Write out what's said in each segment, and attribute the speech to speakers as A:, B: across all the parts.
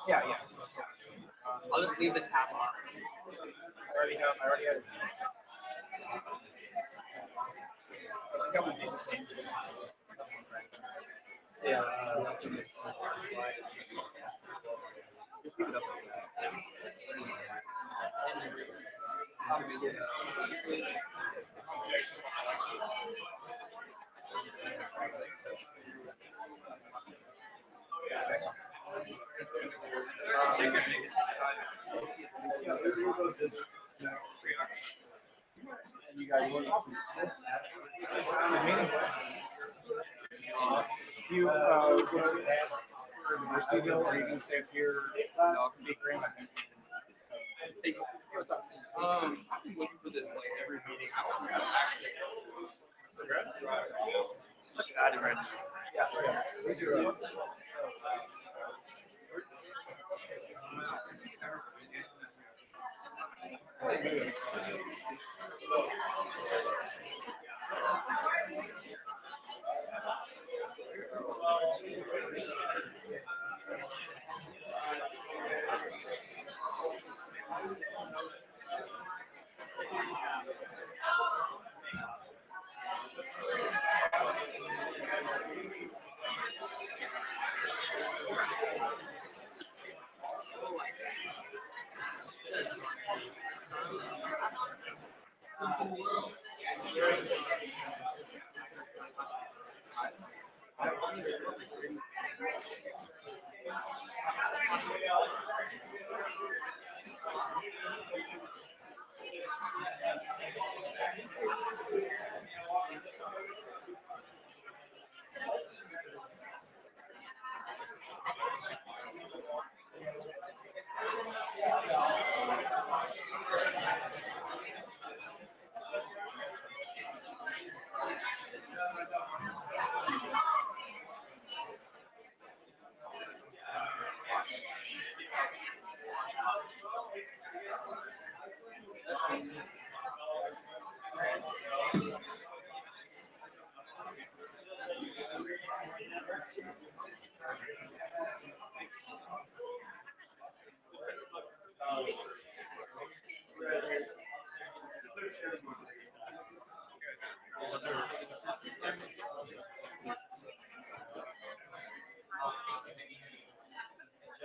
A: Yeah, yeah. So
B: I'll just leave the tap on.
A: I already have. I already had. I got my name changed. So yeah, also makes slides. Just leave it up like that. And you guys were awesome. That's the meeting. If you go to University Hill, or you can stay up here, I'll be great.
B: Hey, what's up? I've been looking for this like every meeting. I don't have access. Just add it right now.
A: Yeah, yeah. Where's your,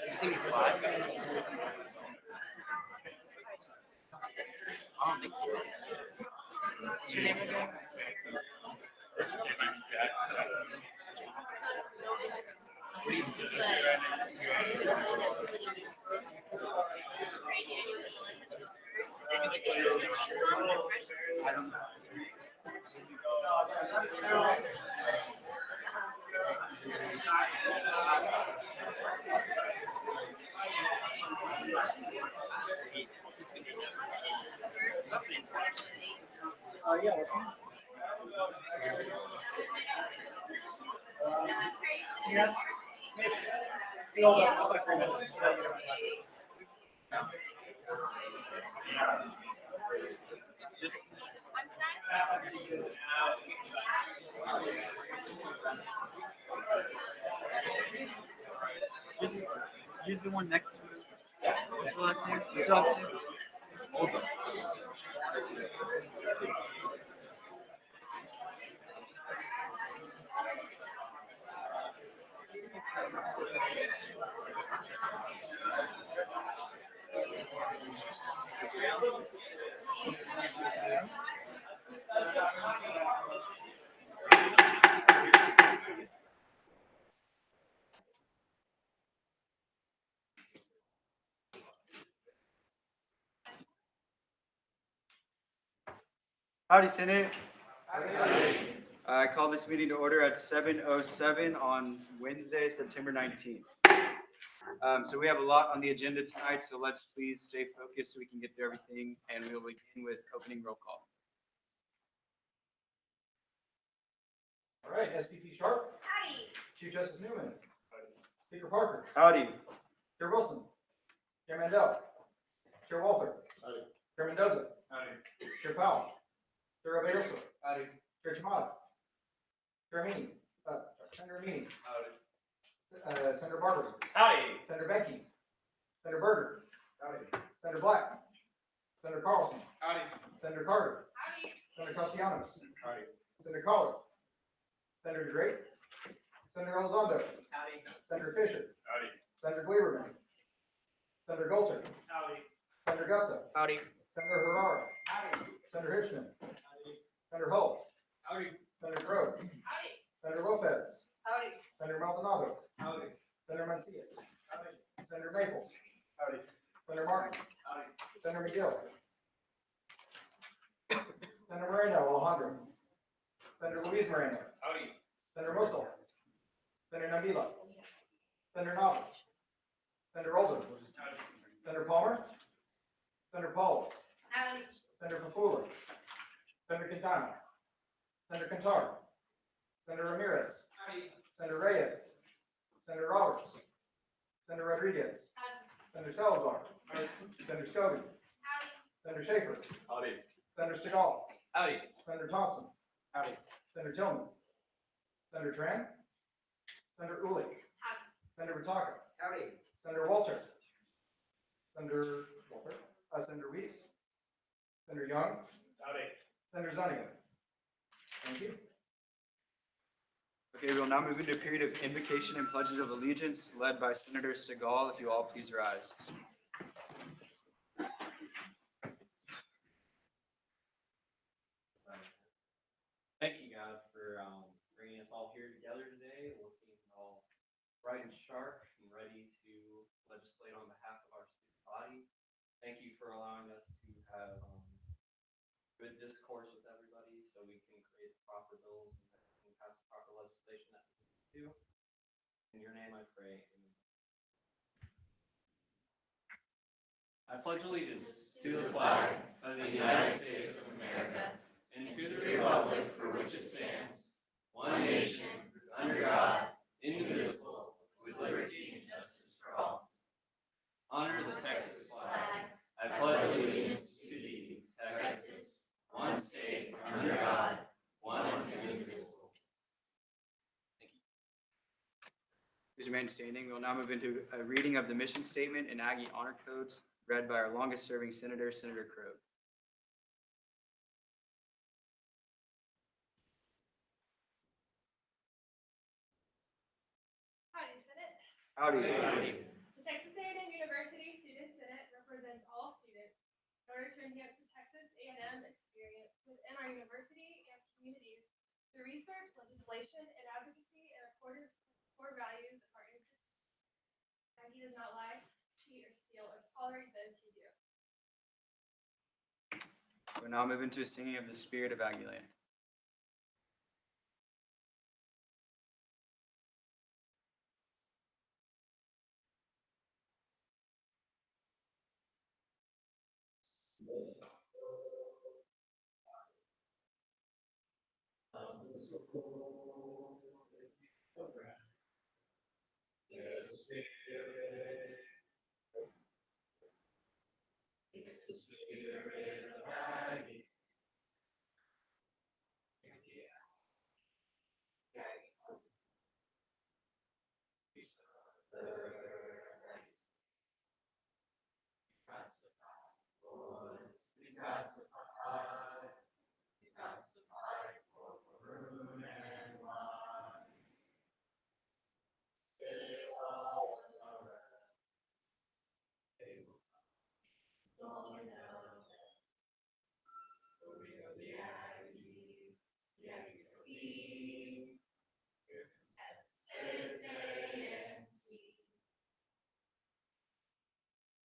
B: You see me fly? I don't think so. What's your name again? What do you see? I don't know.
A: yeah, what's your yes. You know, that's like 3 minutes.
B: Just Just use the one next to it. What's the last name? What's the last name? Hold on. Howdy, Senate. I call this meeting to order at 7:07 on Wednesday, September 19th. So we have a lot on the agenda tonight, so let's please stay focused so we can get through everything, and we'll begin with opening roll call.
A: All right, SVP Sharp.
C: Howdy.
A: Chief Justice Newman. Speaker Parker.
B: Howdy.
A: Chair Wilson. Chair Mandel. Chair Walther. Chair Mendoza. Howdy.
C: Chair Powell. Chair Roberto.
A: Howdy.
C: Chair Chimada. Chair Meany. Senator Meany.
A: Howdy.
C: Senator Barber.
A: Howdy.
C: Senator Benke. Senator Berger.
A: Howdy.
C: Senator Black. Senator Carlson.
A: Howdy.
C: Senator Carter.
D: Howdy.
C: Senator Castellanos.
A: Howdy.
C: Senator Collins. Senator Drake. Senator Elizondo.
D: Howdy.
C: Senator Fisher.
A: Howdy.
C: Senator Gleberman. Senator Golter.
A: Howdy.
C: Senator Gupta.
B: Howdy.
C: Senator Herrera.
D: Howdy.
C: Senator Hitchman. Senator Hull.
A: Howdy.
C: Senator Crowe.
D: Howdy.
C: Senator Lopez.
D: Howdy.
C: Senator Maldonado.
A: Howdy.
C: Senator Mancias.
A: Howdy.
C: Senator Maples.
A: Howdy.
C: Senator Martin.
A: Howdy.
C: Senator McGill. Senator Miranda Alejandro. Senator Luis Miranda.
A: Howdy.
C: Senator Musil. Senator Nabila. Senator Nava. Senator Older. Senator Palmer. Senator Pauls.
D: Howdy.
C: Senator Pafula. Senator Quintana. Senator Cantar. Senator Ramirez.
D: Howdy.
C: Senator Reyes. Senator Roberts. Senator Rodriguez. Senator Salazar. Senator Scobie.
D: Howdy.
C: Senator Schaefer.
A: Howdy.
C: Senator Stigall.
A: Howdy.
C: Senator Thompson.
A: Howdy.
C: Senator Tillman. Senator Tran. Senator Ulick.
D: Howdy.
C: Senator Vitaka.
D: Howdy.
C: Senator Walter. Senator Walter. Senator Weiss. Senator Young.
A: Howdy.
C: Senator Zuniga. Thank you.
B: Okay, we'll now move into a period of invocation and pledges of allegiance led by Senator Stigall. If you all please rise.
E: Thank you, God, for bringing us all here together today, looking all bright and sharp and ready to legislate on behalf of our student body. Thank you for allowing us to have good discourse with everybody so we can create the proper bills and pass the proper legislation that we need to do. In your name I pray. Amen. I pledge allegiance to the flag of the United States of America and to the republic for which it stands, one nation, under God, indivisible, with liberty and justice for all. Honor the Texas flag. I pledge allegiance to thee, Texas, one state, under God, one and indivisible. Thank you.
B: Please remain standing. We'll now move into a reading of the mission statement and Aggie honor codes read by our longest serving senator, Senator Crowe.
D: Howdy, Senate.
B: Howdy.
D: The Texas A&M University Student Senate represents all students in order to enhance the Texas A&M experience within our university and communities through research, legislation, and advocacy in accordance with the core values of our institution. And he does not lie, cheat, or steal, or tolerate those who do.
B: We'll now move into a singing of the Spirit of Aggieland.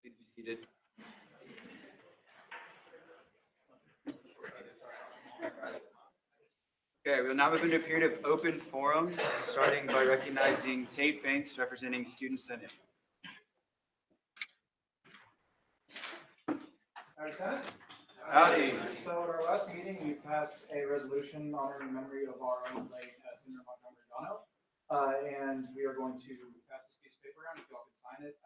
B: Please be seated. Okay, we'll now move into a period of open forum, starting by recognizing Tate Banks representing Student Senate.
C: Howdy, Senate.
B: Howdy.
C: So at our last meeting, we passed a resolution honoring the memory of our own late Senator Montgomery Dono. And we are going to pass this piece of paper around. If y'all could sign it,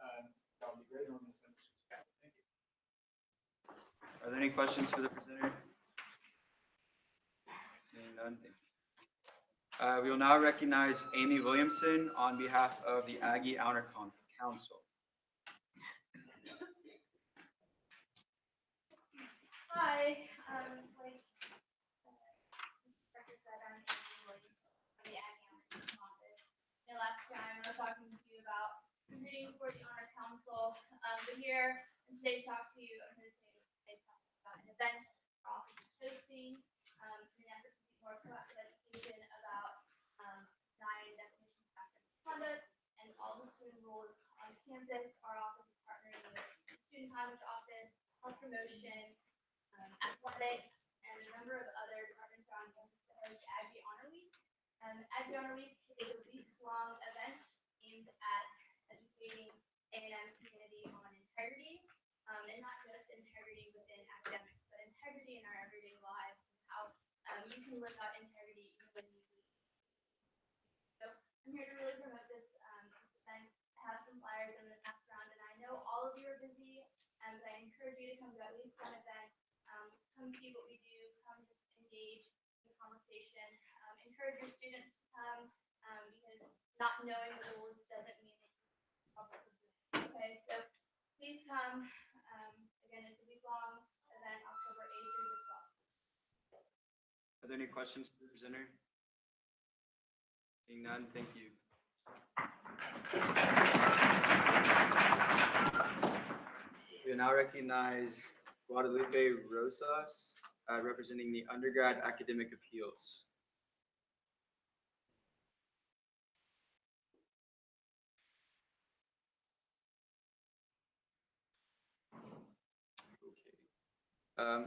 C: that would be great. And we're going to send this to the Thank you.
B: Are there any questions for the presenter? Seeing none, thank you. We will now recognize Amy Williamson on behalf of the Aggie Honor Council.
F: Hi, like Becker said, I'm Amy Williams from the Aggie Honor office. Last time I was talking to you about recruiting for the Honor Council, but here and today talk to you. I'm here today to talk about an event our office is hosting in an effort to be more proactive education about nine definitions of academic conduct and all the student roles on campus. Our office is partnering with the Student Conduct Office, Health Promotion, athletics, and a number of other departments around campus to host Aggie Honor Week. Aggie Honor Week is a week-long event aimed at educating A&M community on integrity, and not just integrity within academics, but integrity in our everyday lives, and how you can live out integrity even when you leave. So I'm here to really promote this event. I have some flyers I'm going to pass around, and I know all of you are busy, but I encourage you to come to at least one event. Come see what we do, come just engage in the conversation, encourage your students to come, because not knowing the rules doesn't mean that you're probably doing it. Okay, so please come. Again, it's a week-long event, October 8th through the 12th.
B: Are there any questions for the presenter? Seeing none, thank you. We will now recognize Guadalupe Rosas, representing the undergrad academic appeals.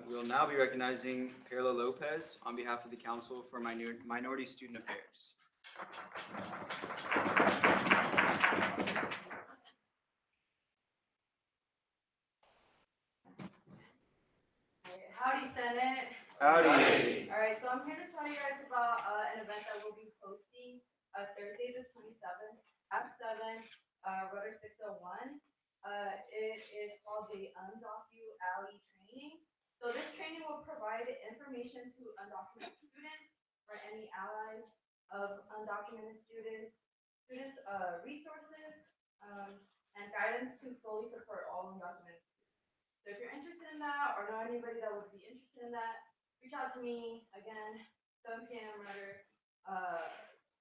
B: We will now be recognizing Perla Lopez on behalf of the Council for Minority Student Affairs.
G: Howdy, Senate.
B: Howdy.
G: All right, so I'm here to tell you guys about an event that we'll be hosting Thursday the 27th at 7, Rudder 601. It is called the Undocu Alley Training. So this training will provide information to undocumented students or any allies of undocumented students, resources, and guidance to fully support all undocumented students. So if you're interested in that or know anybody that would be interested in that, reach out to me. Again, 7 p.m. Rudder,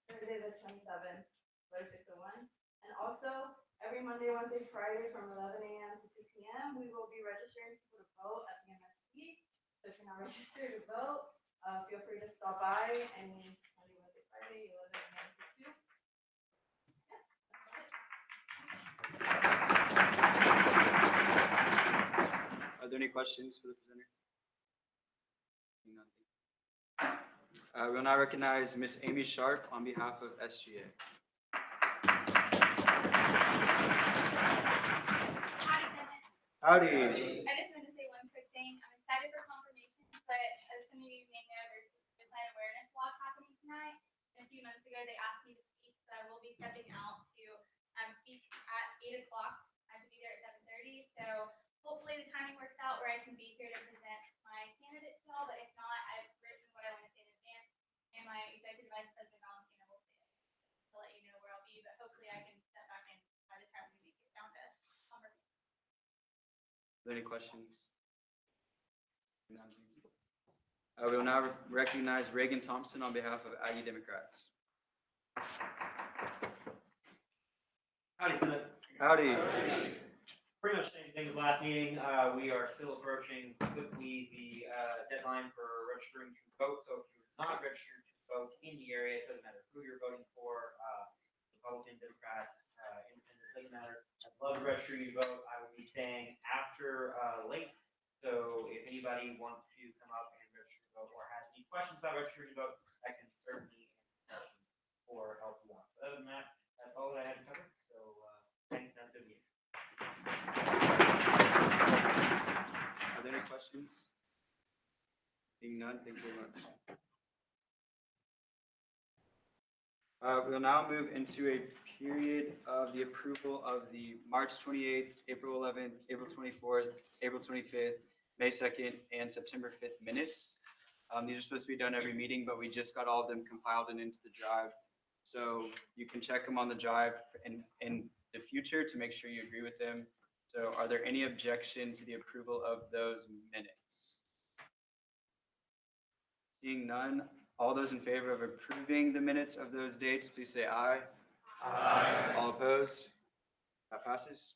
G: Thursday the 27th, Rudder 601. And also, every Monday, Wednesday, Friday from 11 a.m. to 2 p.m., we will be registering people to vote at the MSC. So if you're not registered to vote, feel free to stop by any Monday, Wednesday, Friday, 11 a.m. to 2. Yeah, that's about it.
B: Are there any questions for the presenter? We'll now recognize Ms. Amy Sharp on behalf of SGA.
F: Howdy,
B: Howdy.
F: Senate. I just wanted to say one quick thing. I'm excited for confirmation, but as some of you may know, there's a suicide awareness walk happening tonight. And a few months ago, they asked me to speak, so I will be stepping out to speak at 8 o'clock. I have to be there at 7:30, so hopefully the timing works out where I can be here to present my candidate to y'all, but if not, I've written what I want to say in advance, and my executive vice president Valentina will say it to let you know where I'll be, but hopefully I can step back in by the time we make it down to conversation.
B: Are there any questions? We will now recognize Reagan Thompson on behalf of Aggie Democrats.
H: Howdy, Senate.
B: Howdy.
H: Pretty much same thing as last meeting. We are still approaching quickly the deadline for registering to vote. So if you're not registered to vote in the area, it doesn't matter who you're voting for, Republican, Democrat, Independent, doesn't matter. I'd love to register you to vote. I will be staying after late. So if anybody wants to come up and register to vote or has any questions about registering to vote, I can certainly answer questions or help you out. But other than that, that's all that I had to cover. So thanks, and have a good meeting.
B: Are there any questions? Seeing none, thank you very much. We'll now move into a period of the approval of the March 28th, April 11th, April 24th, April 25th, May 2nd, and September 5th minutes. These are supposed to be done every meeting, but we just got all of them compiled and into the drive. So you can check them on the drive in the future to make sure you agree with them. So are there any objection to the approval of those minutes? Seeing none, all those in favor of approving the minutes of those dates, please say aye.
E: Aye.
B: All opposed? That passes.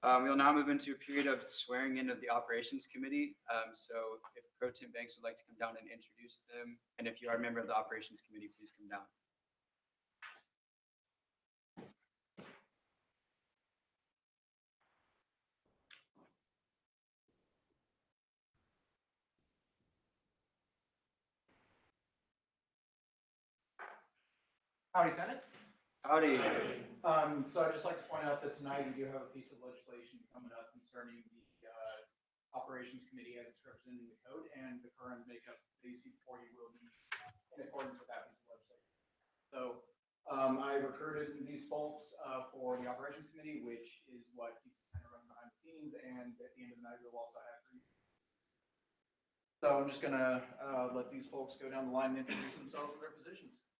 B: We'll now move into a period of swearing in of the Operations Committee. So if Pro Tem Banks would like to come down and introduce them, and if you are a member of the Operations Committee, please come down.
C: Howdy, Senate.
B: Howdy.
C: So I'd just like to point out that tonight we do have a piece of legislation coming up concerning the Operations Committee as it's represented in the code, and the current makeup that you see before you will be in accordance with that piece of legislation. So I recruited these folks for the Operations Committee, which is what keeps the center running behind the scenes, and at the end of the night, we'll also have 3. So I'm just gonna let these folks go down the line and introduce themselves and their positions.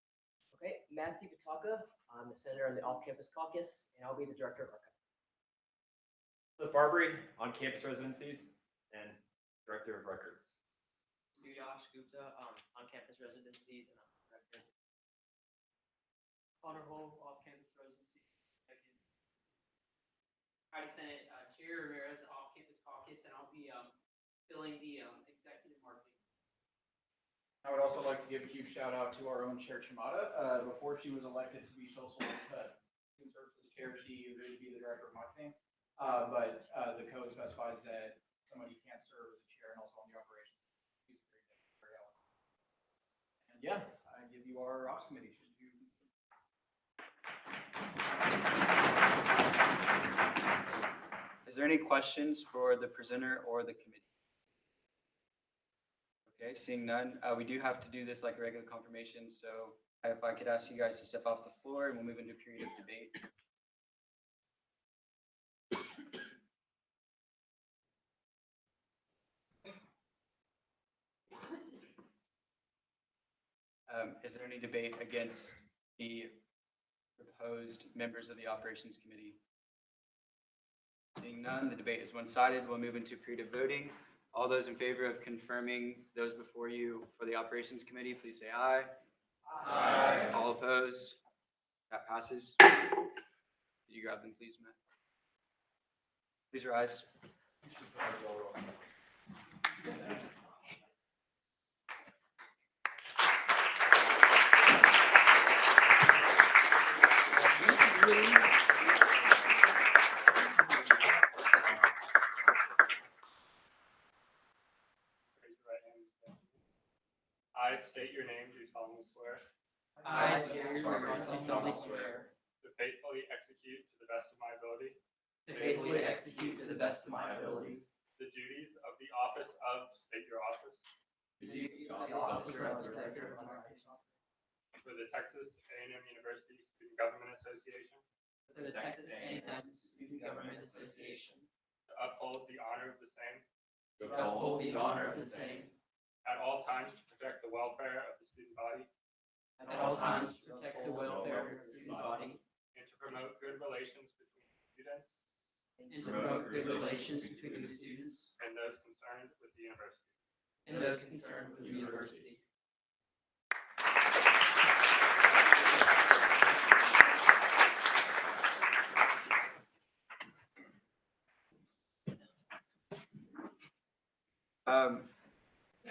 I: Okay, Matthew Pataka, I'm the senator on the Off-Campus Caucus, and I'll be the director of archives.
E: Cliff Barbary, on-campus residencies and director of records.
I: Suyash Gupta, on-campus residencies, and I'm the director. Connor Hole, off-campus residency. Howdy, Senate, Chair Ramirez, Off-Campus Caucus, and I'll be filling the executive marketing.
C: I would also like to give a huge shout out to our own Chair Chimada. Before she was elected to be social student services chair, she would be the director of marketing. But the code specifies that somebody can't serve as a chair and also on the operations. She's very eloquent. And yeah, I give you our ops committee.
B: Is there any questions for the presenter or the committee? Okay, seeing none, we do have to do this like a regular confirmation, so if I could ask you guys to step off the floor and we'll move into a period of debate. Is there any debate against the proposed members of the Operations Committee? Seeing none, the debate is one-sided. We'll move into a period of voting. All those in favor of confirming those before you for the Operations Committee, please say aye.
E: Aye.
B: All opposed? That passes. Could you grab them, please, Matt? Please rise.
E: I state your name, do solemnly swear.
I: I, Gary Ramirez, solemnly swear
E: To faithfully execute to the best of my ability.
I: to faithfully execute to the best of my abilities
E: The duties of the office of, state your office.
I: the duties of the officer of the director of archives
E: For the Texas A&M University Student Government Association.
I: for the Texas A&M Student Government Association,
E: To uphold the honor of the same.
I: to uphold the honor of the same,
E: At all times to protect the welfare of the student body.
I: at all times to protect the welfare of the student body,
E: And to promote good relations between students.
I: and to promote good relations between the students
E: And those concerned with the university.
I: and those concerned with the university.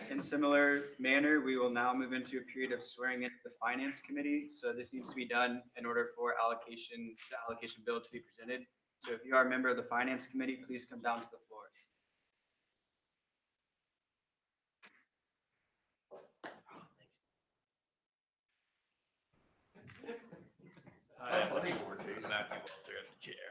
B: In similar manner, we will now move into a period of swearing in the Finance Committee. So this needs to be done in order for the allocation bill to be presented. So if you are a member of the Finance Committee, please come down to the floor.
E: Matthew Walter at the chair.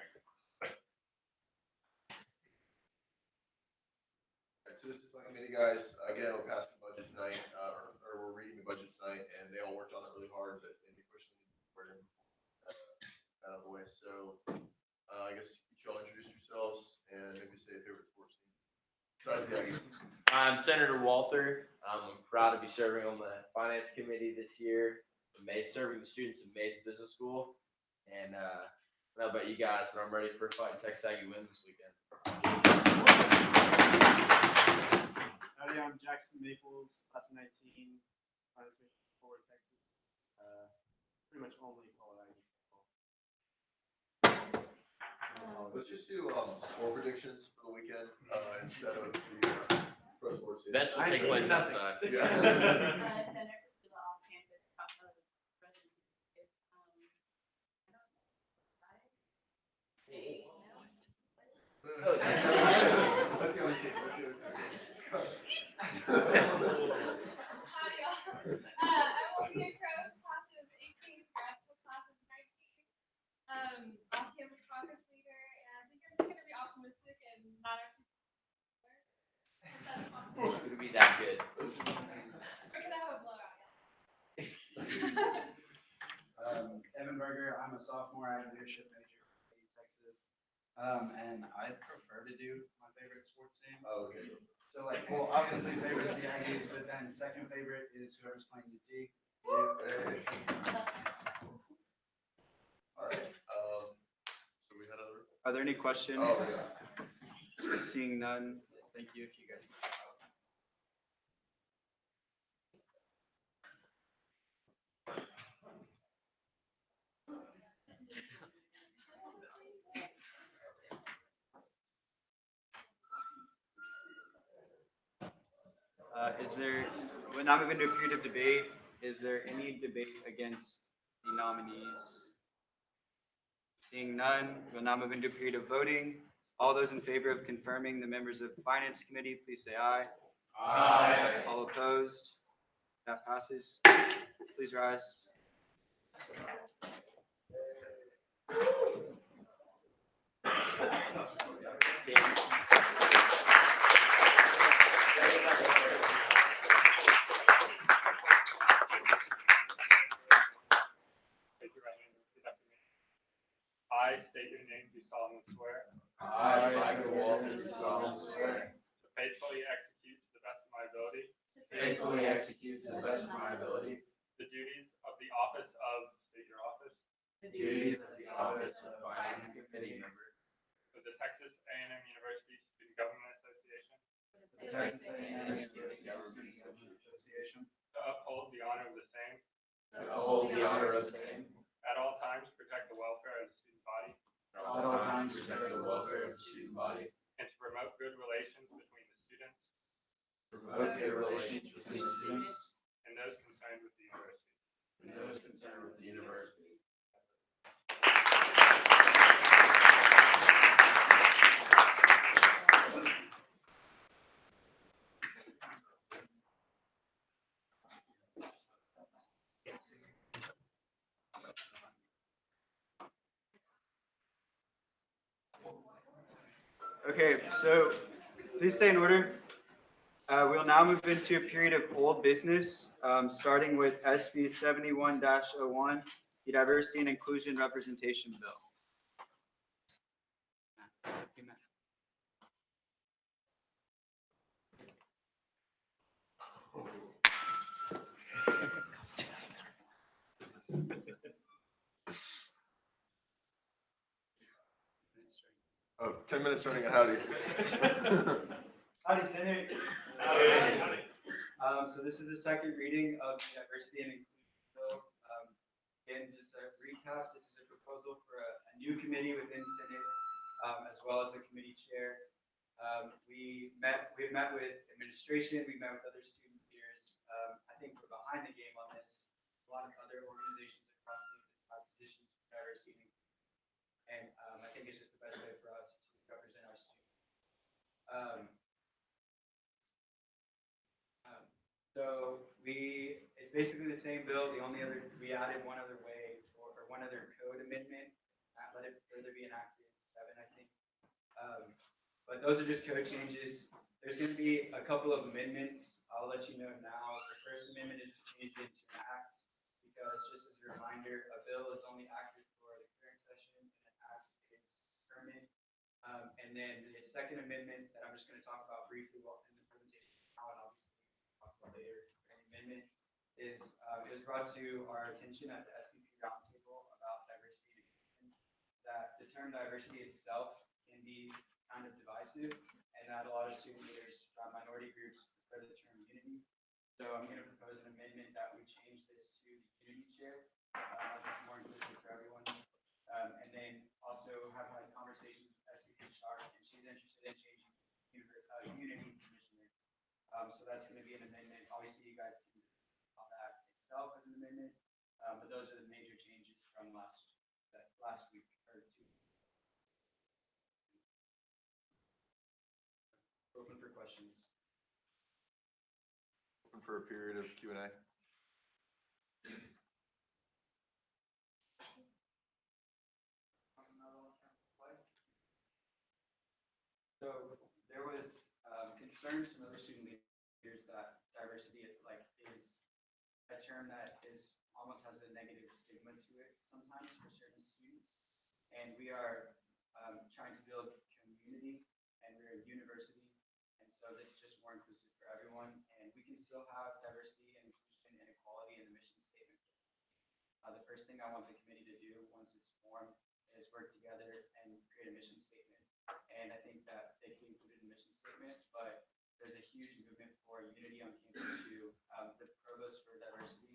J: So this is my committee, guys. Again, we'll pass the budget tonight, or we're reading the budget tonight, and they all worked on it really hard, but maybe pushed them out of the way. So I guess you all introduce yourselves and maybe say a favorite sports team. Besides the Aggies.
E: I'm Senator Walter. I'm proud to be serving on the Finance Committee this year, serving the students of Mays Business School. And I don't know about you guys, but I'm ready for a fight Texas Aggie win this weekend.
K: Howdy, I'm Jackson Maples, class of 19, finance major, Forward, Texas. Pretty much only Colorado.
J: Let's just do score predictions for the weekend instead of the pro sports.
E: Bets will take place outside.
J: Yeah. Let's see how we take.
D: Howdy, y'all. I will be a Crow, class of 18, grad school class of 19. Off-campus caucus leader, and I think I'm just gonna be optimistic and not actually.
E: It's gonna be that good.
D: We're gonna have a blowout.
K: Evan Berger, I'm a sophomore ag leadership major in Texas. And I prefer to do my favorite sports team.
J: Oh, okay.
K: So well, obviously favorite is the Aggies, but then second favorite is whoever's playing UT.
J: Hey. All right. So we had other.
B: Are there any questions?
J: Oh, yeah.
B: Seeing none, yes, thank you. If you guys can step out. We'll now move into a period of debate. Is there any debate against the nominees? Seeing none, we'll now move into a period of voting. All those in favor of confirming the members of the Finance Committee, please say aye.
E: Aye.
B: All opposed? That passes. Please rise.
L: Take your right hand and repeat after me. I state your name, do solemnly swear.
E: I, Michael Walter, do solemnly swear.
L: To faithfully execute to the best of my ability.
E: Faithfully execute to the best of my ability.
L: The duties of the office of, state your office.
E: The duties of the office of Finance Committee member.
L: Of the Texas A&M University Student Government Association.
K: The Texas A&M University Student Government Association.
L: To uphold the honor of the same.
E: To uphold the honor of the same.
L: At all times protect the welfare of the student body.
E: At all times protect the welfare of the student body.
L: And to promote good relations between the students.
E: Promote good relations between the students.
L: And those concerned with the university.
E: And those concerned with the university.
B: Okay, so please stay in order. We'll now move into a period of old business, starting with SB 71-01, the Diversity and Inclusion Representation Bill.
J: Oh, 10 minutes running on howdy.
B: Howdy, Senate. So this is the second reading of the Diversity and Inclusion Bill. Again, just a recap, this is a proposal for a new committee within Senate, as well as a committee chair. We've met with administration, we've met with other student peers. I think we're behind the game on this. A lot of other organizations across the state have positions for diversity and inclusion. And I think it's just the best way for us to represent our students. It's basically the same bill. We added one other way or one other code amendment. Let it further be enacted in 7, I think. But those are just code changes. There's going to be a couple of amendments. I'll let you know now. The first amendment is to change it into an act because, just as a reminder, a bill is only active for the current session and an act is permanent. And then the second amendment that I'm just gonna talk about briefly while in the presentation now, and obviously talk about later, during the amendment, is, it was brought to our attention at the SVP roundtable about diversity and inclusion, that the term diversity itself can be kind of divisive, and that a lot of student leaders from minority groups prefer the term unity. So I'm gonna propose an amendment that we change this to the unity chair, as it's more inclusive for everyone. And then also have had conversations with SVP Sharp, and she's interested in changing unity commissioner. So that's gonna be an amendment. Obviously, you guys can on that itself as an amendment, but those are the major changes from last week or 2 weeks. Open for questions.
J: Open for a period of Q&A.
B: So there was concerns from other student leaders that diversity is a term that almost has a negative stigma to it sometimes for certain students. And we are trying to build community, and we're a university, and so this is just more inclusive for everyone. And we can still have diversity and inclusion and equality in the mission statement. The first thing I want the committee to do once it's formed is work together and create a mission statement. And I think that they can include it in the mission statement, but there's a huge movement for unity on campus too. The provost for diversity,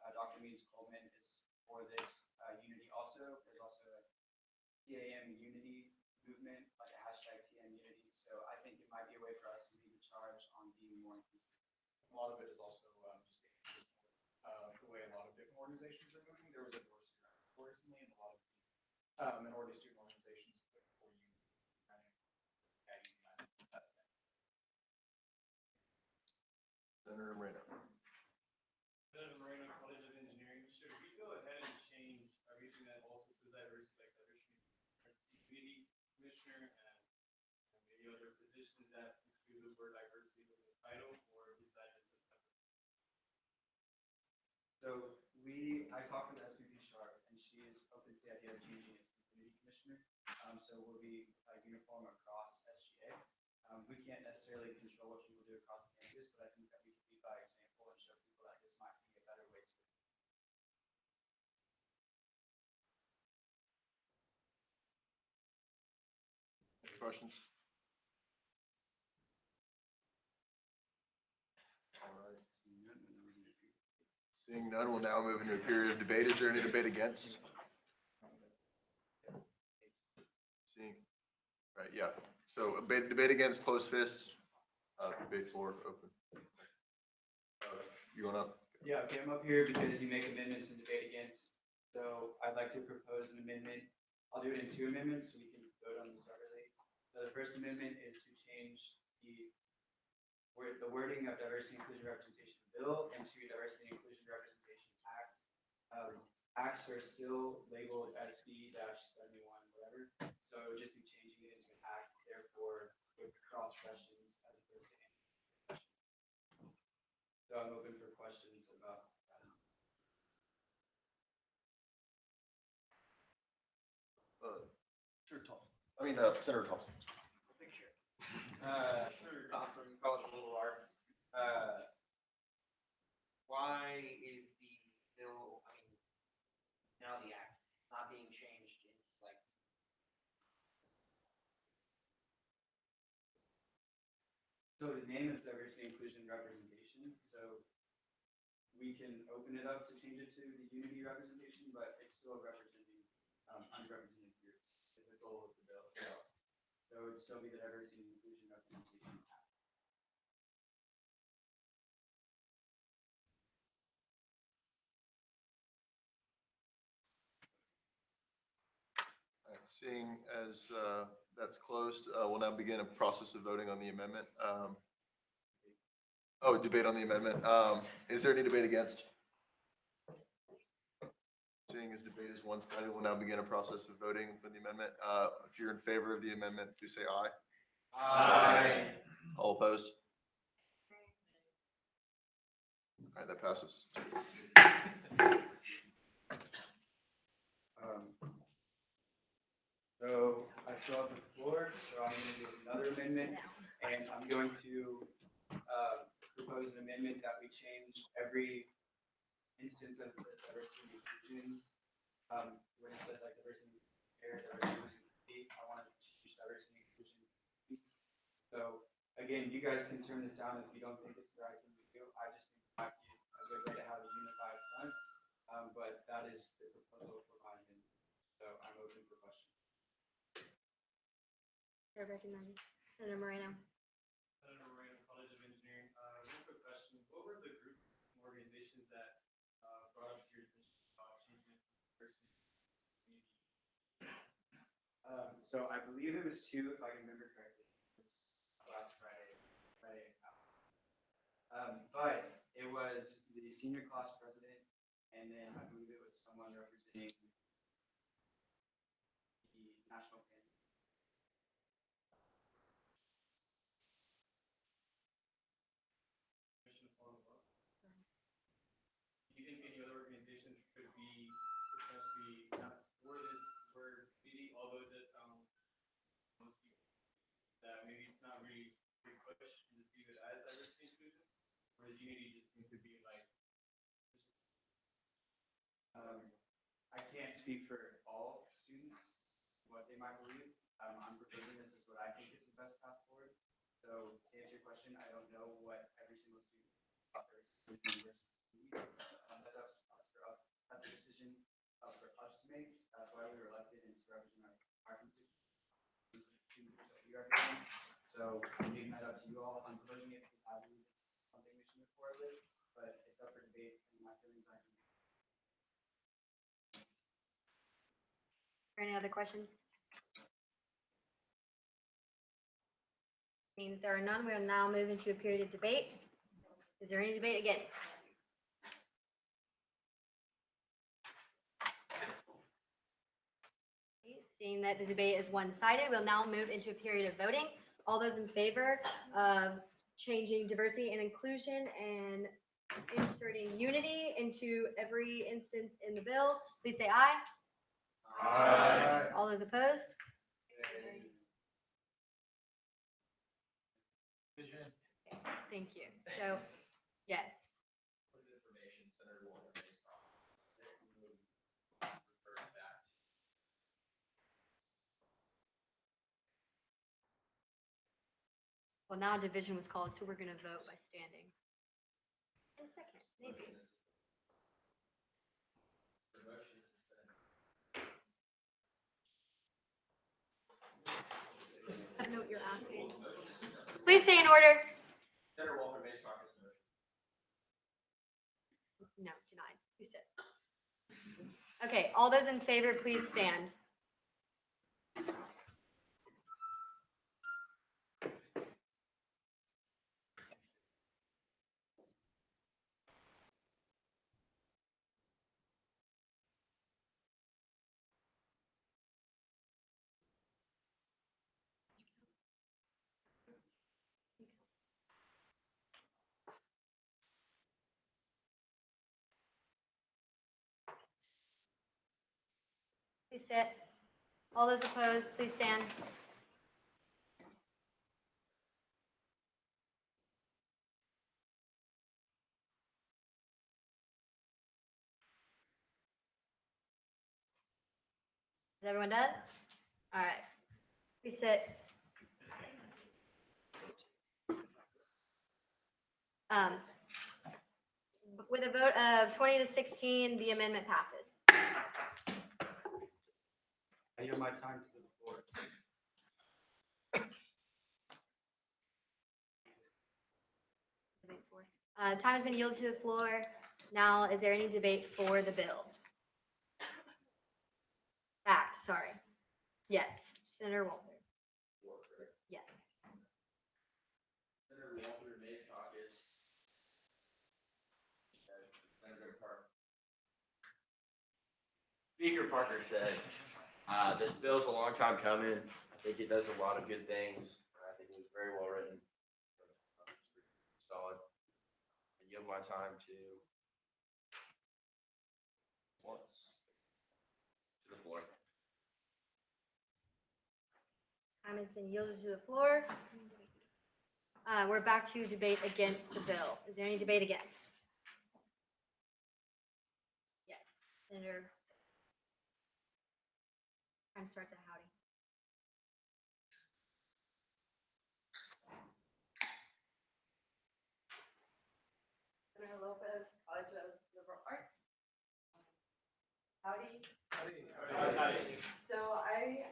B: Dr. Means Coleman, is for this unity also. There's also a TAM unity movement, like a hashtag TAM unity. So I think it might be a way for us to lead the charge on being more inclusive.
C: A lot of it is also just being consistent with the way a lot of different organizations are moving. There was a diversity article recently, and a lot of the minority student organizations put for you.
J: Senator Moreno.
E: Senator Moreno, College of Engineering. Should we go ahead and change everything that also says diversity, like diversity community commissioner and maybe other positions that include the word diversity in the title, or is that just a separate?
B: So I talked with SVP Sharp, and she is open to the idea of changing it to community commissioner. So we'll be uniform across SGA. We can't necessarily control what people do across campus, but I think that we can lead by example and show people that this might be a better way to.
J: Any questions? All right. Seeing none, we'll now move into a period of debate. Is there any debate against? Seeing, right, yeah. So debate against, closed fist. Debate for, open. You going up?
B: Yeah, okay, I'm up here because you make amendments and debate against. So I'd like to propose an amendment. I'll do it in 2 amendments, so we can vote on them separately. So the first amendment is to change the wording of diversity, inclusion, representation bill into diversity, inclusion, representation act. Acts are still labeled SB-71, whatever. So it would just be changing it into an act, therefore with cross sessions as opposed to any session. So I'm open for questions about that.
J: Sure, Thompson. Senator Thompson.
H: Picture. Senator Thompson, College of Liberal Arts. Why is the bill, now the act, not being changed into like?
B: So the name is diversity, inclusion, representation. So we can open it up to change it to the unity representation, but it's still representing underrepresented groups is the goal of the bill. So it would still be the diversity and inclusion representation act.
J: All right, seeing as that's closed, we'll now begin a process of voting on the amendment. Debate on the amendment. Is there any debate against? Seeing as debate is one-sided, we'll now begin a process of voting for the amendment. If you're in favor of the amendment, please say aye.
E: Aye.
J: All opposed? All right, that passes.
B: So I still have the floor, so I'm going to do another amendment, and I'm going to propose an amendment that we change every instance that says diversity and inclusion. When it says like diversity care, diversity and inclusion, I want to change diversity and inclusion. So again, you guys can turn this down if you don't think it's the right thing to do. I just think it might be a good way to have a unified front. But that is the proposal for my amendment. So I'm open for questions.
M: I recognize Senator Moreno.
L: Senator Moreno, College of Engineering. Real quick question. What were the groups and organizations that brought up to your attention about changing it from diversity to community?
B: So I believe it was two, if I can remember correctly. It was last Friday. But it was the senior class president, and then I believe it was someone representing the national family.
L: Question follow up. Do you think any other organizations could be potentially not for this for community, although it does sound most people that maybe it's not really big push and just leave it as diversity inclusion? Or does unity just seem to be like
B: I can't speak for all students, what they might believe. I'm proposing this as what I think is the best path forward. So to answer your question, I don't know what every single student thought their exclusion versus community. That's a decision for us to make. That's why we were elected and to represent our constituents, student groups that we represent. So I'm leaving that up to you all. I'm proposing it because I believe it's something we should move forward with, but it's up for debate and my feelings I can.
M: Any other questions? Seeing that there are none, we will now move into a period of debate. Is there any debate against? Okay, seeing that the debate is one-sided, we'll now move into a period of voting. All those in favor of changing diversity and inclusion and inserting unity into every instance in the bill, please say aye.
B: Aye.
M: All those opposed?
C: Vision.
M: Thank you. So, yes. Well, now a division was called, so we're going to vote by standing. In a second, maybe. I don't know what you're asking. Please stay in order.
J: Senator Walker, Mace Caucus motion.
M: No, denied. You sit. Okay, all those in favor, please stand. Please sit. All those opposed, please stand. Is everyone done? All right. Please sit. With a vote of 20 to 16, the amendment passes.
B: I yield my time to the floor.
M: Time has been yielded to the floor. Now, is there any debate for the bill? Act, sorry. Yes. Senator Walter. Yes.
J: Senator Walker, Mace Caucus. Senator Parker.
N: Speaker Parker said, this bill's a long time coming. I think it does a lot of good things. I think it was very well written. Solid. I yield my time to the floor.
M: Time has been yielded to the floor. We're back to debate against the bill. Is there any debate against? Yes. Senator. Time starts at Howdy.
G: Senator Lopez, College of Liberal Arts. Howdy. So I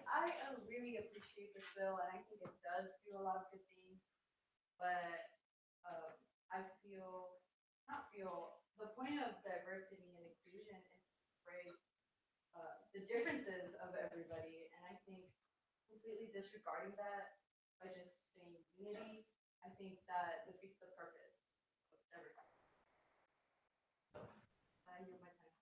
G: really appreciate this bill, and I think it does do a lot of good things. But I the point of diversity and inclusion is to embrace the differences of everybody, and I think completely disregarding that by just saying unity, I think that defeats the purpose of diversity. So I yield my time.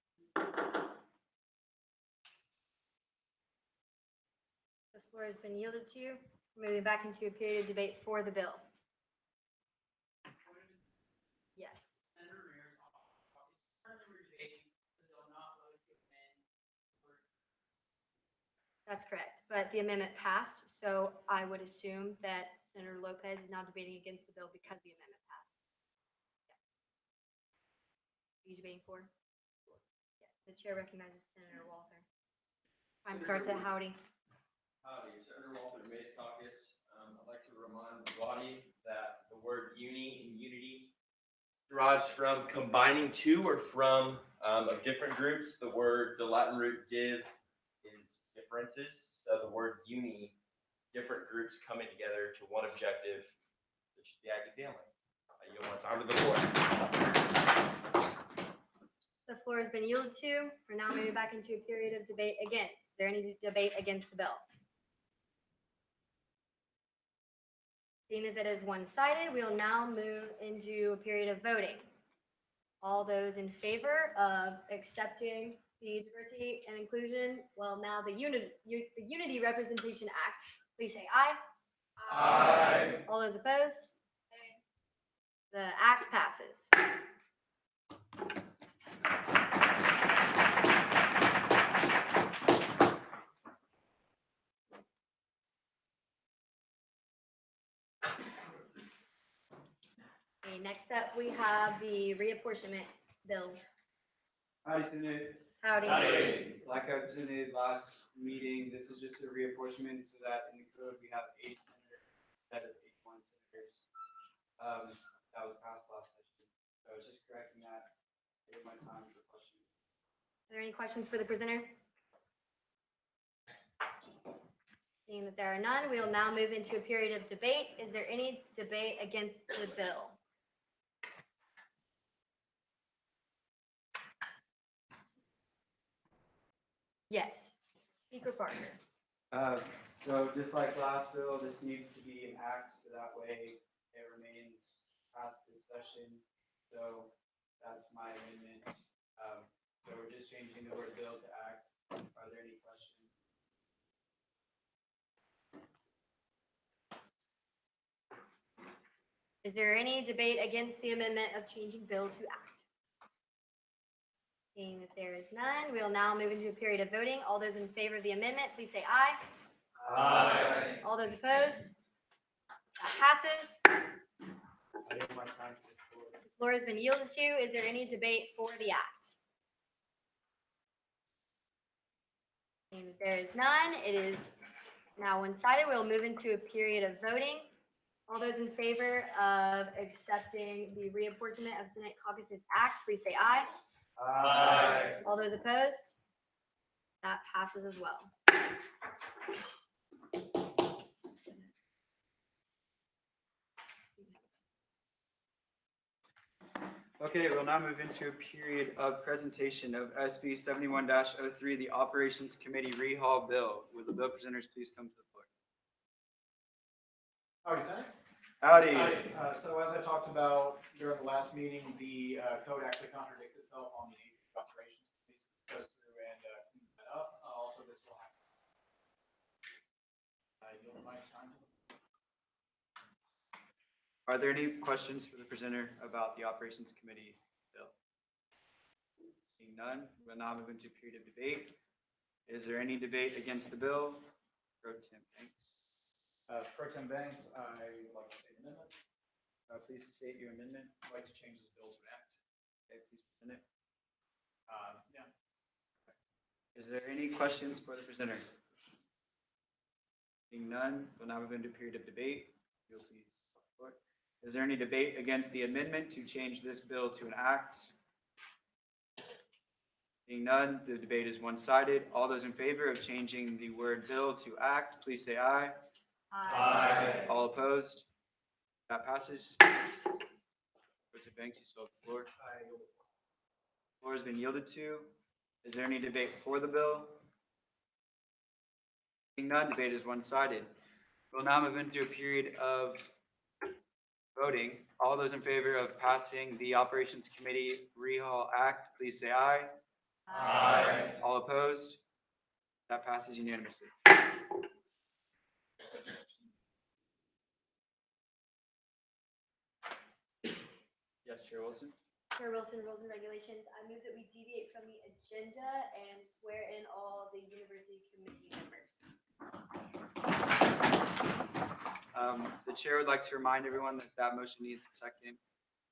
M: The floor has been yielded to you. Moving back into a period of debate for the bill. Yes.
I: Senator Ramirez, currently we're debating the bill not voted to amend.
M: That's correct, but the amendment passed, so I would assume that Senator Lopez is now debating against the bill because the amendment passed. Yeah. Are you debating for? Yeah. The chair recognizes Senator Walther. Time starts at Howdy.
N: Howdy, Senator Walter, Mays Caucus. I'd like to remind the body that the word uni and unity derives from combining two or from of different groups. The Latin root div is differences. So the word uni, different groups coming together to one objective, which is the Aggie family. I yield my time to the floor.
M: The floor has been yielded to. We're now moving back into a period of debate against. Is there any debate against the bill? Seeing that is one-sided, we will now move into a period of voting. All those in favor of accepting the diversity and inclusion, the Unity Representation Act, please say aye.
E: Aye.
M: All those opposed? The act passes. Okay, next up, we have the reapportionment bill.
B: Howdy, Senate.
M: Howdy.
B: Like I presented last meeting, this is just a reapportionment so that in the code we have 8 senators instead of 81 senators. That was passed last session. So I was just correcting that. Take my time for questions.
M: Are there any questions for the prisoner? Seeing that there are none, we will now move into a period of debate. Is there any debate against the bill? Yes. Speaker Parker.
B: So just like last bill, this needs to be an act, so that way it remains past this session. So that's my amendment. So we're just changing the word bill to act. Are there any questions?
M: Is there any debate against the amendment of changing bill to act? Seeing that there is none, we will now move into a period of voting. All those in favor of the amendment, please say aye.
E: Aye.
M: All those opposed? That passes.
B: I give my time to the floor.
M: The floor has been yielded to. Is there any debate for the act? Seeing that there is none, it is now one-sided. We'll move into a period of voting. All those in favor of accepting the reapportionment of Senate Caucuses Act, please say aye.
E: Aye.
M: All those opposed? That passes as well.
B: Okay, we'll now move into a period of presentation of SB 71-03, the Operations Committee rehaul bill. Will the bill presenters please come to the floor?
C: Howdy, Senator.
B: Howdy.
C: So as I talked about during the last meeting, the code actually contradicts itself on the operations. Committee goes through and clean that up. Also, this will happen. I yield my time.
B: Are there any questions for the presenter about the Operations Committee bill? Seeing none, we'll now move into a period of debate. Is there any debate against the bill? Pro Tem, thanks.
C: Pro Tem Banks, I would like to state an amendment.
B: Please state your amendment.
C: I'd like to change this bill to an act.
B: Okay, please present it.
C: Yeah.
B: Is there any questions for the presenter? Seeing none, we'll now move into a period of debate. You'll please stop the floor. Is there any debate against the amendment to change this bill to an act? Seeing none, the debate is one-sided. All those in favor of changing the word bill to act, please say aye.
E: Aye.
B: All opposed? That passes. Pro Tem Banks, you still have the floor. Floor has been yielded to. Is there any debate for the bill? Seeing none, debate is one-sided. We'll now move into a period of voting. All those in favor of passing the Operations Committee Rehaul Act, please say aye.
E: Aye.
B: All opposed? That passes unanimously. Yes, Chair Wilson?
M: Chair Wilson, rules and regulations, I move that we deviate from the agenda and swear in all the university committee members.
B: The chair would like to remind everyone that that motion needs a second,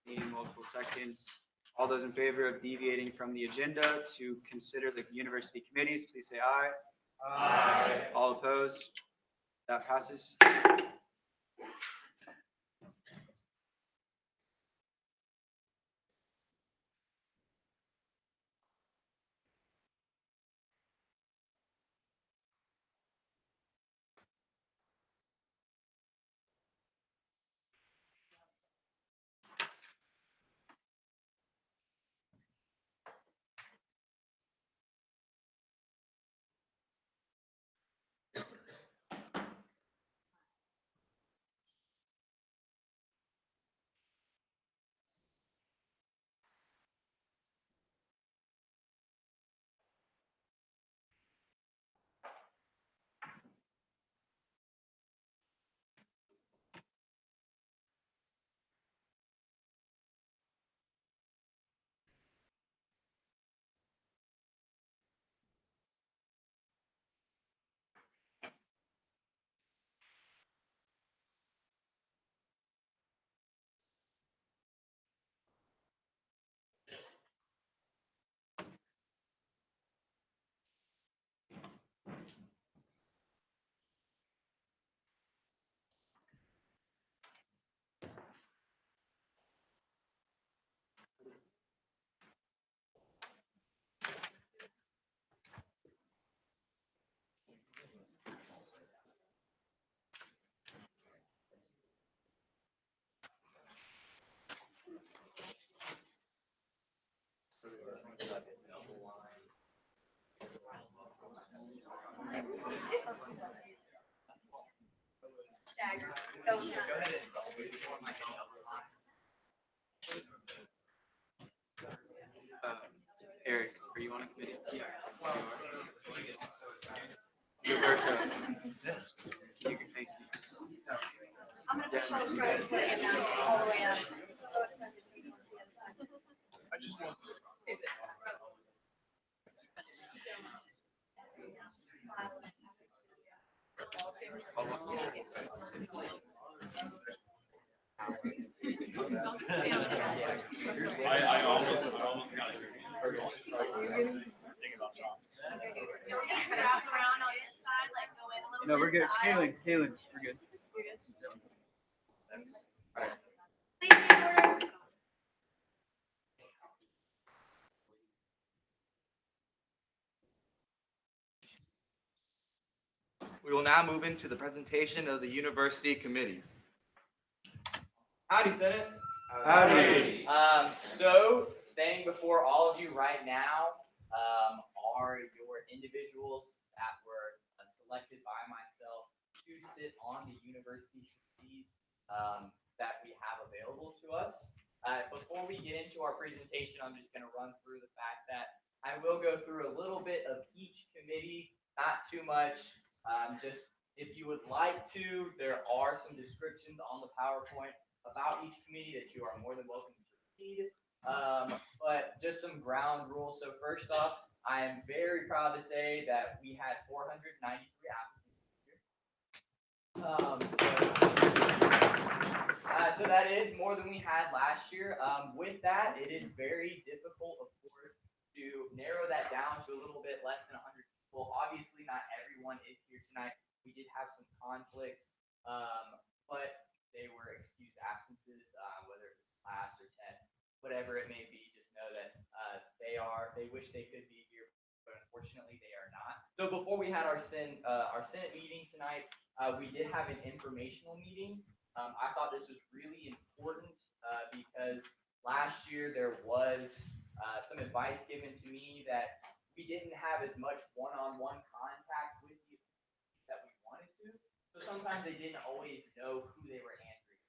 B: needing multiple seconds. All those in favor of deviating from the agenda to consider the university committees, please say aye.
E: Aye.
B: All opposed? That passes. Eric, are you on a committee? Yeah. Roberto. Thank you.
M: I'm gonna push all the stripes, put it down all the way up.
J: I just want.
L: I almost got it.
F: Wrap around on this side, like go in a little bit.
B: No, we're good.
F: to the aisle.
B: Kaylin, we're good.
F: Please be in order.
N: We will now move into the presentation of the university committees.
O: Howdy, Senate.
B: Howdy.
O: So standing before all of you right now, are your individuals that were selected by myself to sit on the university committees, that we have available to us. Before we get into our presentation, I'm just gonna run through the fact that I will go through a little bit of each committee, not too much. Just if you would like to, there are some descriptions on the PowerPoint about each committee that you are more than welcome to read. But just some ground rules. So first off, I am very proud to say that we had 493 applicants this year. So that is more than we had last year. With that, it is very difficult, of course, to narrow that down to a little bit less than 100 people. Obviously, not everyone is here tonight. We did have some conflicts, but they were excused absences, whether it was class or test, whatever it may be. Just know that they wish they could be here, but unfortunately they are not. So before we had our Senate meeting tonight, we did have an informational meeting. I thought this was really important because last year there was some advice given to me that we didn't have as much one-on-one contact with you that we wanted to. So sometimes they didn't always know who they were answering.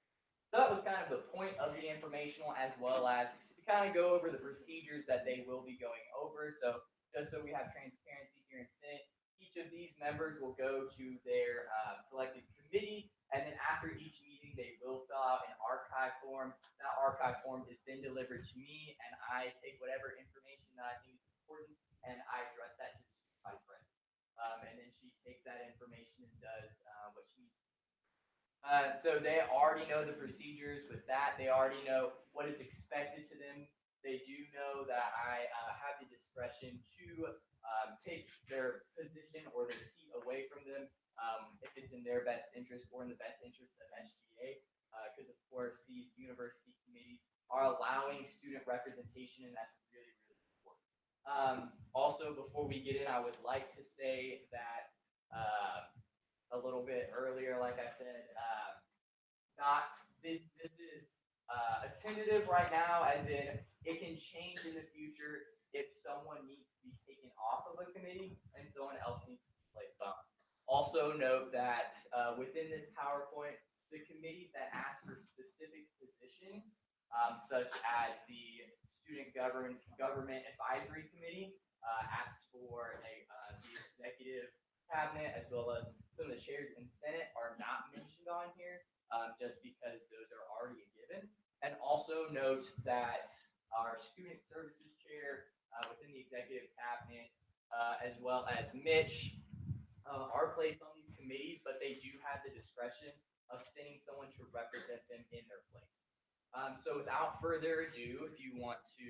O: So that was kind of the point of the informational, as well as to kind of go over the procedures that they will be going over. So just so we have transparency here in Senate, each of these members will go to their selected committee, and then after each meeting, they will fill out an archive form. That archive form is then delivered to me, and I take whatever information that I think is important, and I address that to the student body president. And then she takes that information and does what she needs. So they already know the procedures with that. They already know what is expected to them. They do know that I have the discretion to take their position or their seat away from them if it's in their best interest or in the best interest of SGA. Because of course these university committees are allowing student representation, and that's really, really important. Also, before we get in, I would like to say that a little bit earlier, like I said, this is a tentative right now, as in it can change in the future if someone needs to be taken off of a committee and someone else needs to be placed on. Also note that within this PowerPoint, the committees that ask for specific positions, such as the Student Government Advisory Committee, asks for the executive cabinet, as well as some of the chairs in Senate are not mentioned on here, just because those are already a given. And also note that our student services chair within the executive cabinet, as well as Mitch, are placed on these committees, but they do have the discretion of sending someone to represent them in their place. So without further ado, if you want to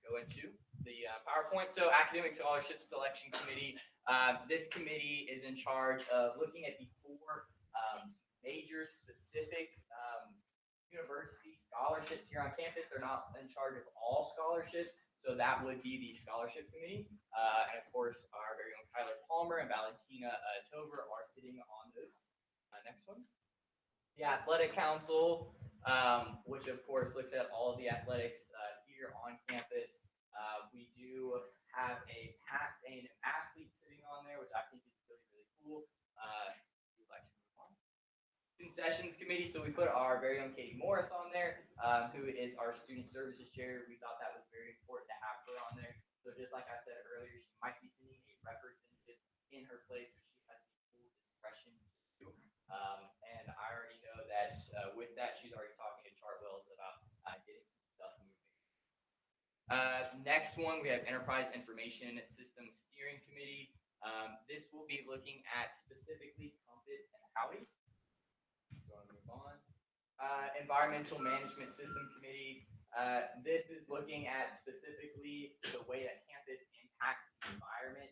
O: go into the PowerPoint. So Academic Scholarship Selection Committee. This committee is in charge of looking at the four major specific university scholarships here on campus. They're not in charge of all scholarships, so that would be the scholarship committee. And of course, our very own Tyler Palmer and Valentina Tover are sitting on those. Next one. The Athletic Council, which of course looks at all of the athletics here on campus. We do have a past A&M athlete sitting on there, which I think is really, really cool. We'd like to move on. Concessions Committee, so we put our very own Katie Morris on there, who is our Student Services Chair. We thought that was very important to have her on there. So just like I said earlier, she might be sending a representative in her place, but she has the full discretion to. And I already know that with that, she's already talking to Chartwells about getting some stuff moving. Next one, we have Enterprise Information System Steering Committee. This will be looking at specifically Compass and Howdy. So I'll move on. Environmental Management System Committee. This is looking at specifically the way that campus impacts the environment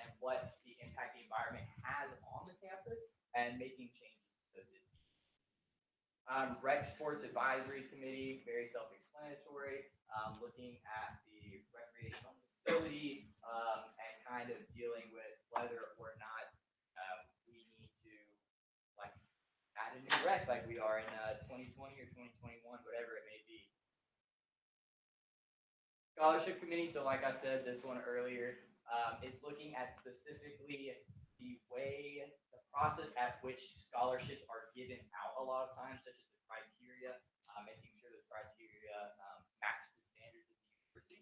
O: and what the impact the environment has on the campus and making changes to those issues. Rec Sports Advisory Committee, very self-explanatory, looking at the recreational facility and kind of dealing with whether or not we need to like add a new rec like we are in 2020 or 2021, whatever it may be. Scholarship Committee, so like I said, this one earlier, it's looking at specifically the way, the process at which scholarships are given out a lot of times, such as the criteria, making sure those criteria match the standards of the university.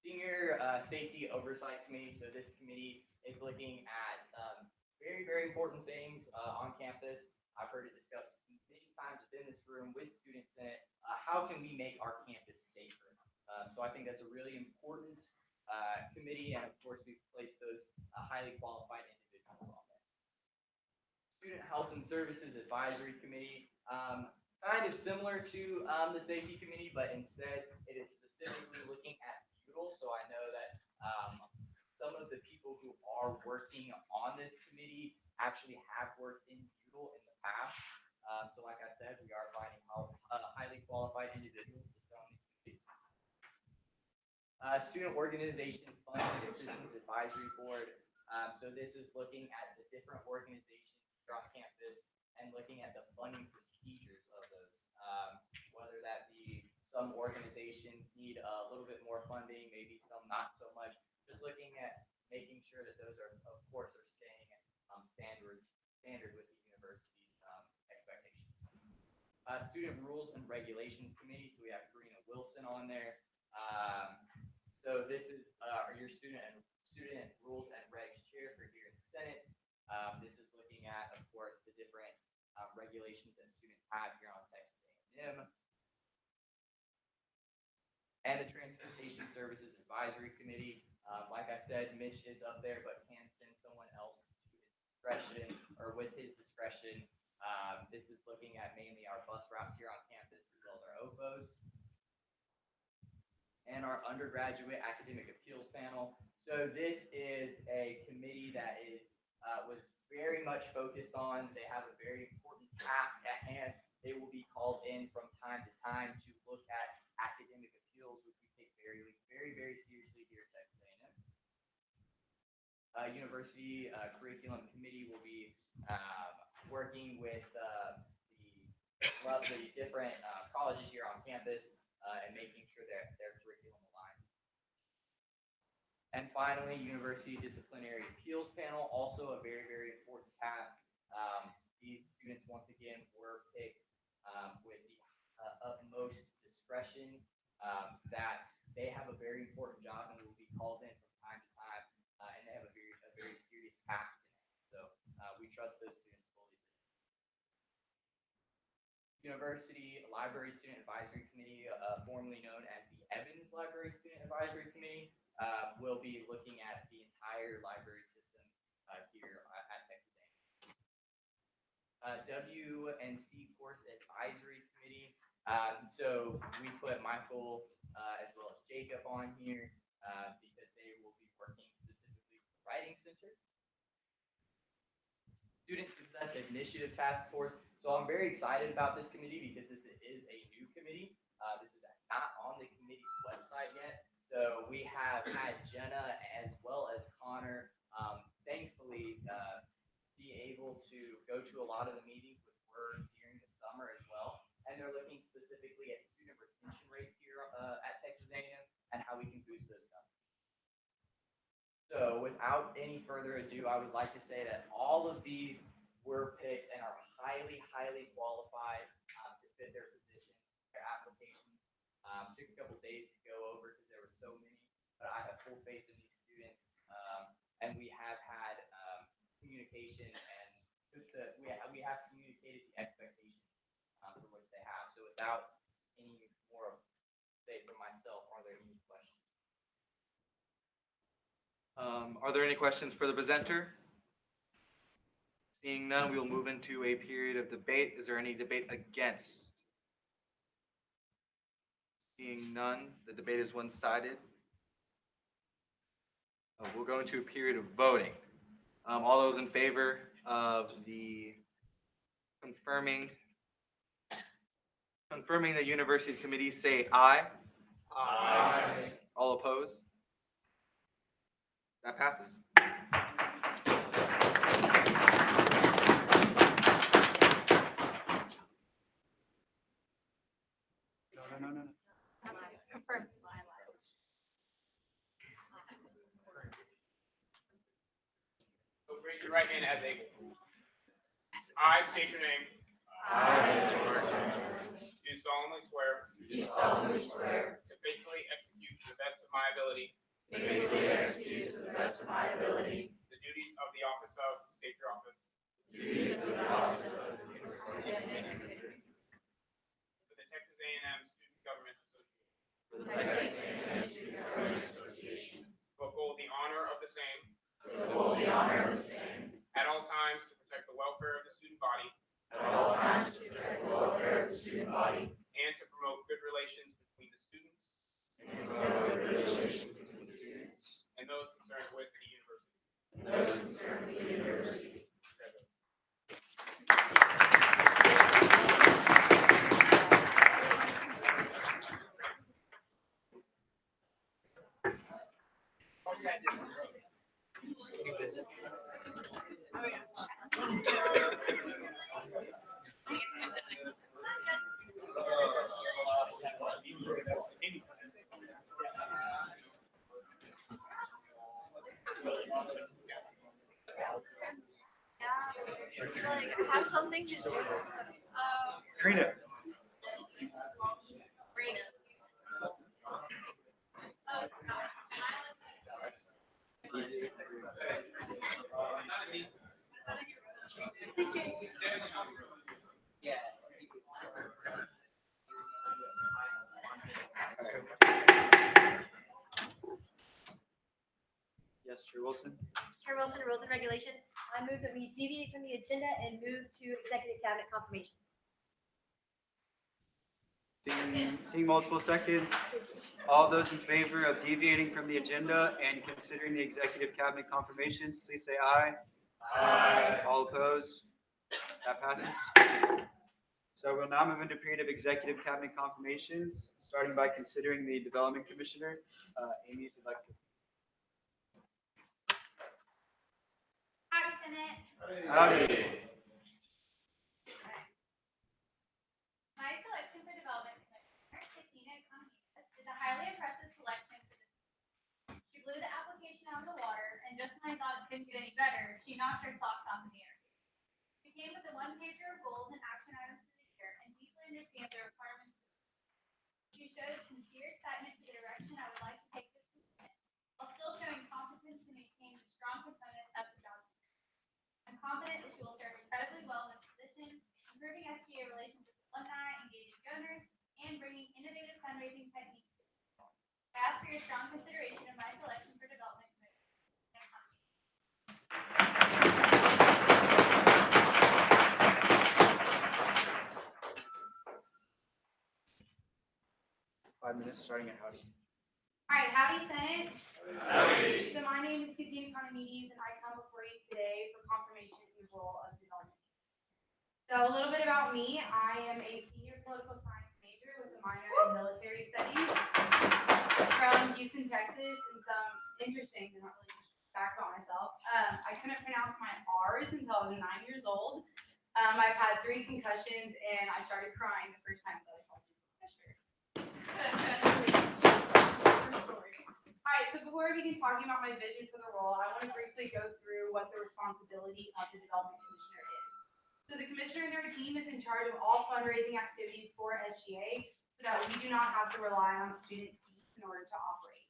O: Senior Safety Oversight Committee, so this committee is looking at very, very important things on campus. I've heard it discussed many times within this room with Student Senate. How can we make our campus safer? So I think that's a really important committee, and of course we've placed those highly qualified individuals. Student Health and Services Advisory Committee, kind of similar to the Safety Committee, but instead it is specifically looking at butyl. So I know that some of the people who are working on this committee actually have worked in butyl in the past. So like I said, we are finding highly qualified individuals to sit on these committees. Student Organization Funding Assistance Advisory Board. So this is looking at the different organizations here on campus and looking at the funding procedures of those. Whether that be some organizations need a little bit more funding, maybe some not so much. Just looking at making sure that those are, of course, are staying standard with the university's expectations. Student Rules and Regulations Committee. So we have Karina Wilson on there. So this is your student rules and regs chair for here in the Senate. This is looking at, of course, the different regulations that students have here on Texas A&M. And the Transportation Services Advisory Committee. Like I said, Mitch is up there, but can send someone else to his discretion or with his discretion. This is looking at mainly our bus routes here on campus as well as our OPOs. And our undergraduate academic appeals panel. So this is a committee that was very much focused on. They have a very important task at hand. They will be called in from time to time to look at academic appeals, which we take very, very, very seriously here at Texas A&M. University Curriculum Committee will be working with the different colleges here on campus and making sure that their curriculum aligns. And finally, University Disciplinary Appeals Panel, also a very, very important task. These students, once again, were picked with the utmost discretion that they have a very important job and will be called in from time to time, and they have a very serious task in it. So we trust those students fully. University Library Student Advisory Committee, formerly known as the Evans Library Student Advisory Committee, will be looking at the entire library system here at Texas A&M. W&C Course Advisory Committee. So we put Michael as well as Jacob on here because they will be working specifically with the Writing Center. Student Success Initiative Task Force. So I'm very excited about this committee because this is a new committee. This is not on the committee's website yet. So we have had Jenna as well as Connor, thankfully, be able to go to a lot of the meetings with Word during the summer as well. And they're looking specifically at student retention rates here at Texas A&M and how we can boost those numbers. So without any further ado, I would like to say that all of these were picked and are highly, highly qualified to fit their position, their applications. Took a couple days to go over because there were so many, but I have full faith in these students. And we have had communication and we have communicated the expectations for which they have. So without any more say from myself, are there any questions?
B: Are there any questions for the presenter? Seeing none, we will move into a period of debate. Is there any debate against? Seeing none, the debate is one-sided. We'll go into a period of voting. All those in favor of the confirming the university committee say aye.
E: Aye.
B: All opposed? That passes.
C: No.
M: Confirm.
P: So raise your right hand as able. I state your name.
E: I,
P: Do solemnly swear.
E: do solemnly swear
P: To faithfully execute to the best of my ability.
E: to faithfully execute to the best of my ability
P: The duties of the office of, state your office.
E: the duties of the office of the University of Texas
P: For the Texas A&M Student Government Association.
E: for the Texas A&M Student Government Association,
P: To uphold the honor of the same.
E: to uphold the honor of the same
P: at all times to protect the welfare of the student body
E: at all times to protect the welfare of the student body
P: and to promote good relations between the students
E: and to promote good relations between the students
P: and those concerned with the university.
E: and those concerned with the university.
F: Like, have something to do.
B: Karina. Yes, Chair Wilson.
M: Chair Wilson, rules and regulations. I move that we deviate from the agenda and move to executive cabinet confirmations.
B: Seeing multiple seconds, all those in favor of deviating from the agenda and considering the executive cabinet confirmations, please say aye.
E: Aye.
B: All opposed? That passes. So we'll now move into a period of executive cabinet confirmations, starting by considering the development commissioner. Amy, if you'd like to.
F: Howdy, Senate.
B: Howdy.
F: My selection for development commissioner, Christina Economides, is a highly impressive selection for this. She blew the application out of the water, and just when I thought it couldn't get any better, she knocked her socks off in the air. She came with a one-pager of goals and action items for the year, and deeply understands the requirements. She showed sincere excitement for the direction I would like to take this position, while still showing competence to maintain the strong components of the job description. I'm confident that she will serve incredibly well in this position, improving SGA relations with alumni, engaging donors, and bringing innovative fundraising techniques to the table. I ask for your strong consideration of my selection for development committee.
B: 5 minutes, starting at howdy.
G: All right, howdy, Senate.
E: Howdy.
G: So my name is Christina Economides, and I come before you today for confirmation in the role of development. So a little bit about me. I am a senior political science major with a minor in military studies from Houston, Texas, and some interesting, not really facts about myself. I couldn't pronounce my R's until I was 9 years old. I've had 3 concussions, and I started crying the first time that I saw you. All right, so before we begin talking about my vision for the role, I want to briefly go through what the responsibility of the development commissioner is. So the commissioner and their team is in charge of all fundraising activities for SGA so that we do not have to rely on student fees in order to operate.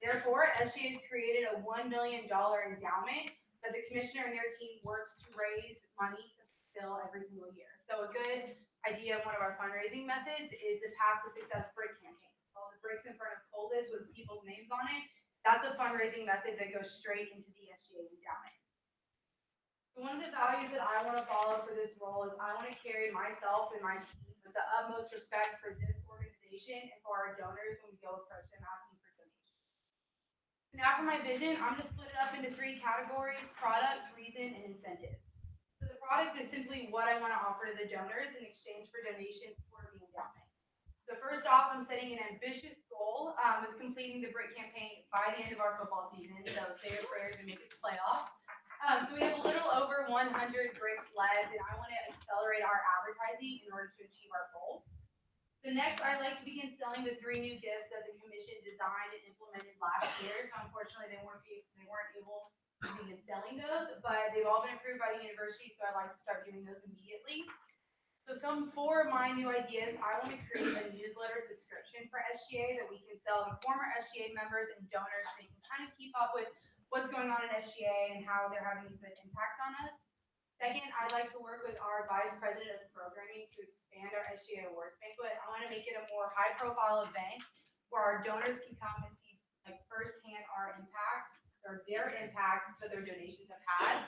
G: Therefore, SGA has created a $1 million endowment that the commissioner and their team works to raise money to fulfill every single year. So a good idea of one of our fundraising methods is the Path to Success brick campaign. All the bricks in front of Coldus with people's names on it, that's a fundraising method that goes straight into the SGA endowment. So one of the values that I want to follow for this role is I want to carry myself and my team with the utmost respect for this organization and for our donors when we go approach them asking for donations. So now for my vision, I'm going to split it up into 3 categories: product, reason, and incentives. So the product is simply what I want to offer to the donors in exchange for donations for the endowment. So first off, I'm setting an ambitious goal of completing the brick campaign by the end of our football season. So say your prayers and make it to playoffs. So we have a little over 100 bricks left, and I want to accelerate our advertising in order to achieve our goal. So next, I'd like to begin selling the 3 new gifts that the commission designed and implemented last year. So unfortunately, they weren't able to begin selling those, but they've all been approved by the university, so I'd like to start doing those immediately. So some 4 of my new ideas, I want to create a newsletter subscription for SGA that we can sell to former SGA members and donors so they can kind of keep up with what's going on in SGA and how they're having a good impact on us. Second, I'd like to work with our vice president of programming to expand our SGA awards banquet. I want to make it a more high-profile event where our donors can come and see like firsthand our impacts or their impacts that their donations have had.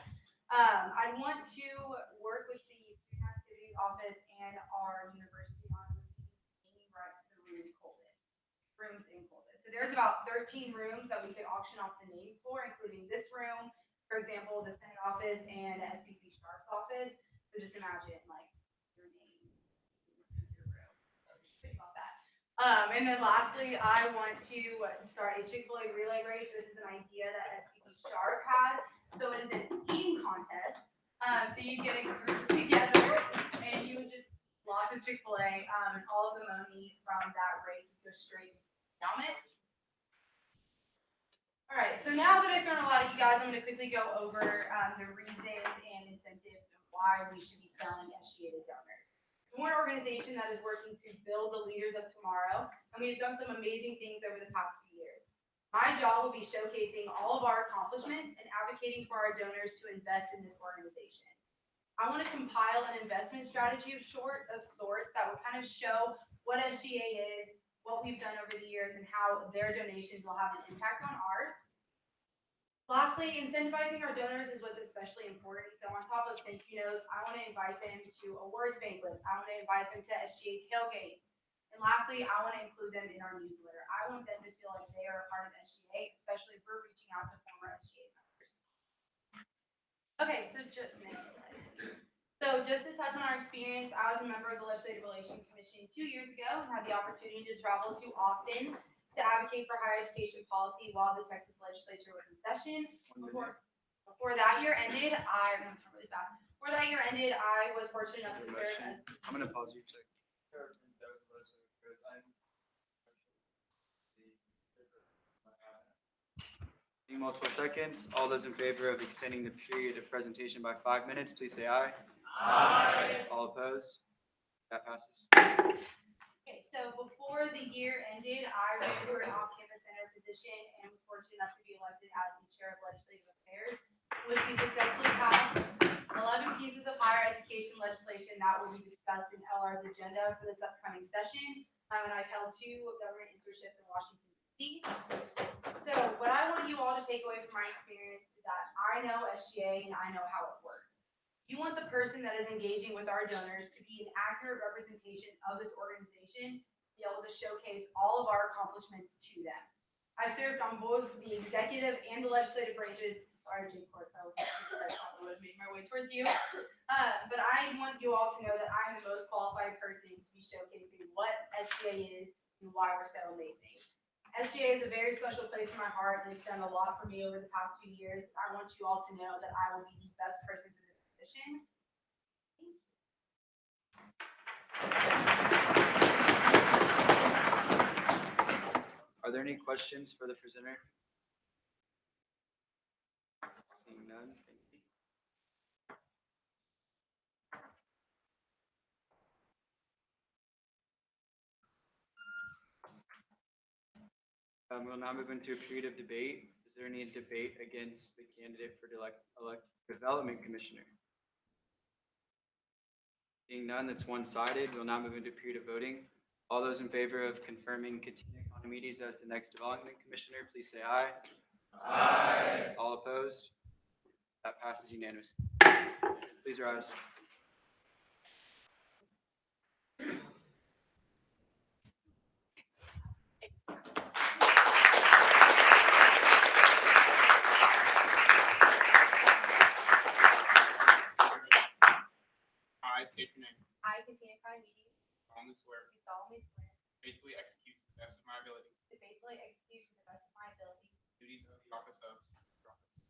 G: I want to work with the student activities office and our university on receiving naming rights to the rooms in Colbus. So there's about 13 rooms that we could auction off the names for, including this room, for example, the Senate office and the SPP Sharp's office. So just imagine like your name, your room. Think about that. And then lastly, I want to start a Chick-fil-A relay race. This is an idea that SPP Sharp had. So it is an eating contest. So you get a group together and you would just lots of Chick-fil-A, and all of the monies from that race would go straight into the endowment. All right, so now that I've thrown a lot at you guys, I'm going to quickly go over the reasons and incentives and why we should be selling SGA to donors. We're an organization that is working to build the leaders of tomorrow, and we've done some amazing things over the past few years. My job will be showcasing all of our accomplishments and advocating for our donors to invest in this organization. I want to compile an investment strategy of sorts that will kind of show what SGA is, what we've done over the years, and how their donations will have an impact on ours. Lastly, incentivizing our donors is what's especially important. So on top of thank you notes, I want to invite them to awards banquets. I want to invite them to SGA tailgates. And lastly, I want to include them in our newsletter. I want them to feel like they are a part of SGA, especially if we're reaching out to former SGA members. Okay, so next slide. So just to touch on our experience, I was a member of the Legislative Relations Commission 2 years ago and had the opportunity to travel to Austin to advocate for higher education policy while the Texas legislature was in session. Before that year ended, I'm going to turn really fast. Before that year ended, I was fortunate enough to serve as.
B: I'm going to pause you a second. Multiple seconds. All those in favor of extending the period of presentation by 5 minutes, please say aye. Aye. All opposed? That passes.
G: Okay, so before the year ended, I ran for an off-campus center position and was fortunate enough to be elected as the chair of legislative affairs, which we successfully passed 11 pieces of higher education legislation that will be discussed in LR's agenda for this upcoming session. And I've held 2 government internships in Washington, D.C. So what I want you all to take away from my experience is that I know SGA and I know how it works. You want the person that is engaging with our donors to be an accurate representation of this organization, be able to showcase all of our accomplishments to them. I've served on both the executive and the legislative branches. Sorry, Jake Cortfeld, I probably would have made my way towards you. But I want you all to know that I'm the most qualified person to be showcasing what SGA is and why we're so amazing. SGA is a very special place in my heart, and it's done a lot for me over the past few years. I want you all to know that I will be the best person for this position.
B: Are there any questions for the presenter? Seeing none, thank you. We'll now move into a period of debate. Is there any debate against the candidate for development commissioner? Seeing none, that's one-sided. We'll now move into a period of voting. All those in favor of confirming Katina Economides as the next development commissioner, please say aye. Aye. All opposed? That passes unanimously. Please rise.
P: I state your name.
G: I, Katina Economides,
P: Solemnly swear.
G: do solemnly swear
P: Faithfully execute to the best of my ability.
G: to faithfully execute to the best of my ability
P: Duties of the office of.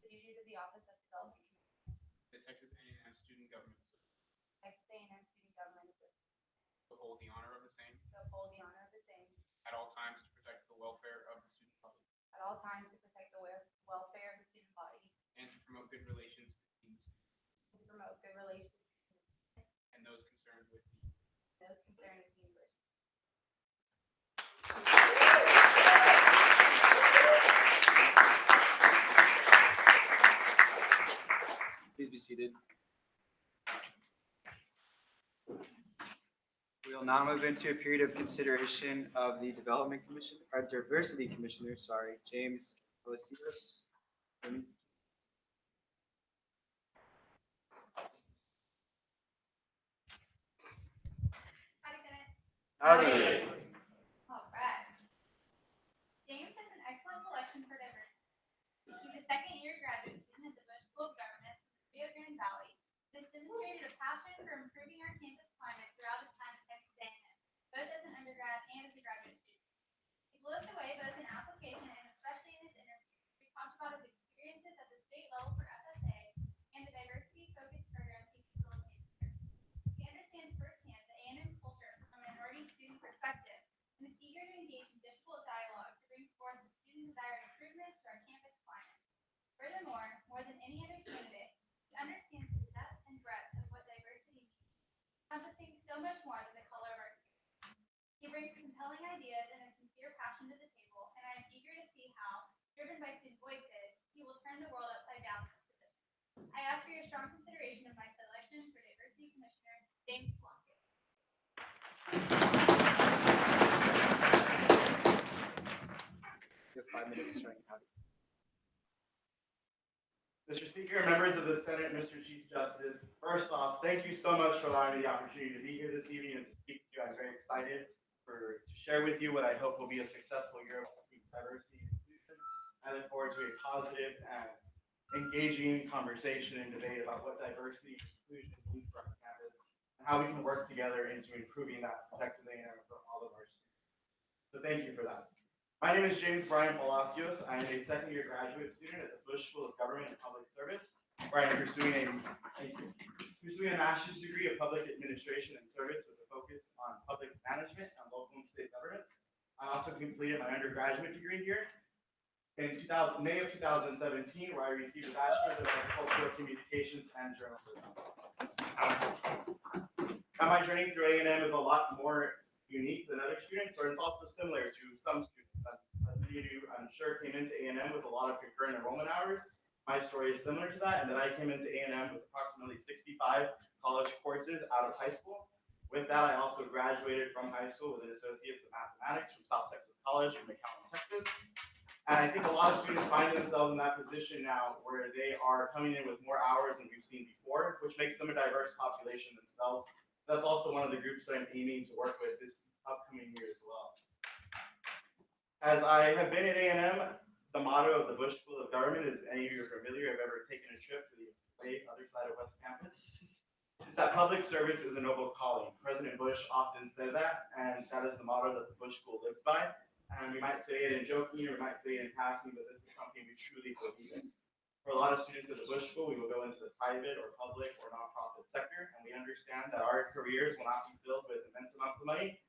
G: the duties of the office of development commissioner,
P: The Texas A&M Student Government.
G: Texas A&M Student Government Association,
P: To hold the honor of the same.
G: to uphold the honor of the same
P: At all times to protect the welfare of the student public.
G: at all times to protect the welfare of the student body
P: And to promote good relations between the students
G: and to promote good relations
P: and those concerned with the.
G: those concerned with the university.
B: Please be seated. We will now move into a period of consideration of the Development Commission, or Diversity Commissioner, James Alicios.
M: Howdy.
F: All right. James has an excellent selection for diversity. He's a second-year graduate student at the Bush School of Government in the Rio Grande Valley. He has demonstrated a passion for improving our campus climate throughout his time at Texas A&M, both as an undergrad and as a graduate student. He blew us away both in application and especially in his interview. We talked about his experiences at the state level for FFA and the diversity-focused programs he facilitates here. He understands firsthand the A&M culture from a minority student perspective and is eager to engage in difficult dialogue to bring forth the student desired improvements to our campus climate. Furthermore, more than any other candidate, he understands the depth and breadth of what diversity means, encompassing so much more than the color of our skin. He brings compelling ideas and a sincere passion to the table, and I am eager to see how, driven by student voices, he will turn the world upside down in this position. I ask for your strong consideration of my selection for Diversity Commissioner, James Blunkett.
B: You have 5 minutes starting now.
K: Mr. Speaker, members of the Senate, Mr. Chief Justice, first off, thank you so much for allowing me the opportunity to be here this evening and to speak to you. I'm very excited to share with you what I hope will be a successful year of diversity and inclusion. I look forward to a positive and engaging conversation and debate about what diversity and inclusion means for our campus and how we can work together into improving that for Texas A&M for all of our students. So thank you for that. My name is James Brian Palacios. I am a second-year graduate student at the Bush School of Government and Public Service, where I am pursuing a master's degree of public administration and service with a focus on public management and local and state governments. I also completed my undergraduate degree here in May of 2017, where I received a bachelor's of agricultural communications and journalism. Now, my journey through A&M is a lot more unique than other students, or it's also similar to some students. As many of you, I'm sure, came into A&M with a lot of concurrent enrollment hours. My story is similar to that, and that I came into A&M with approximately 65 college courses out of high school. With that, I also graduated from high school with an Associate's in Mathematics from South Texas College in McAllen, Texas. And I think a lot of students find themselves in that position now where they are coming in with more hours than we've seen before, which makes them a diverse population themselves. That's also one of the groups that I'm aiming to work with this upcoming year as well. As I have been at A&M, the motto of the Bush School of Government, as any of you are familiar, have ever taken a trip to the other side of West Campus, is that public service is a noble calling. President Bush often said that, and that is the motto that the Bush School lives by. And we might say it in joking, or we might say it in passing, but this is something we truly believe in. For a lot of students at the Bush School, we will go into the private or public or nonprofit sector, and we understand that our careers will not be filled with immense amounts of money,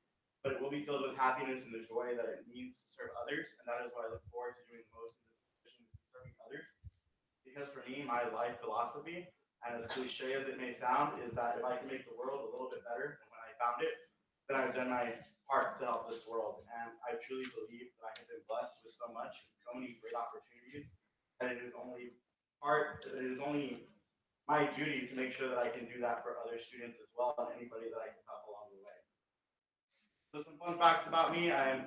K: but it will be filled with happiness and the joy that it means to serve others, and that is what I look forward to doing the most in this position, is serving others. Because for me, my life philosophy, and as cliche as it may sound, is that if I can make the world a little bit better than when I found it, then I've done my part to help this world. And I truly believe that I have been blessed with so much and so many great opportunities that it is only my duty to make sure that I can do that for other students as well, and anybody that I can help along the way. So some fun facts about me. I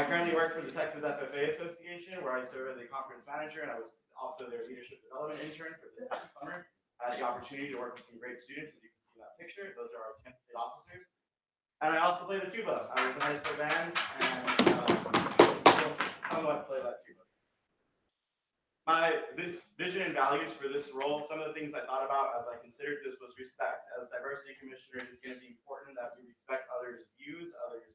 K: currently work for the Texas FFA Association, where I serve as a conference manager, and I was also their leadership development intern for this past summer. I had the opportunity to work with some great students, as you can see in that picture. Those are our 10 state officers. And I also play the tuba. I was in high school band, and still somewhat play that tuba. My vision and values for this role, some of the things I thought about as I considered this was respect. As diversity commissioner, it is going to be important that we respect others' views, others'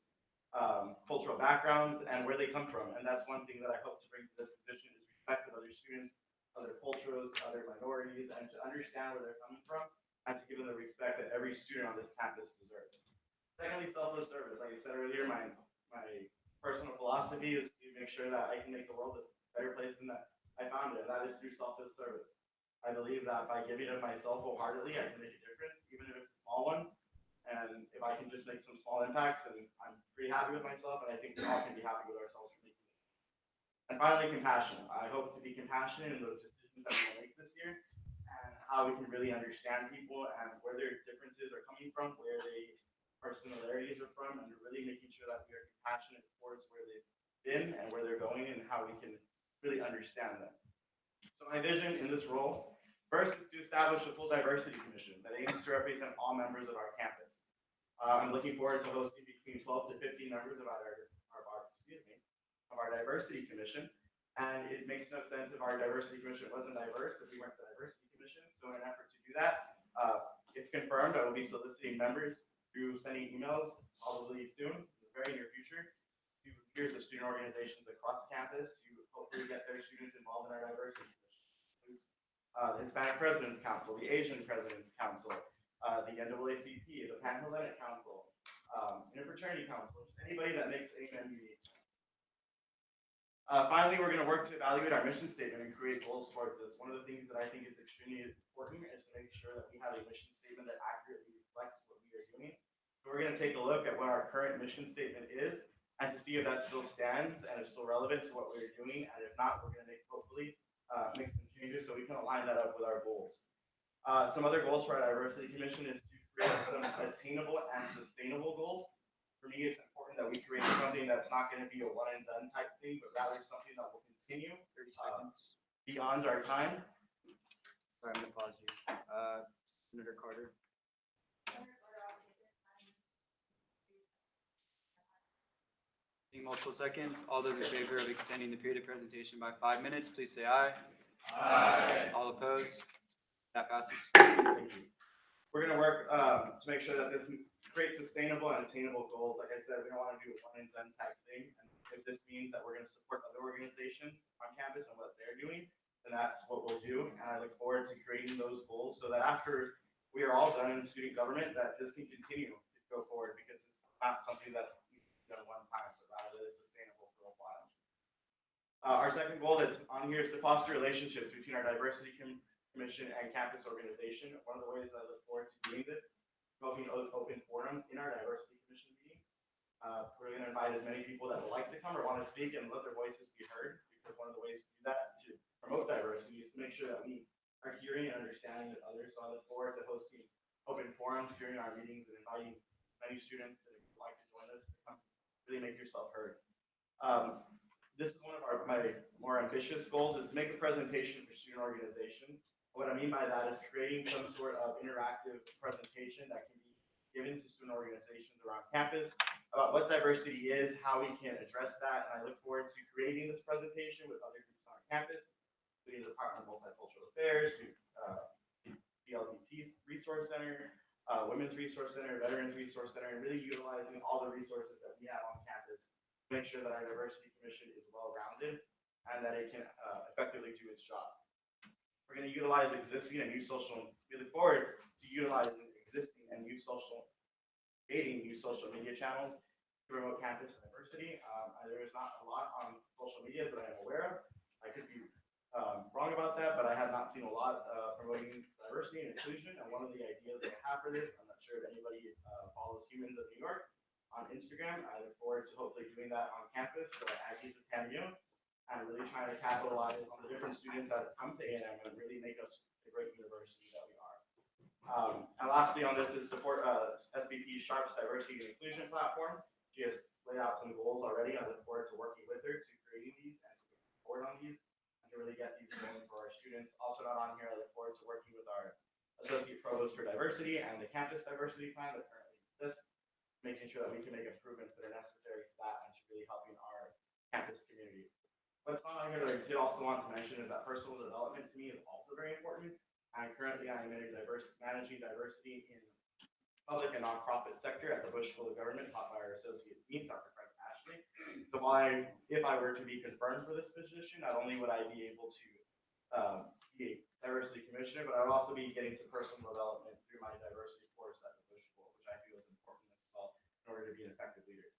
K: cultural backgrounds, and where they come from. And that's one thing that I hope to bring to this position, is respect of other students, other cultures, other minorities, and to understand where they're coming from, and to give them the respect that every student on this campus deserves. Secondly, selfless service. Like I said earlier, my personal philosophy is to make sure that I can make the world a better place than that I found it, and that is through selfless service. I believe that by giving of myself wholeheartedly, I can make a difference, even if it's a small one. And if I can just make some small impacts, then I'm pretty happy with myself, and I think we all can be happy with ourselves for making it. And finally, compassion. I hope to be compassionate in the decisions that we make this year, and how we can really understand people and where their differences are coming from, where our similarities are from, and really making sure that we are compassionate towards where they've been and where they're going, and how we can really understand them. So my vision in this role, first, is to establish a full diversity commission that aims to represent all members of our campus. I'm looking forward to hosting between 12 to 15 members of our diversity commission. And it makes no sense if our diversity commission wasn't diverse if we weren't the diversity commission. So in an effort to do that, if confirmed, I will be soliciting members through sending emails probably soon, in the very near future, to leaders of student organizations across campus to hopefully get their students involved in our diversity commission. The Hispanic President's Council, the Asian President's Council, the NAACP, the Pan-Hellenic Council, Interfraternity Council, just anybody that makes AMM unique. Finally, we're going to work to evaluate our mission statement and create goals towards this. One of the things that I think is extremely important is to make sure that we have a mission statement that accurately reflects what we are doing. So we're going to take a look at what our current mission statement is and to see if that still stands and is still relevant to what we're doing. And if not, we're going to hopefully make some changes so we can align that up with our goals. Some other goals for our diversity commission is to create some attainable and sustainable goals. For me, it's important that we create something that's not going to be a one and done type thing, but rather something that will continue
B: 30 seconds.
K: Beyond our time.
B: Sorry, I'm going to pause you. Senator Carter. Multiple seconds. All those in favor of extending the period of presentation by 5 minutes, please say aye. Aye. All opposed? That passes.
K: Thank you. We're going to work to make sure that this creates sustainable and attainable goals. Like I said, we don't want to do a one and done type thing. And if this means that we're going to support other organizations on campus and what they're doing, then that's what we'll do. And I look forward to creating those goals so that after we are all done in student government, that this can continue to go forward, because it's not something that we do at one time, but rather is sustainable for a while. Our second goal that's on here is to foster relationships between our diversity commission and campus organization. One of the ways I look forward to doing this, developing open forums in our diversity commission meetings. We're going to invite as many people that would like to come or want to speak and let their voices be heard, because one of the ways to do that, to promote diversity, is to make sure that we are hearing and understanding of others. So I look forward to hosting open forums during our meetings and inviting many students that would like to join us to come really make yourself heard. This is one of my more ambitious goals, is to make a presentation for student organizations. What I mean by that is creating some sort of interactive presentation that can be given to student organizations around campus about what diversity is, how we can address that. And I look forward to creating this presentation with other groups on our campus, including the Department of Multicultural Affairs, BLBT Resource Center, Women's Resource Center, Veterans Resource Center, and really utilizing all the resources that we have on campus to make sure that our diversity commission is well-rounded and that it can effectively do its job. We're going to utilize existing and new social, we look forward to utilizing existing and new social, creating new social media channels to promote campus diversity. There is not a lot on social media that I am aware of. I could be wrong about that, but I have not seen a lot promoting diversity and inclusion. And one of the ideas that I have for this, I'm not sure if anybody follows Humans of New York on Instagram. I look forward to hopefully doing that on campus so that Aggies attend you. And really trying to capitalize on the different students that come to A&M and really make us the great university that we are. And lastly on this is support SVP Sharp's diversity and inclusion platform. She has laid out some goals already. I look forward to working with her to creating these and to move forward on these and to really get these going for our students. Also not on here, I look forward to working with our Associate Provost for Diversity and the Campus Diversity Plan that currently exists, making sure that we can make improvements that are necessary to that and to really helping our campus community. What's not on here that I did also want to mention is that personal development to me is also very important. And currently I am managing diversity in public and nonprofit sector at the Bush School of Government, taught by our Associate Dean, Dr. Frank Ashley. So if I were to be confirmed for this position, not only would I be able to be a diversity commissioner, but I would also be getting some personal development through my diversity course at the Bush School, which I feel is important as well in order to be an effective leader.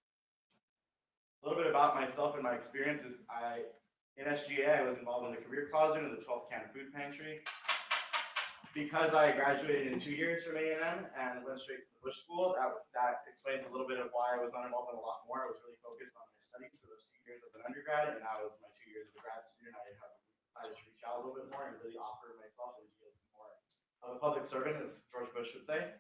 K: A little bit about myself and my experiences. In SGA, I was involved in the career closet of the 12th Can Food Pantry. Because I graduated in 2 years from A&M and went straight to the Bush School, that explains a little bit of why I was not involved in a lot more. I was really focused on my studies for those 2 years as an undergrad, and now it's my 2 years as a grad student. I have decided to reach out a little bit more and really offer myself and be more of a public servant, as George Bush would say.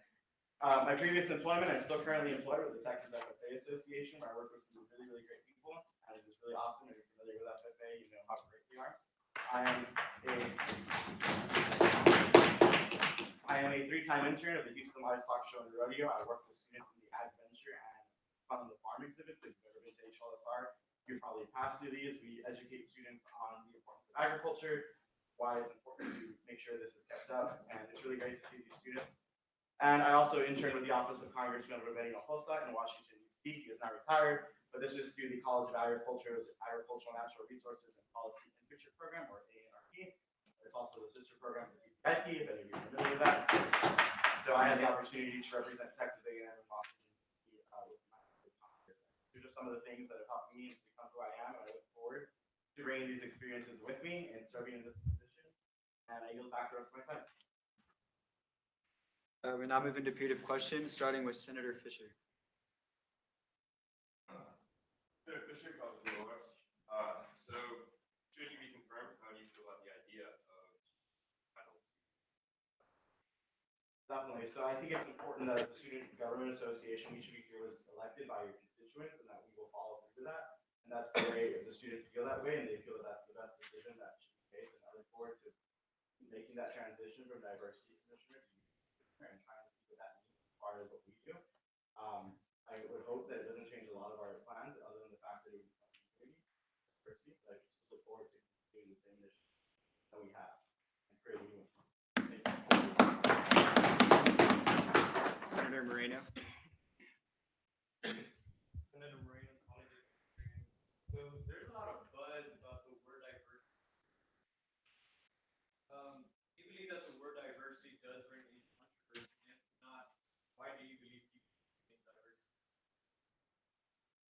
K: My previous employment, I'm still currently employed with the Texas FFA Association, where I work with some really, really great people, and it is really awesome. If you're familiar with FFA, you know how great they are. I am a 3-time intern of the Houston Livestock Show and Rodeo. I work with students in the adventure and fun on the farm exhibits. If you've ever been to HLSR, you probably passed through these. We educate students on the importance of agriculture, why it's important to make sure this is kept up, and it's really great to see these students. And I also interned with the Office of Congressman Roberto Hossa in Washington, D.C. He is now retired, but this was through the College of Agriculture's Agricultural Natural Resources and Policy Internship Program, or ANRP. It's also the sister program to PPIP, if any of you are familiar with that. So I had the opportunity to represent Texas A&M in Washington, D.C. With my Congress. These are some of the things that have helped me to become who I am, and I look forward to bringing these experiences with me and serving in this position. And I yield back the rest of my time.
B: We now move into a period of questions, starting with Senator Fisher.
N: Senator Fisher, College of Liberal Arts. So, should you be confirmed, how do you feel about the idea of titles?
K: Definitely. So I think it's important that as a student government association, each of you was elected by your constituents, and that we will follow through with that. And that's the way if the students feel that way and they feel that that's the best decision that should be made. And I look forward to making that transition from diversity commissioner to and trying to see what that means as far as what we do. I would hope that it doesn't change a lot of our plans, other than the fact that it would become community diversity. But I just look forward to doing the same mission that we have and creating new ones.
B: Senator Moreno.
L: Senator Moreno, College of Liberal Arts. So there's a lot of buzz about the word diversity. Do you believe that the word diversity does bring any controversy? And if not, why do you believe people think diversity?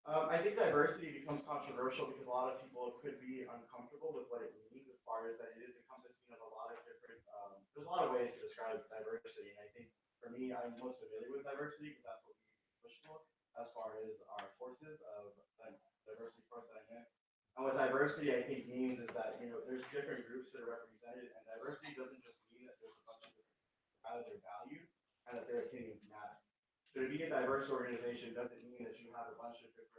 K: I think diversity becomes controversial because a lot of people could be uncomfortable with what it means, as far as that it is encompassing of a lot of different, there's a lot of ways to describe diversity. And I think for me, I'm most familiar with diversity because that's what we push for as far as our courses of diversity course that I'm in. And what diversity I think means is that, there's different groups that are represented, and diversity doesn't just mean that there's a bunch of different that they're valued and that their opinions matter. So to be a diverse organization doesn't mean that you have a bunch of different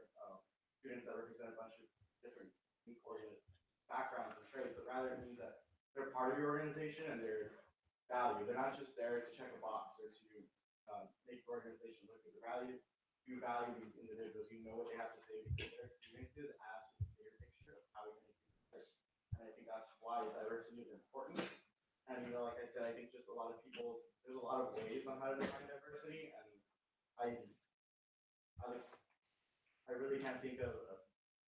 K: students that represent a bunch of different backgrounds and traits, but rather it means that they're part of your organization and they're valued. They're not just there to check a box or to make your organization look good. You value these individuals. You know what they have to say because their experiences add to the bigger picture of how we make things better. And I think that's why diversity is important. And like I said, I think just a lot of people, there's a lot of ways on how to define diversity, and I really can't think of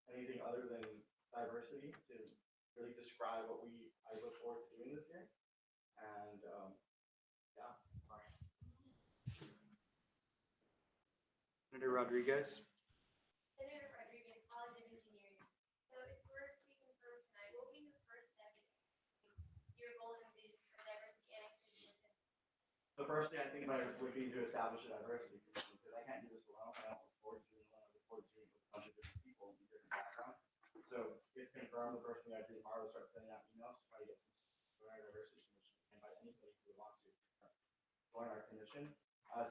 K: anything other than diversity to really describe what I look forward to doing this year. And yeah, sorry.
B: Senator Rodriguez.
F: Senator Rodriguez, College of Engineering. So if we're to be confirmed tonight, what will be the first step in your goals and vision for diversity and inclusion?
K: The first thing I think about would be to establish a diversity commission, because I can't do this alone. I don't look forward to doing it alone. I look forward to doing it with a bunch of different people in different backgrounds. So if confirmed, the first thing I do tomorrow is start sending out emails to try to get some join our diversity commission. Invite anybody who would want to join our commission.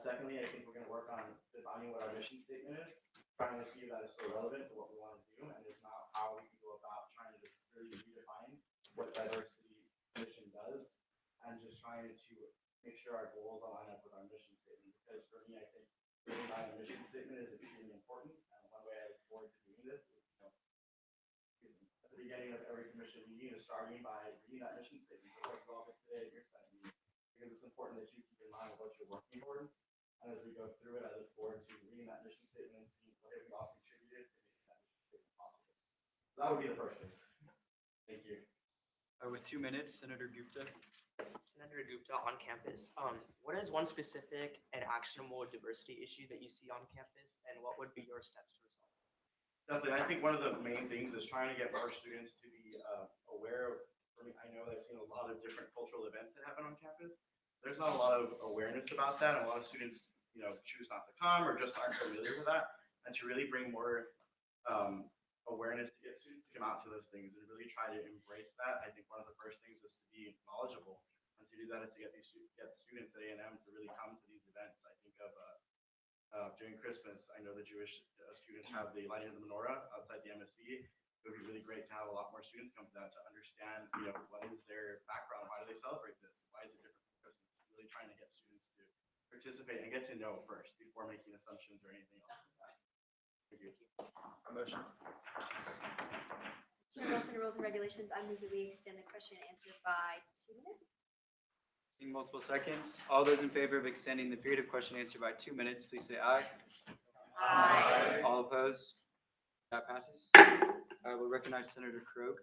K: Secondly, I think we're going to work on defining what our mission statement is, trying to see if that is still relevant to what we want to do, and if not, how we can go about trying to just really redefine what diversity mission does, and just trying to make sure our goals align up with our mission statement. Because for me, I think reading my mission statement is extremely important, and one way I look forward to doing this is, at the beginning of every commission meeting is starting by reading that mission statement, just like we all did today at your side meeting, because it's important that you keep in mind what you're working towards. And as we go through it, I look forward to reading that mission statement and seeing what have we all contributed to making that mission statement possible. So that would be the first thing. Thank you.
B: With 2 minutes, Senator Gupta.
Q: Senator Gupta, on campus, what is one specific and actionable diversity issue that you see on campus, and what would be your steps to resolve it?
K: Definitely, I think one of the main things is trying to get our students to be aware of. For me, I know that I've seen a lot of different cultural events that happen on campus. There's not a lot of awareness about that, and a lot of students, choose not to come or just aren't familiar with that. And to really bring more awareness to get students to come out to those things and really try to embrace that. I think one of the first things is to be knowledgeable, and to do that is to get students at A&M to really come to these events. I think of during Christmas, I know the Jewish students have the lighting of the menorah outside the MSC. It would be really great to have a lot more students come to that to understand, what is their background, why do they celebrate this, why is it different from Christmas? Really trying to get students to participate and get to know first before making assumptions or anything else like that. Thank you.
B: A motion.
M: Chair Wilson, rules and regulations, I move that we extend the question and answer by 2 minutes.
B: Seeing multiple seconds, all those in favor of extending the period of question and answer by 2 minutes, please say aye.
M: Aye.
B: All opposed? That passes. We'll recognize Senator Krogh.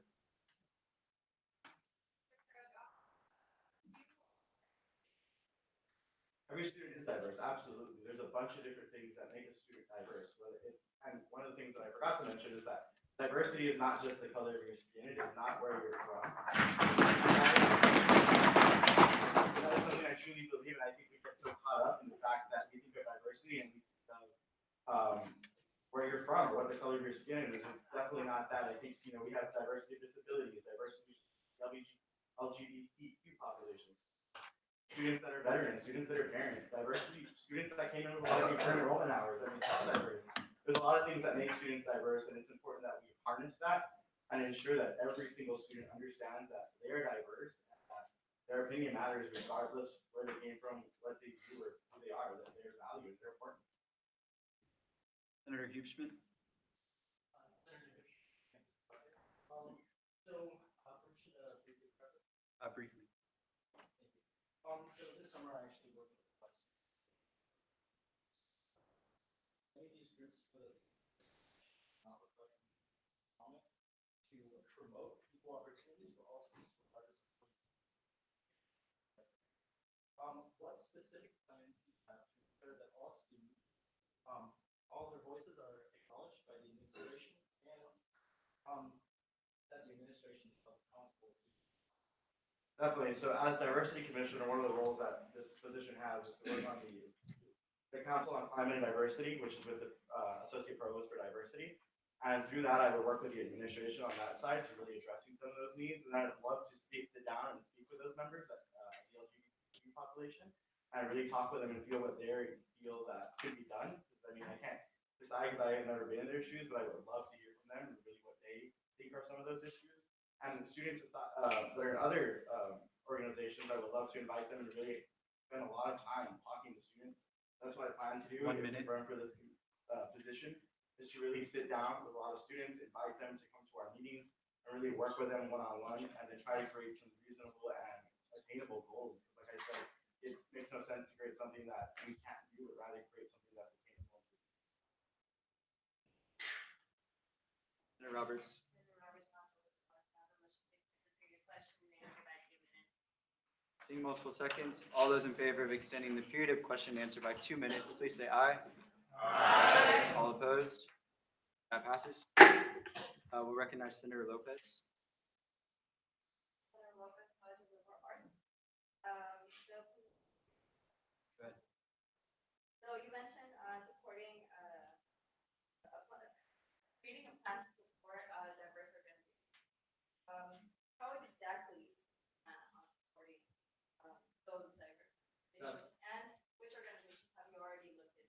K: Every student is diverse, absolutely. There's a bunch of different things that make a student diverse. Whether it's, and one of the things that I forgot to mention is that diversity is not just the color of your skin, it is not where you're from. That is something I truly believe, and I think we get so caught up in the fact that we think of diversity and we think of where you're from or what the color of your skin is. It's definitely not that. I think, you know, we have diversity of disabilities, diversity of LGBTQ populations. Students that are veterans, students that are parents, diversity, students that came in with a lot of concurrent enrollment hours, I mean, that's diverse. There's a lot of things that make students diverse, and it's important that we harness that and ensure that every single student understands that they're diverse and that their opinion matters regardless where they came from, what they do, or who they are, that they're valued, they're important.
B: Senator Hubschman. Briefly.
R: So this summer I actually worked with a many of these groups put not reflecting economics to promote equal opportunities for all students regardless of what specific plans do you have to ensure that all students, all their voices are acknowledged by the administration and that the administration is held accountable to?
K: Definitely. So as diversity commissioner, one of the roles that this position has is to work on the Council on Climate and Diversity, which is with the Associate Provost for Diversity. And through that, I would work with the administration on that side to really addressing some of those needs. And I'd love to sit down and speak with those members, the LGBTQ population, and really talk with them and feel what they feel that could be done. Because I mean, I can't decide because I have never been in their shoes, but I would love to hear from them and really what they think are some of those issues. And students that are in other organizations, I would love to invite them and really spend a lot of time talking to students. That's what I plan to do.
B: 1 minute.
K: For this position is to really sit down with a lot of students, invite them to come to our meetings, and really work with them one-on-one, and then try to create some reasonable and attainable goals. Because like I said, it makes no sense to create something that we can't do, but rather create something that's attainable.
B: Senator Roberts. Seeing multiple seconds, all those in favor of extending the period of question and answer by 2 minutes, please say aye.
E: Aye.
B: All opposed? That passes. We'll recognize Senator Lopez.
G: Senator Lopez, pledge of liberal arts. So you mentioned supporting creating a plan to support diverse organizations. How exactly on supporting those diverse organizations, and which organizations have you already looked at?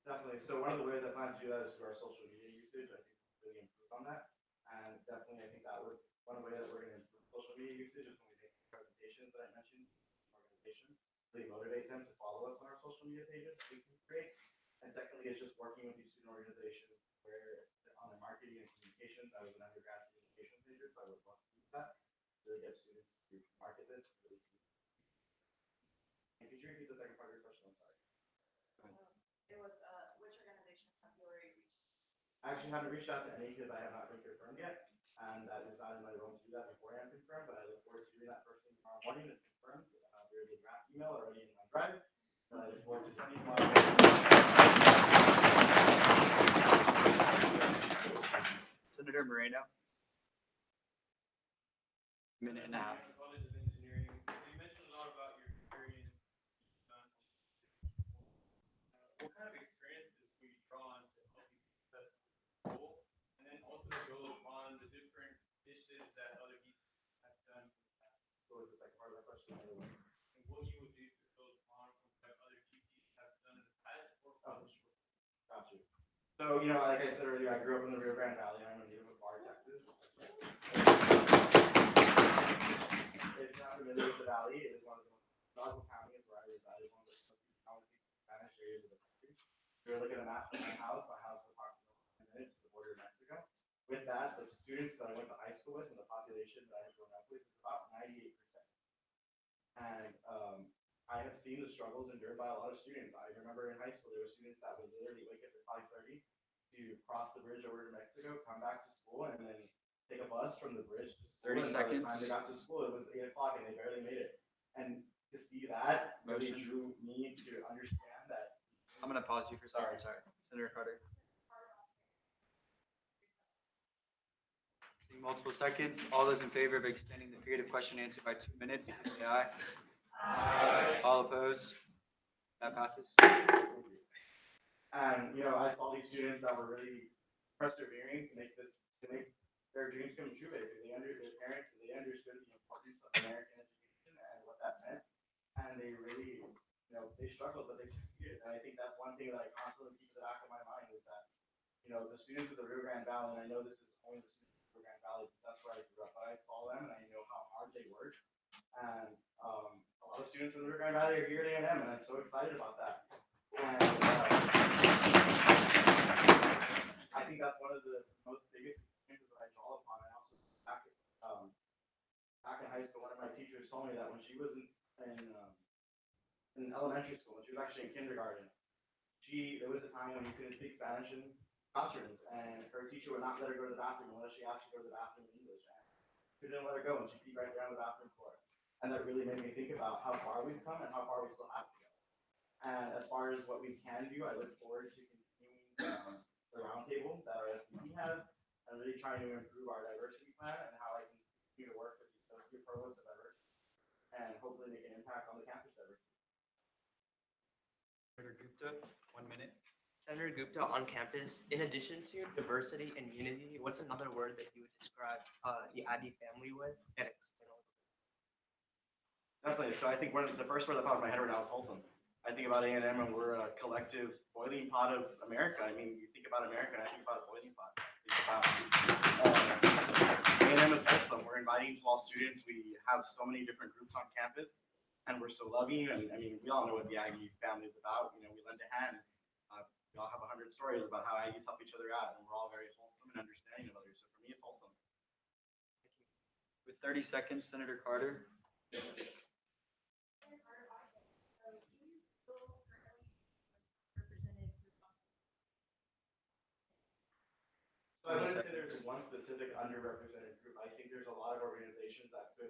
K: Definitely. So one of the ways I plan to do that is through our social media usage. I think we really improve on that. And definitely I think that would, one way that we're going to improve social media usage is when we make presentations that I mentioned organizations, really motivate them to follow us on our social media pages we can create. And secondly, it's just working with these student organizations where on the marketing and communications, I was an undergrad communications major, so I would love to do that. Really get students to market this. Really. And could you repeat the second part of your question? I'm sorry.
G: It was which organizations have you already reached?
K: I actually haven't reached out to any because I have not been confirmed yet, and that is not in my role to do that before I am confirmed, but I look forward to doing that first thing tomorrow morning and confirmed. There is a draft email already in my drive, but I look forward to sending tomorrow morning.
B: Senator Moreno. Minute and a half.
L: College of Engineering. So you mentioned a lot about your experience. What kind of experiences will you draw on to help you be successful in your goal? And then also to build upon the different initiatives that other VCs have done.
K: What was the second part of that question?
L: And what you would do to build upon what other VCs have done in the past or published.
K: Got you. So, you know, like I said earlier, I grew up in the Rio Grande Valley. I'm a native of Bar, Texas. If you're not familiar with the valley, it is one of the most valuable counties where I reside. It's one of the most talented areas of the country. If you're looking at a map of my house is approximately 10 minutes to the border of Mexico. With that, the students that I went to high school with and the population that I have grown up with is about 98%. And I have seen the struggles endured by a lot of students. I remember in high school, there were students that would literally wake up at 5:30 to cross the bridge over to Mexico, come back to school, and then take a bus from the bridge to school.
B: 30
K: and by the time
B: seconds.
K: they got to school, it was 8 o'clock and they barely made it. And to see that really
B: Motion.
K: drew me to understand that.
B: I'm gonna pause you for a second. Sorry. Senator Carter. Seeing multiple seconds, all those in favor of extending the period of question and answer by 2 minutes, please say aye.
K: Aye.
B: All opposed? That passes.
K: And, I saw these students that were really persevering to make their dreams come true, basically. Their parents, they understood the importance of American education and what that meant. And they really, they struggled, but they succeeded. And I think that's one thing that I constantly keep in the back of my mind is that, the students of the Rio Grande Valley, and I know this is only the students of the Rio Grande Valley because that's where I grew up, but I saw them and I know how hard they work. And a lot of students from the Rio Grande Valley are here at A&M, and I'm so excited about that. And I think that's one of the most biggest experiences that I draw upon. And also back in high school, one of my teachers told me that when she was in elementary school, when she was actually in kindergarten, there was a time when you couldn't speak Spanish in classrooms, and her teacher would not let her go to the bathroom unless she asked to go to the bathroom in English. And she didn't let her go, and she peed right there on the bathroom floor. And that really made me think about how far we've come and how far we still have to go. And as far as what we can do, I look forward to continuing the roundtable that our SVP has and really trying to improve our diversity plan and how I can continue to work with the associate provost of diversity and hopefully make an impact on the campus diversity.
B: Senator Gupta, 1 minute.
Q: Senator Gupta, on campus, in addition to diversity and unity, what's another word that you would describe the Addy family with and explain a little bit?
K: Definitely. So I think the first word that popped in my head right now is wholesome. I think about A&M and we're a collective boiling pot of America. I mean, you think about America and I think about a boiling pot. I think about A&M is wholesome. We're inviting to all students. We have so many different groups on campus and we're so loving. And I mean, we all know what the Aggie family is about. We lend a hand. We all have 100 stories about how Aggies help each other out and we're all very wholesome and understanding of others. So for me, it's wholesome.
B: With 30 seconds, Senator Carter.
K: So I wouldn't say there's one specific underrepresented group. I think there's a lot of organizations that could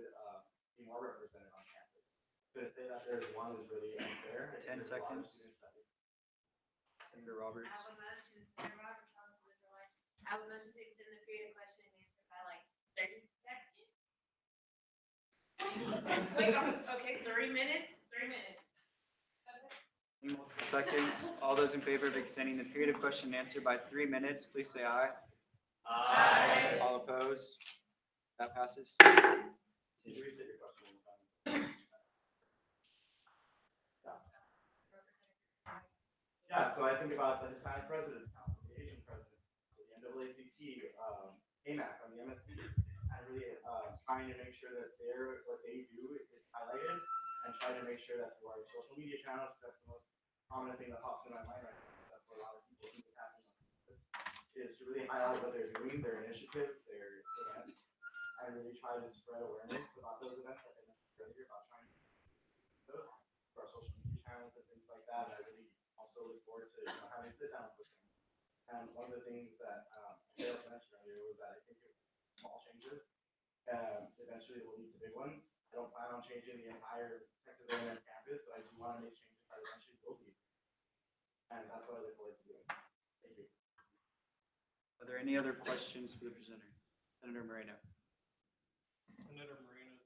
K: be more represented on campus. To say that there's one is really unfair.
B: 10 seconds. Senator Roberts.
D: I would motion to extend the period of question and answer by like 30 seconds. Wait, okay, 3 minutes? 3 minutes.
B: Multiple seconds. All those in favor of extending the period of question and answer by 3 minutes, please say aye.
E: Aye.
B: All opposed? That passes.
K: Did you restate your question? Yeah, so I think about the Hispanic President's Council, the Asian President's Council, the NAACP, AMAC on the MSC, and really trying to make sure that what they do is highlighted and trying to make sure that through our social media channels, that's the most prominent thing that pops in my mind right now. That's what a lot of people see what's happening on campus, is to really highlight what they're doing, their initiatives, their events, and really try to spread awareness about those events like I mentioned earlier about trying to those for our social media channels and things like that. And I really also look forward to having sit downs with them. And one of the things that I failed to mention earlier was that I think small changes eventually will lead to big ones. I don't plan on changing the entire Texas A&M campus, but I do want to make changes that eventually will be. And that's what I look forward to doing. Thank you.
B: Are there any other questions for the presenter? Senator Moreno.
L: Senator Moreno,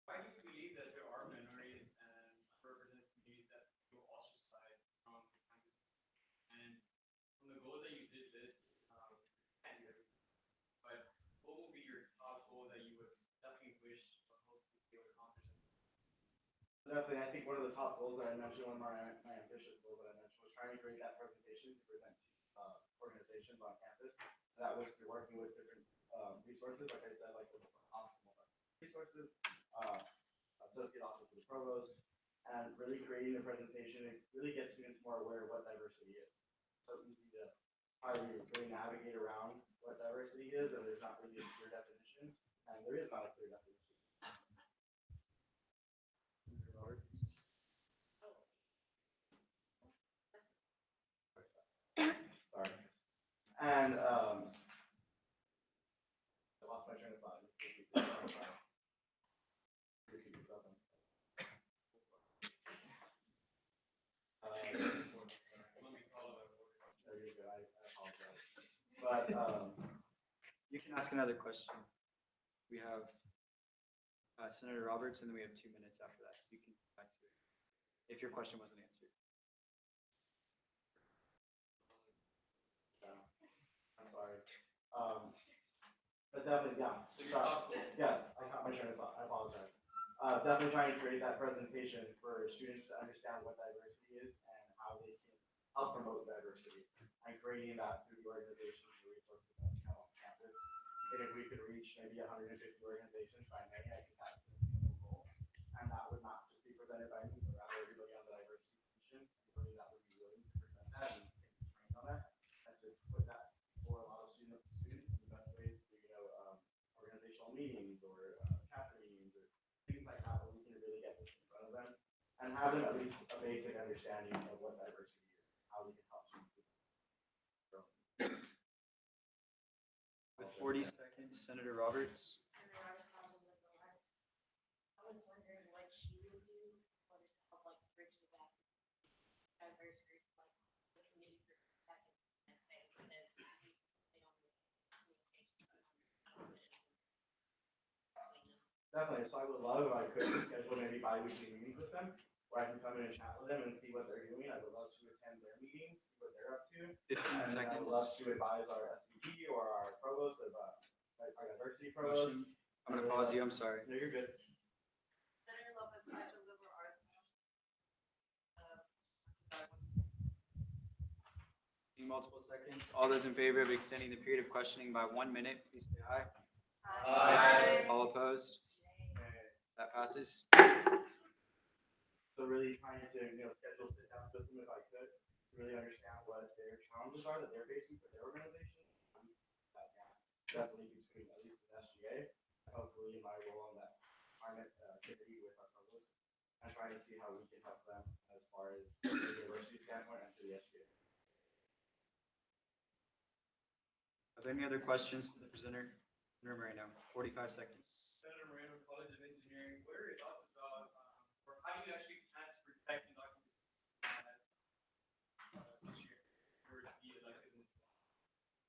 L: why do you believe that there are minorities and underrepresented communities that feel ostracized from campus? And from the goals that you did this, can't do everything. But what will be your top goal that you would definitely wish or hope to be able to accomplish?
K: Definitely, I think one of the top goals that I mentioned, one of my ambitious goals that I mentioned, was trying to create that presentation to present to organizations on campus. That was through working with different resources, like I said, like the optimal resources, associate office of the provost, and really creating a presentation that really gets students more aware of what diversity is. It's so easy to try to really navigate around what diversity is, and there's not really a clear definition, and there is not a clear definition. Sorry. And I lost my train of thought. No, you're good. I apologize. But
B: You can ask another question. We have Senator Roberts, and then we have 2 minutes after that. So you can come back to it if your question wasn't answered.
K: I'm sorry. But definitely, yeah. Yes, I caught my train of thought. I apologize. Definitely trying to create that presentation for students to understand what diversity is and how they can help promote diversity, and creating that through the organizations and resources that we have on campus. And if we could reach maybe 150 organizations by May, I think that's a attainable goal. And that would not just be presented by me, but rather everybody on the diversity commission, everybody that would be willing to present that and get trained on that, and to put that for a lot of students, the best ways to, organizational meetings or chapter meetings or things like that, where we can really get this in front of them and have them at least a basic understanding of what diversity is, how we can help students.
B: With 40 seconds, Senator Roberts.
F: I was wondering what she would do to help like bridge the gap, diverse groups like the committee group that can say because they don't really
K: Definitely. So I would love if I could schedule maybe bi-weekly meetings with them, where I can come in and chat with them and see what they're doing. I would love to attend their meetings, see what they're up to.
B: 15
K: and
B: seconds.
K: I would love to advise our SVP or our provost of our diversity provost.
B: Motion. I'm gonna pause you. I'm sorry.
K: No, you're good.
G: Senator Lopez, I have the liberal arts.
B: Multiple seconds. All those in favor of extending the period of questioning by 1 minute, please say aye.
K: Aye.
B: All opposed? That passes.
K: So really trying to, schedule sit downs with them if I could, to really understand what their challenges are that they're facing for their organization. Definitely between at least an SGA, and hopefully my role on that climate activity with our provost, and trying to see how we can help them as far as the university standpoint and to the SGA.
B: Are there any other questions for the presenter? Room right now. 45 seconds.
L: Senator Moreno, College of Engineering, what are your thoughts about, or how do you actually plan to protect and document this year, or to be elected in this?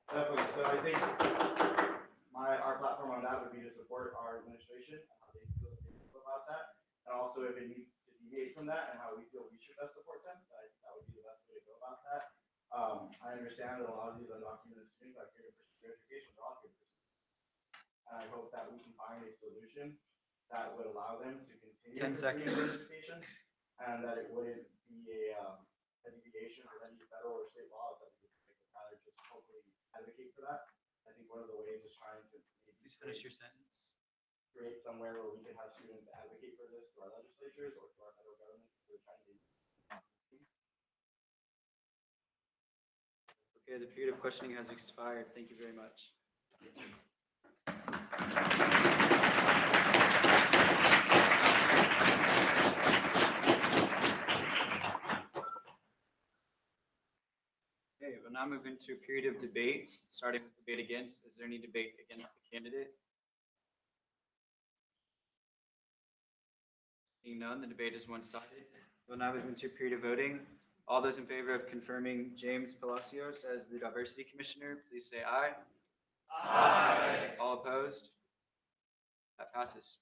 K: Definitely. So I think our platform on that would be to support our administration and how they feel about that, and also if it needs to deviate from that and how we feel we should best support them. I think that would be the best way to go about that. I understand that a lot of these undocumented students are here to pursue education. They're all here to pursue. And I hope that we can find a solution that would allow them to continue
B: 10 seconds.
K: education, and that it wouldn't be a deviation from any federal or state laws that we would rather just hopefully advocate for that. I think one of the ways is trying to
B: Please finish your sentence.
K: create somewhere where we can have students advocate for this to our legislatures or to our federal government. We're trying to.
B: Okay, the period of questioning has expired. Thank you very much. Okay, we'll now move into a period of debate, starting with debate against. Is there any debate against the candidate? Seeing none, the debate is one-sided. We'll now move into a period of voting. All those in favor of confirming James Palacios as the Diversity Commissioner, please say aye.
E: Aye.
B: All opposed? That passes.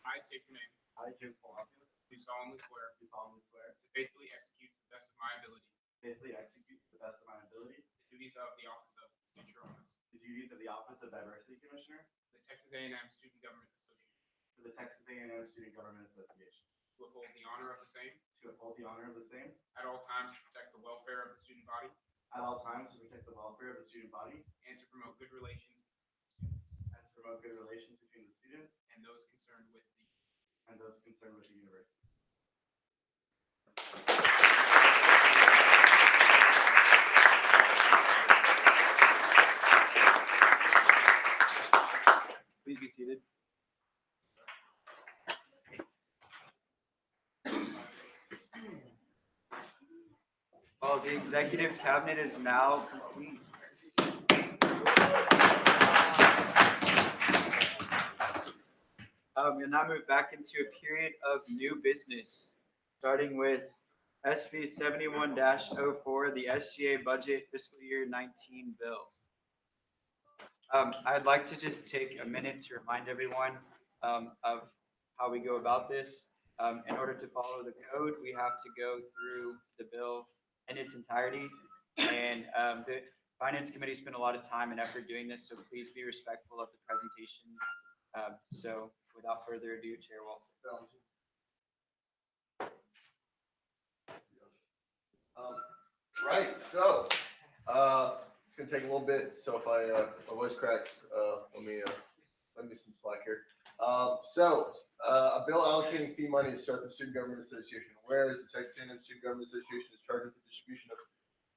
P: I state your name.
K: I, James Palacios,
P: Do solemnly swear
K: do solemnly swear
P: to faithfully execute to the best of my ability
K: faithfully execute to the best of my ability
P: the duties of the office of State Your Office,
K: the duties of the Office of Diversity Commissioner,
P: the Texas A&M Student Government Association,
K: for the Texas A&M Student Government Association,
P: to uphold the honor of the same
K: to uphold the honor of the same
P: at all times, to protect the welfare of the student body,
K: at all times, to protect the welfare of the student body,
P: and to promote good relations
K: and to promote good relations between the students
P: and those concerned with the
K: university.
B: Please be seated. Well, the executive cabinet is now complete. We'll now move back into a period of new business, starting with SB 71-04, the SGA budget fiscal year 19 bill. I'd like to just take a minute to remind everyone of how we go about this. In order to follow the code, we have to go through the bill in its entirety. And the Finance Committee spent a lot of time and effort doing this, so please be respectful of the presentation. So without further ado, Chair Walter.
J: Right, so, it's gonna take a little bit, so if my voice cracks, let me some slack here. A bill allocating fee money to start the Student Government Association. Whereas the Texas A&M Student Government Association is charged with the distribution of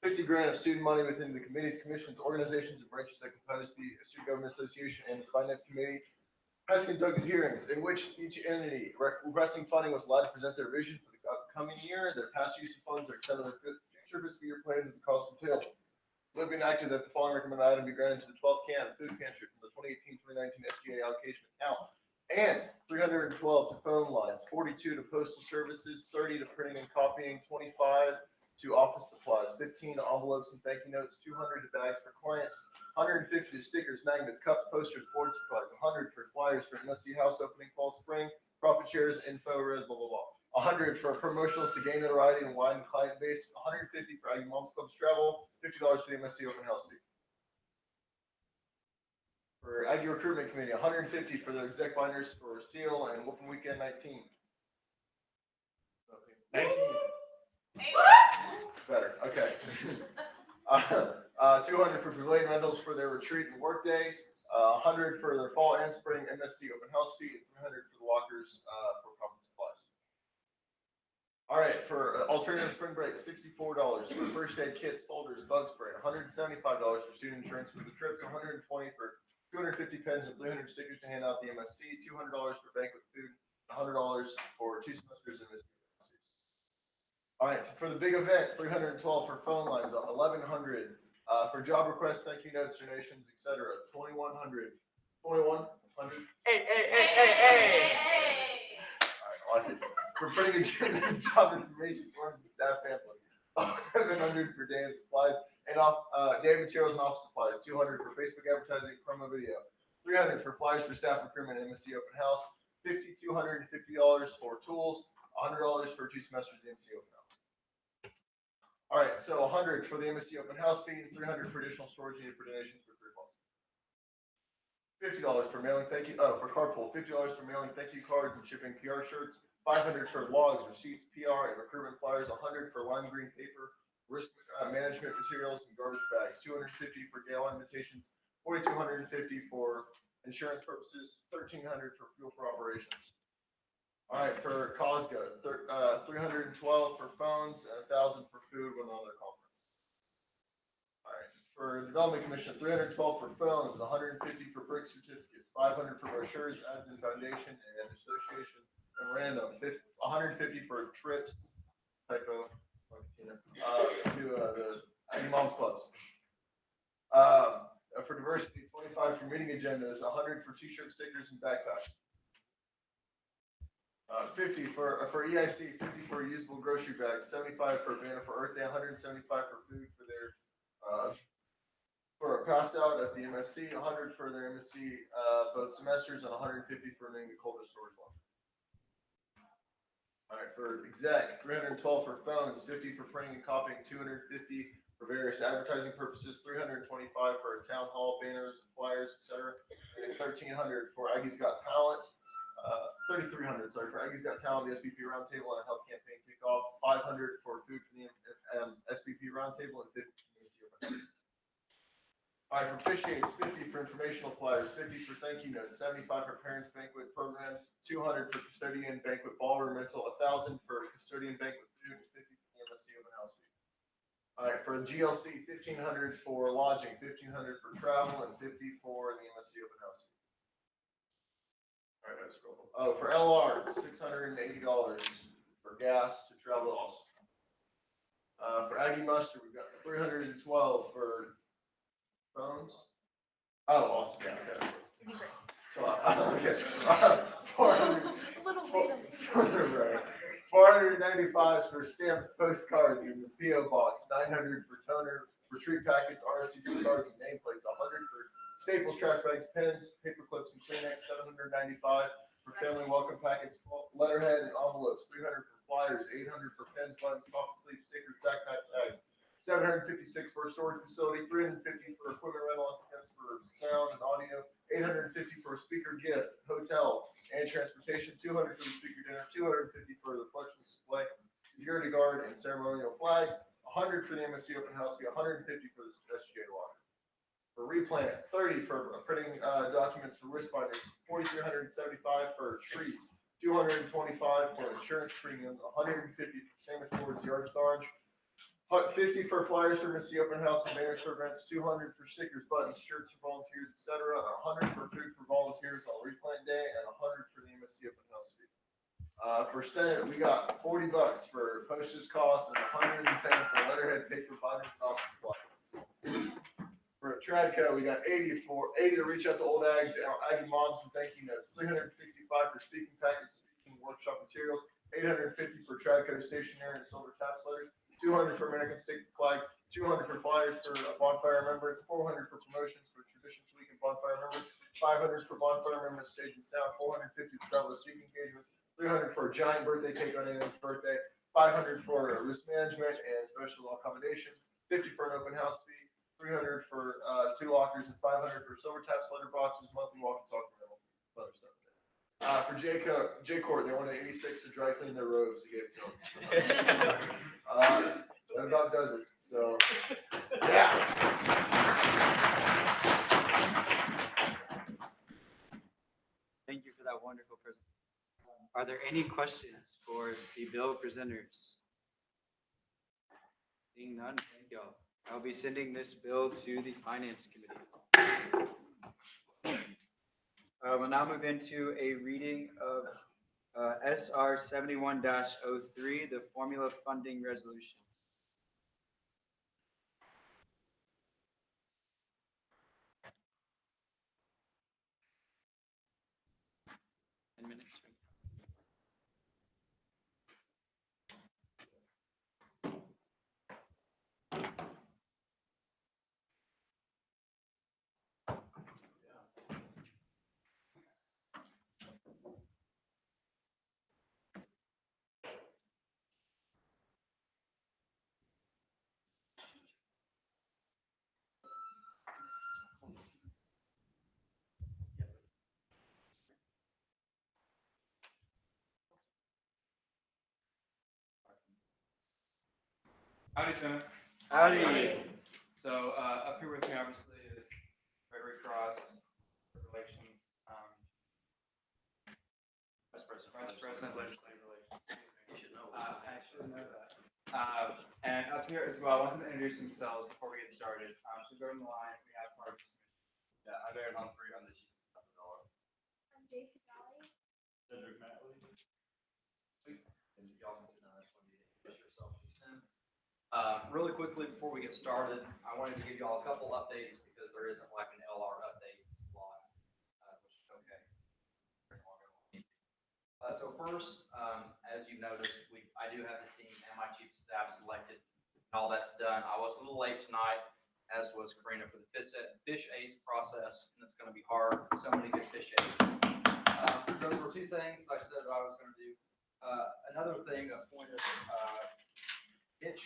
J: 50 grand of student money within the committees, commissions, organizations, and branches that compose the Student Government Association and its Finance Committee has conducted hearings in which each entity requesting funding was allowed to present their vision for the upcoming year, their past use of funds, their extent of their future fiscal year plans, and the cost entailed. It would be enacted that the following recommended item be granted to the 12th can food pantry from the 2018-2019 SGA allocation account, and 312 to phone lines, 42 to postal services, 30 to printing and copying, 25 to office supplies, 15 to envelopes and thank you notes, 200 to bags for clients, 150 to stickers, magnets, cups, posters, board supplies, 100 for flyers for MSC house opening, fall, spring, profit shares, info, res, blah, blah, blah. 100 for promotionals to gain notoriety and widen client base, 150 for Aggie Moms Clubs travel, $50 for the MSC open house fee. For Aggie Recruitment Committee, 150 for their exec binders for Seal and Whoopin' Weekend 19. 19. Better, okay. 200 for pavilion rentals for their retreat and workday, 100 for their fall and spring MSC open house fee, and 300 for the lockers for conference supplies. All right, for alternative spring break, $64 for first aid kits, folders, bug spray, $175 for student insurance for the trips, 120 for 250 pens and 300 stickers to hand out the MSC, $200 for banquet food, $100 for 2 semesters in MSC. All right, for the big event, 312 for phone lines, 1,100 for job requests, thank you notes, donations, etc. 2,100. 2,100.
Q: Hey.
J: All right, I like it. For printing agendas, job information forms, and staff pamphlets. 700 for day of supplies and day of materials and office supplies. 200 for Facebook advertising, promo video. 300 for flyers for staff recruitment and MSC open house. $250 for tools. $100 for 2 semesters of the MSC open house. All right, so 100 for the MSC open house fee, 300 for additional storage needed for donations for 3 months. $50 for mailing thank you, for carpool, $50 for mailing thank you cards and shipping PR shirts, 500 for logs, receipts, PR, and recruitment flyers, 100 for lime green paper, risk management materials, and garbage bags, 250 for gala invitations, 4,250 for insurance purposes, 1,300 for fuel for operations. All right, for Cosgo, 312 for phones, and 1,000 for food when on their conference. All right, for Development Commission, 312 for phones, 150 for brick certificates, 500 for brochures, ads and foundation and association and random, 150 for trips, typo, to the Aggie Moms Clubs. For diversity, 25 for meeting agendas, 100 for t-shirt stickers and backpacks. 50 for EIC, 50 for usable grocery bags, 75 for Banner for Earth Day, 175 for food for their for passed out at the MSC, 100 for their MSC both semesters, and 150 for renewing the colder storage one. All right, for exec, 312 for phones, 50 for printing and copying, 250 for various advertising purposes, $325 for town hall banners, flyers, etc. And $1,300 for Aggie's Got Talent. $3,300, sorry, for Aggie's Got Talent, the SBP Roundtable, and a health campaign kickoff. $500 for food for the SBP Roundtable, and $50 for the ACO. All right, for fish aids, $50 for informational flyers, $50 for thank you notes, $75 for parents banquet programs, $200 for custodian banquet ballroom rental, $1,000 for custodian banquet food, and $50 for the MSC open house fee. All right, for GLC, $1,500 for lodging, $1,500 for travel, and $50 for the MSC open house fee. All right, let's scroll. Oh, for LR, $680 for gas to travel also. For Aggie Muster, we've got $312 for phones. Oh, awesome, yeah, okay. So, okay. 400, right. 495 for stamps, postcards, and the PO box. 900 for toner, retreat packets, RSVP cards, and nameplates. 100 for staples, trash bags, pens, paper clips, and Kleenex. 795 for family welcome packets, letterhead, and envelopes. 300 for flyers. 800 for pens, buttons, coffee sleeves, stickers, backpack bags. 756 for a storage facility. 350 for equipment rental, for sound and audio. 850 for a speaker gift, hotel, and transportation. 200 for the speaker dinner. 250 for the collection display, security guard, and ceremonial flags. 100 for the MSC open house fee. 150 for the SGA locker. For replant, 30 for printing documents for risk binders. 4,375 for trees. 225 for insurance premiums. 150 for Santa Claus yard signs. 50 for flyers for MSC open house and banners for events. 200 for stickers, buttons, shirts for volunteers, etc. 100 for food for volunteers on replant day, and 100 for the MSC open house fee. For Senate, we got $40 for postage costs and 110 for letterhead, paper, binders, and office supplies. For Tradco, we got 80 to reach out to old Aggies and Aggie moms and thank you notes. 365 for speaking packets, speaking workshop materials. 850 for Tradco stationery and silver taps letters. 200 for American State flags. 200 for flyers for bonfire remembrance. 400 for promotions for Traditions Week and bonfire remembrance. 500 for bonfire remembrance stage and sound. 450 for travel speaking engagements. 300 for a giant birthday cake on anyone's birthday. 500 for risk management and special accommodations. 50 for an open house fee. 300 for 2 lockers, and 500 for silver taps, letter boxes, monthly walkie-talkie rental, other stuff. For J-Court, they wanted 86 to dry clean their robes. He gave it to them. That about does it. So, yeah.
B: Thank you for that wonderful presentation. Are there any questions for the bill presenters? Seeing none, thank y'all. I'll be sending this bill to the Finance Committee. We'll now move into a reading of SR 71-03, the formula funding resolution. Minutes.
L: Howdy, Senate.
B: Howdy.
L: So up here with me, obviously, is Red Cross Relations, Vice President Legislative Relations. You should know. I should know that. And up here as well, I want them to introduce themselves before we get started. So go to the line. We have Parks.
N: Yeah, I'm Aaron Humphrey. I'm the chief of staff of LR.
F: I'm Jason Valley.
N: Cedric Matley. Sweet. And y'all can sit down. I just want to introduce yourself. Really quickly before we get started, I wanted to give you all a couple updates because there isn't like an LR update slot, which is okay. So first, as you noticed, I do have the team and my chief of staff selected. And all that's done. I was a little late tonight, as was Karina, for the fish aids process, and it's going to be hard. So many good fish aids. So those were two things I said I was going to do. Another thing, a point of pitch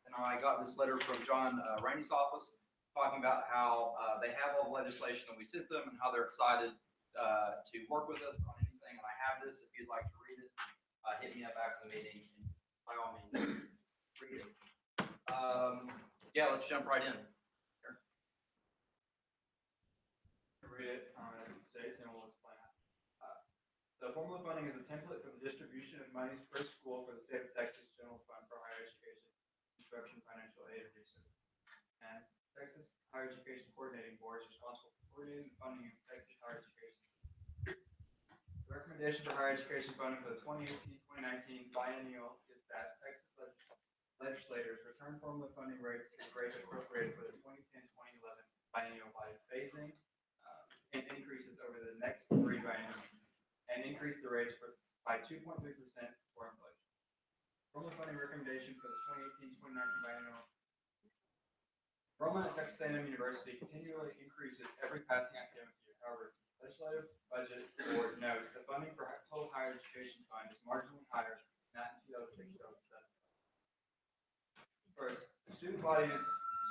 B: and I got this letter from John Rainey's office talking about how they have all the legislation that we sent them and how they're excited to work with us on anything. And I have this, if you'd like to read it, hit me up after the meeting, and by all means, read it. Yeah, let's jump right in. Sure.
L: Read it as it states, and we'll explain it. The formula funding is a template for the distribution of monies per school for the state of Texas General Fund for Higher Education, Instruction, Financial Aid, and Research. And Texas Higher Education Coordinating Board is responsible for coordinating the funding of Texas higher education. The recommendation for higher education funding for the 2018-2019 biennial is that Texas legislators return formula funding rates to the rates appropriated for the 2010-2011 biennial by phasing and increases over the next 3 biennials, and increase the rates by 2.3% for inflation. Formula funding recommendation for the 2018-2019 biennial. Enrollment at Texas A&M University continually increases every passing academic year. However, legislative budget board notes the funding for total higher education fund is marginally higher than that in 2006-2007. First, student body and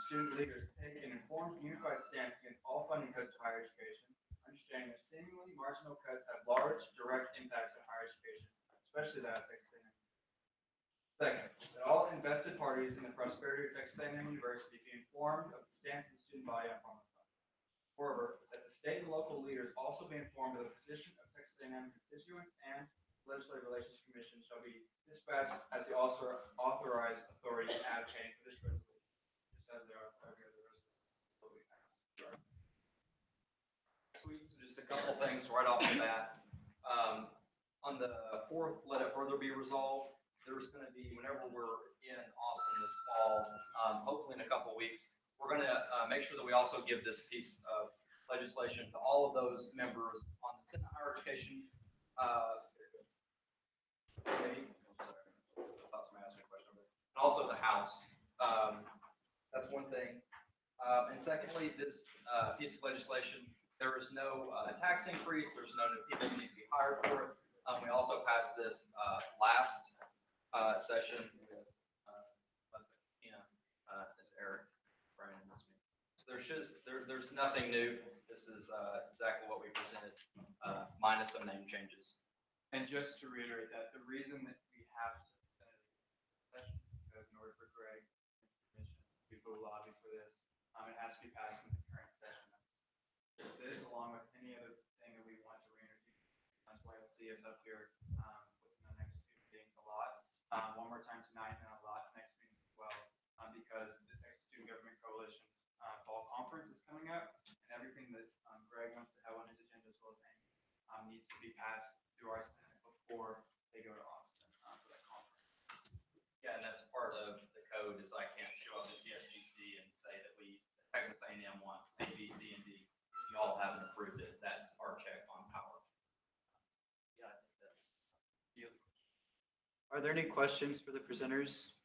L: student leaders take an informed, unified stance against all funding cuts to higher education, understanding that seemingly marginal cuts have large direct impacts on higher education, especially that of Texas A&M. Second, that all invested parties in the prosperity of Texas A&M University be informed of the stance of the student body on formula funding. Moreover, that the state and local leaders also be informed of the position of Texas A&M constituents, and Legislative Relations Commission shall be dispatched as the authorized authority in advocating for this resolution, just as they are for every other resolution.
B: Sweet. So just a couple things right off the bat. On the 4th, let it further be resolved. There's going to be, whenever we're in Austin this fall, hopefully in a couple weeks, we're going to make sure that we also give this piece of legislation to all of those members on the Senate Higher Education Committee. I thought somebody asked me a question, and also the House. That's one thing. And secondly, this piece of legislation, there is no tax increase. There's no new people who need to be hired for it. We also passed this last session with as Eric, Brian, and this meeting. So there's nothing new. This is exactly what we presented, minus some name changes.
L: And just to reiterate that, the reason that we have to present it session is because in order for Greg and his commission to go lobby for this, it has to be passed in the current session. This, along with any other thing that we want to reintroduce, that's why you'll see us up here within the next 2 meetings a lot. One more time tonight and a lot next meeting as well, because the Texas Student Government Coalition's fall conference is coming up, and everything that Greg wants to have on his agenda as well as Amy needs to be passed through our Senate before they go to Austin for that conference.
B: Yeah, and that's part of the code is I can't show up to TSGC and say that Texas A&M wants A, B, C, and D. If you all haven't approved it, that's our check on power. Yeah, I think that's. Are there any questions for the presenters?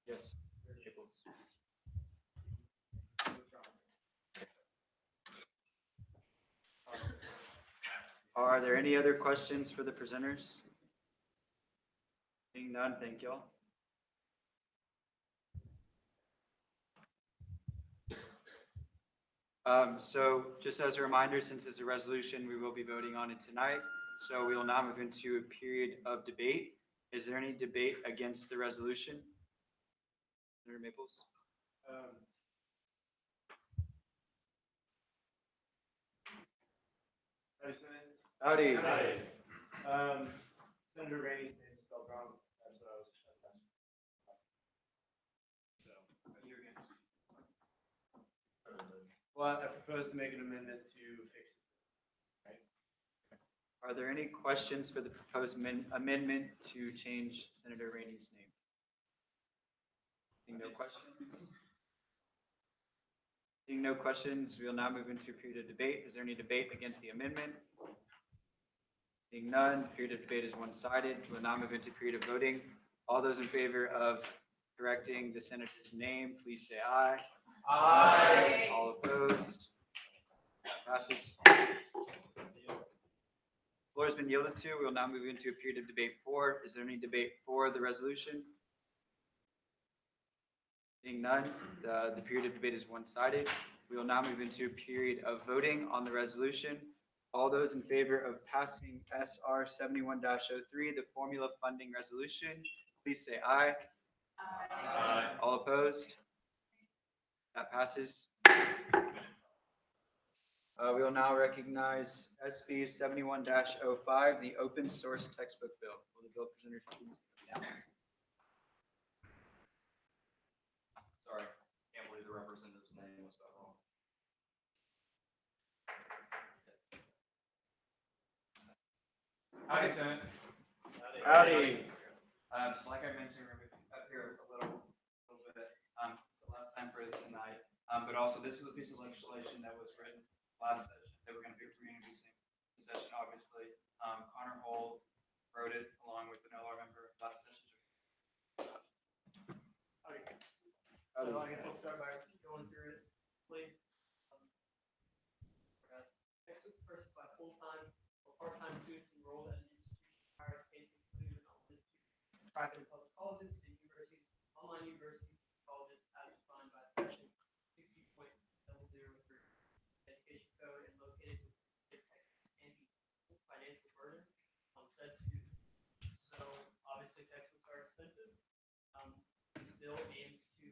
B: Yes. Are there any other questions for the presenters? Seeing none, thank y'all. So just as a reminder, since it's a resolution, we will be voting on it tonight. So we will now move into a period of debate. Is there any debate against the resolution? Senator Maples?
K: Howdy, Senate.
B: Howdy.
K: Senator Rainey's name is spelled wrong. That's what I was asking. So, you're against. Well, I propose to make an amendment to fix it. Right?
B: Are there any questions for the proposed amendment to change Senator Rainey's name? Seeing no questions? Seeing no questions, we will now move into a period of debate. Is there any debate against the amendment? Seeing none, period of debate is one-sided. We will now move into a period of voting. All those in favor of correcting the senator's name, please say aye.
E: Aye.
B: All opposed? Passes. Floor has been yielded to. We will now move into a period of debate for. Is there any debate for the resolution? Seeing none, the period of debate is one-sided. We will now move into a period of voting on the resolution. All those in favor of passing SR 71-03, the formula funding resolution, please say aye.
E: Aye.
B: All opposed? That passes. We will now recognize SB 71-05, the open source textbook bill. Will the bill presenter please come down?
N: Sorry, can't believe the representative's name was spelled wrong.
C: Howdy, Senate.
B: Howdy.
C: So like I mentioned, we're moving up here a little bit. It's the last time for this tonight. But also this is a piece of legislation that was written last session that we're going to be reintroducing this session, obviously. Connor Holt wrote it along with an LR member last session.
R: Okay. So I guess I'll start by going through it quickly. Textbooks purchased by full-time or part-time students enrolled at an institution of higher education, including but not limited to private and public colleges and universities, online universities, colleges as defined by section 60.003 Education Code and located within Texas can be financial burden on said student. So obviously textbooks are expensive. This bill aims to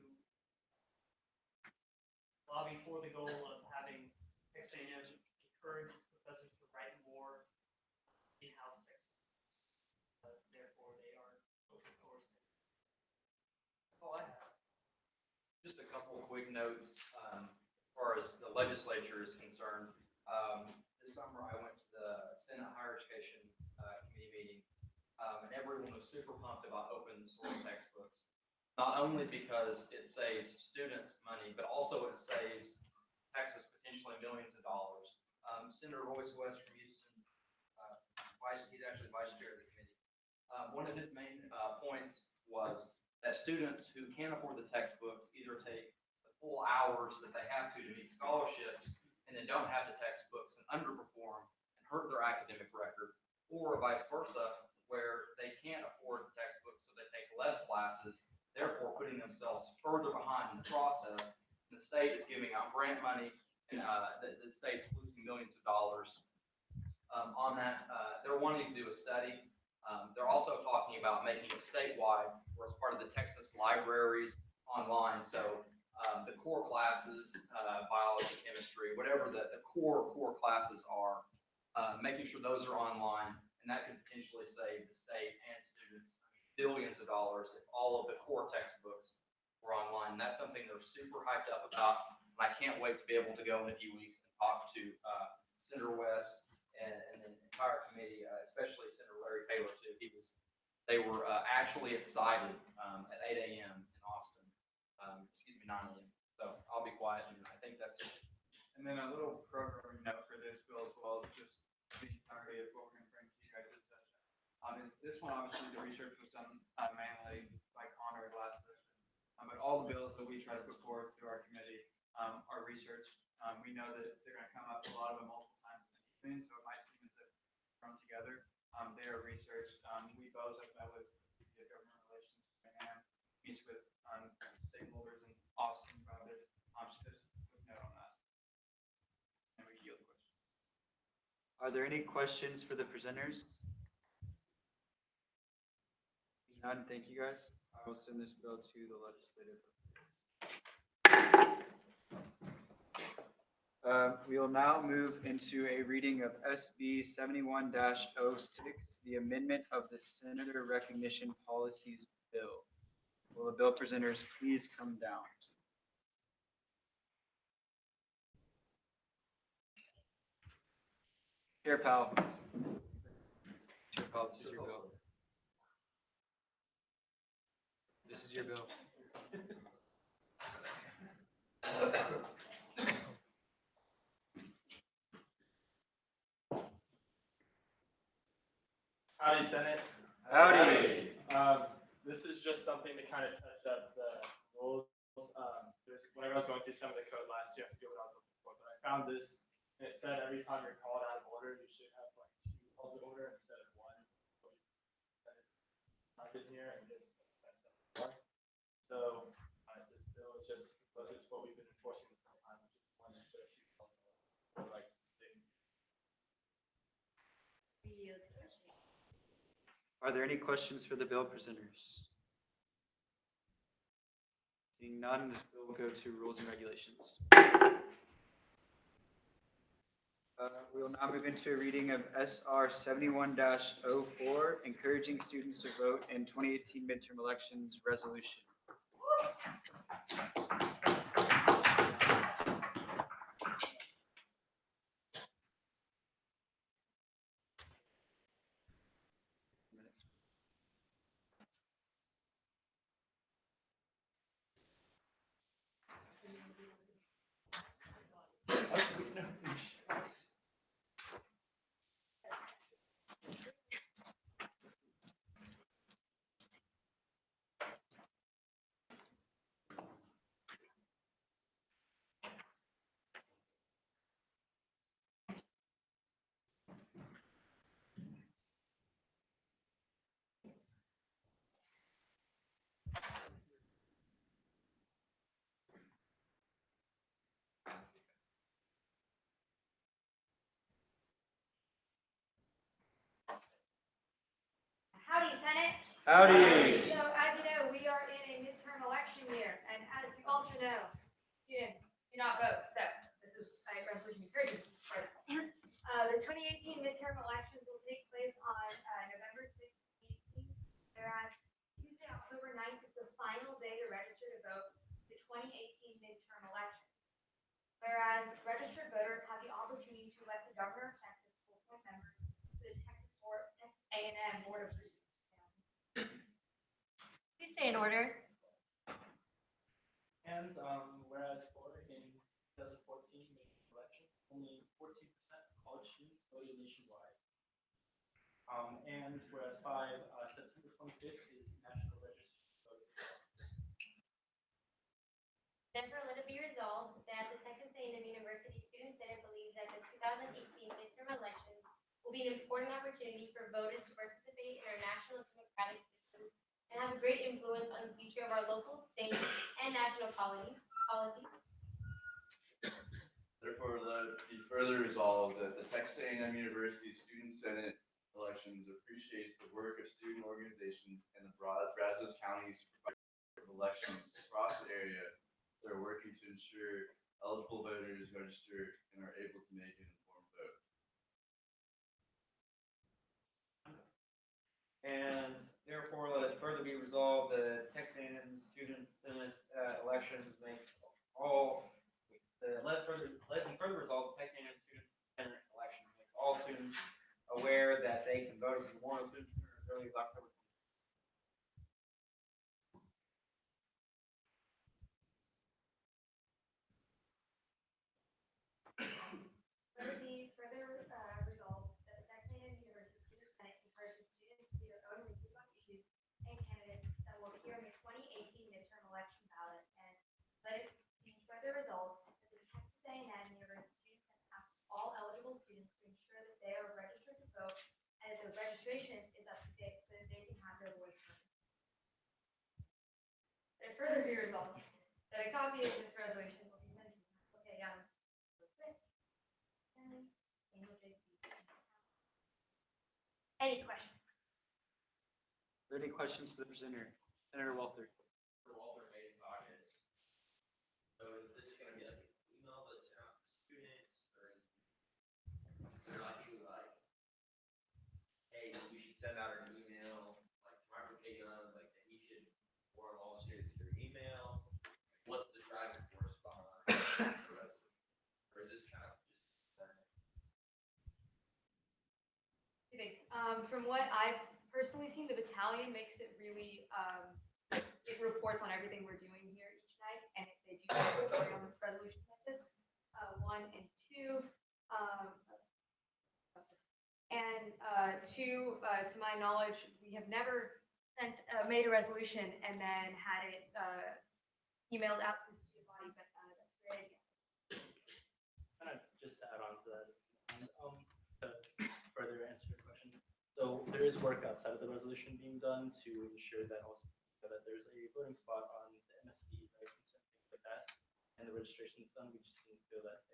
R: lobby for the goal of having Texas A&M encourage its professors to write more in-house textbooks. Therefore, they are open source. That's all I have.
N: Just a couple of quick notes, as far as the legislature is concerned. This summer I went to the Senate Higher Education Committee meeting, and everyone was super pumped about open source textbooks. Not only because it saves students money, but also it saves Texas potentially millions of dollars. Senator Royce West from Houston, he's actually vice chair of the committee. One of his main points was that students who can't afford the textbooks either take the full hours that they have to meet scholarships and then don't have the textbooks and underperform and hurt their academic record, or vice versa, where they can't afford the textbooks so they take less classes, therefore putting themselves further behind in the process. And the state is giving out grant money, and the state's losing millions of dollars on that. They're wanting to do a study. They're also talking about making it statewide, or as part of the Texas libraries online. So the core classes, biology, chemistry, whatever the core classes are, making sure those are online, and that could potentially save the state and students billions of dollars if all of the core textbooks were online. And that's something they're super hyped up about. And I can't wait to be able to go in a few weeks and talk to Senator West and the entire committee, especially Senator Larry Taylor too. They were actually excited at 8 a.m. in Austin. 9 a.m. So I'll be quiet, and I think that's it.
C: And then a little programming note for this bill as well as just the entirety of what we're going to bring to you guys this session. This one, obviously, the research was done manually by Connor last session. But all the bills that we try to put forward through our committee are researched. We know that they're going to come up, a lot of them multiple times in the evening, so it might seem as if they're thrown together. They are researched. We both have met with the government relations and meets with stakeholders in Austin about this. Just a quick note on that. And we yield the question.
B: Are there any questions for the presenters? None, thank you guys. I will send this bill to the legislative. We will now move into a reading of SB 71-06, the amendment of the Senator Recognition Policies Bill. Will the bill presenters please come down? Chair Powell. Chair Powell, this is your bill. This is your bill.
R: Howdy, Senate.
B: Howdy.
R: This is just something to kind of touch up the rules. Whenever I was going through some of the code last year, I forget what I was looking for, but I found this, and it said every time you're called out of order, you should have like 2 calls of order instead of 1. Type in here and just so this bill
B: Are there any questions for the bill presenters? Seeing none, this bill will go to rules and regulations. We will now move into a reading of SR 71-04, encouraging students to vote in 2018 midterm elections resolution.
M: Howdy, Senate.
B: Howdy.
M: So as you know, we are in a midterm election year, and as you also know, students do not vote, so this is a resolution encouraging for that. The 2018 midterm elections will take place on November 6th, 2018, whereas Tuesday, October 9th is the final day to register to vote the 2018 midterm elections. Whereas registered voters have the opportunity to elect the governor of Texas full-time members to the Texas A&M Board of Review. Please stay in order.
R: And whereas for in 2014 elections, only 14% of college students voted nationwide. And whereas September 25th is National Register Voter.
M: Therefore, let it be resolved that the Texas A&M University Student Senate believes that the 2018 midterm elections will be an important opportunity for voters to participate in our national democratic system and have a great influence on the future of our local, state, and national policies.
J: Therefore, let it be further resolved that the Texas A&M University Student Senate elections appreciates the work of student organizations and the Brazos County's elections across the area that are working to ensure eligible voters register and are able to make an informed vote.
H: And therefore, let it further be resolved that Texas A&M Student Senate elections makes all, let it be further resolved that Texas A&M Student Senate elections makes all students aware that they can vote at the Memorial Student Center as early as October.
M: Let it be further resolved that the Texas A&M University Student Senate encourages students to do their own research on issues and candidates that will appear in the 2018 midterm election ballot. And let it be further resolved that the Texas A&M University Student Senate asks all eligible students to ensure that they are registered to vote and that their registration is up to date so that they can have their voice heard. Let it further be resolved that a copy of this resolution will be sent to Any questions?
B: Are there any questions for the presenter? Senator Walther.
N: For Walter Mays caucus. So is this gonna be like an email that's sent out to students, or is there like you like, hey, you should send out an email, like to Michael K. Young, like that he should forward all the students through email? What's the driving force behind the resolution? Or is this kind of just
M: Two things. From what I've personally seen, the battalion makes it really, it reports on everything we're doing here each night, and if they do report on resolutions like this, one, and two, to my knowledge, we have never made a resolution and then had it emailed out to the student body, but that's great.
R: Kind of just to add on to that, and to further answer your question. So there is work outside of the resolution being done to ensure that also that there's a voting spot on the MSC, right, and things like that, and the registration's done. We just didn't feel that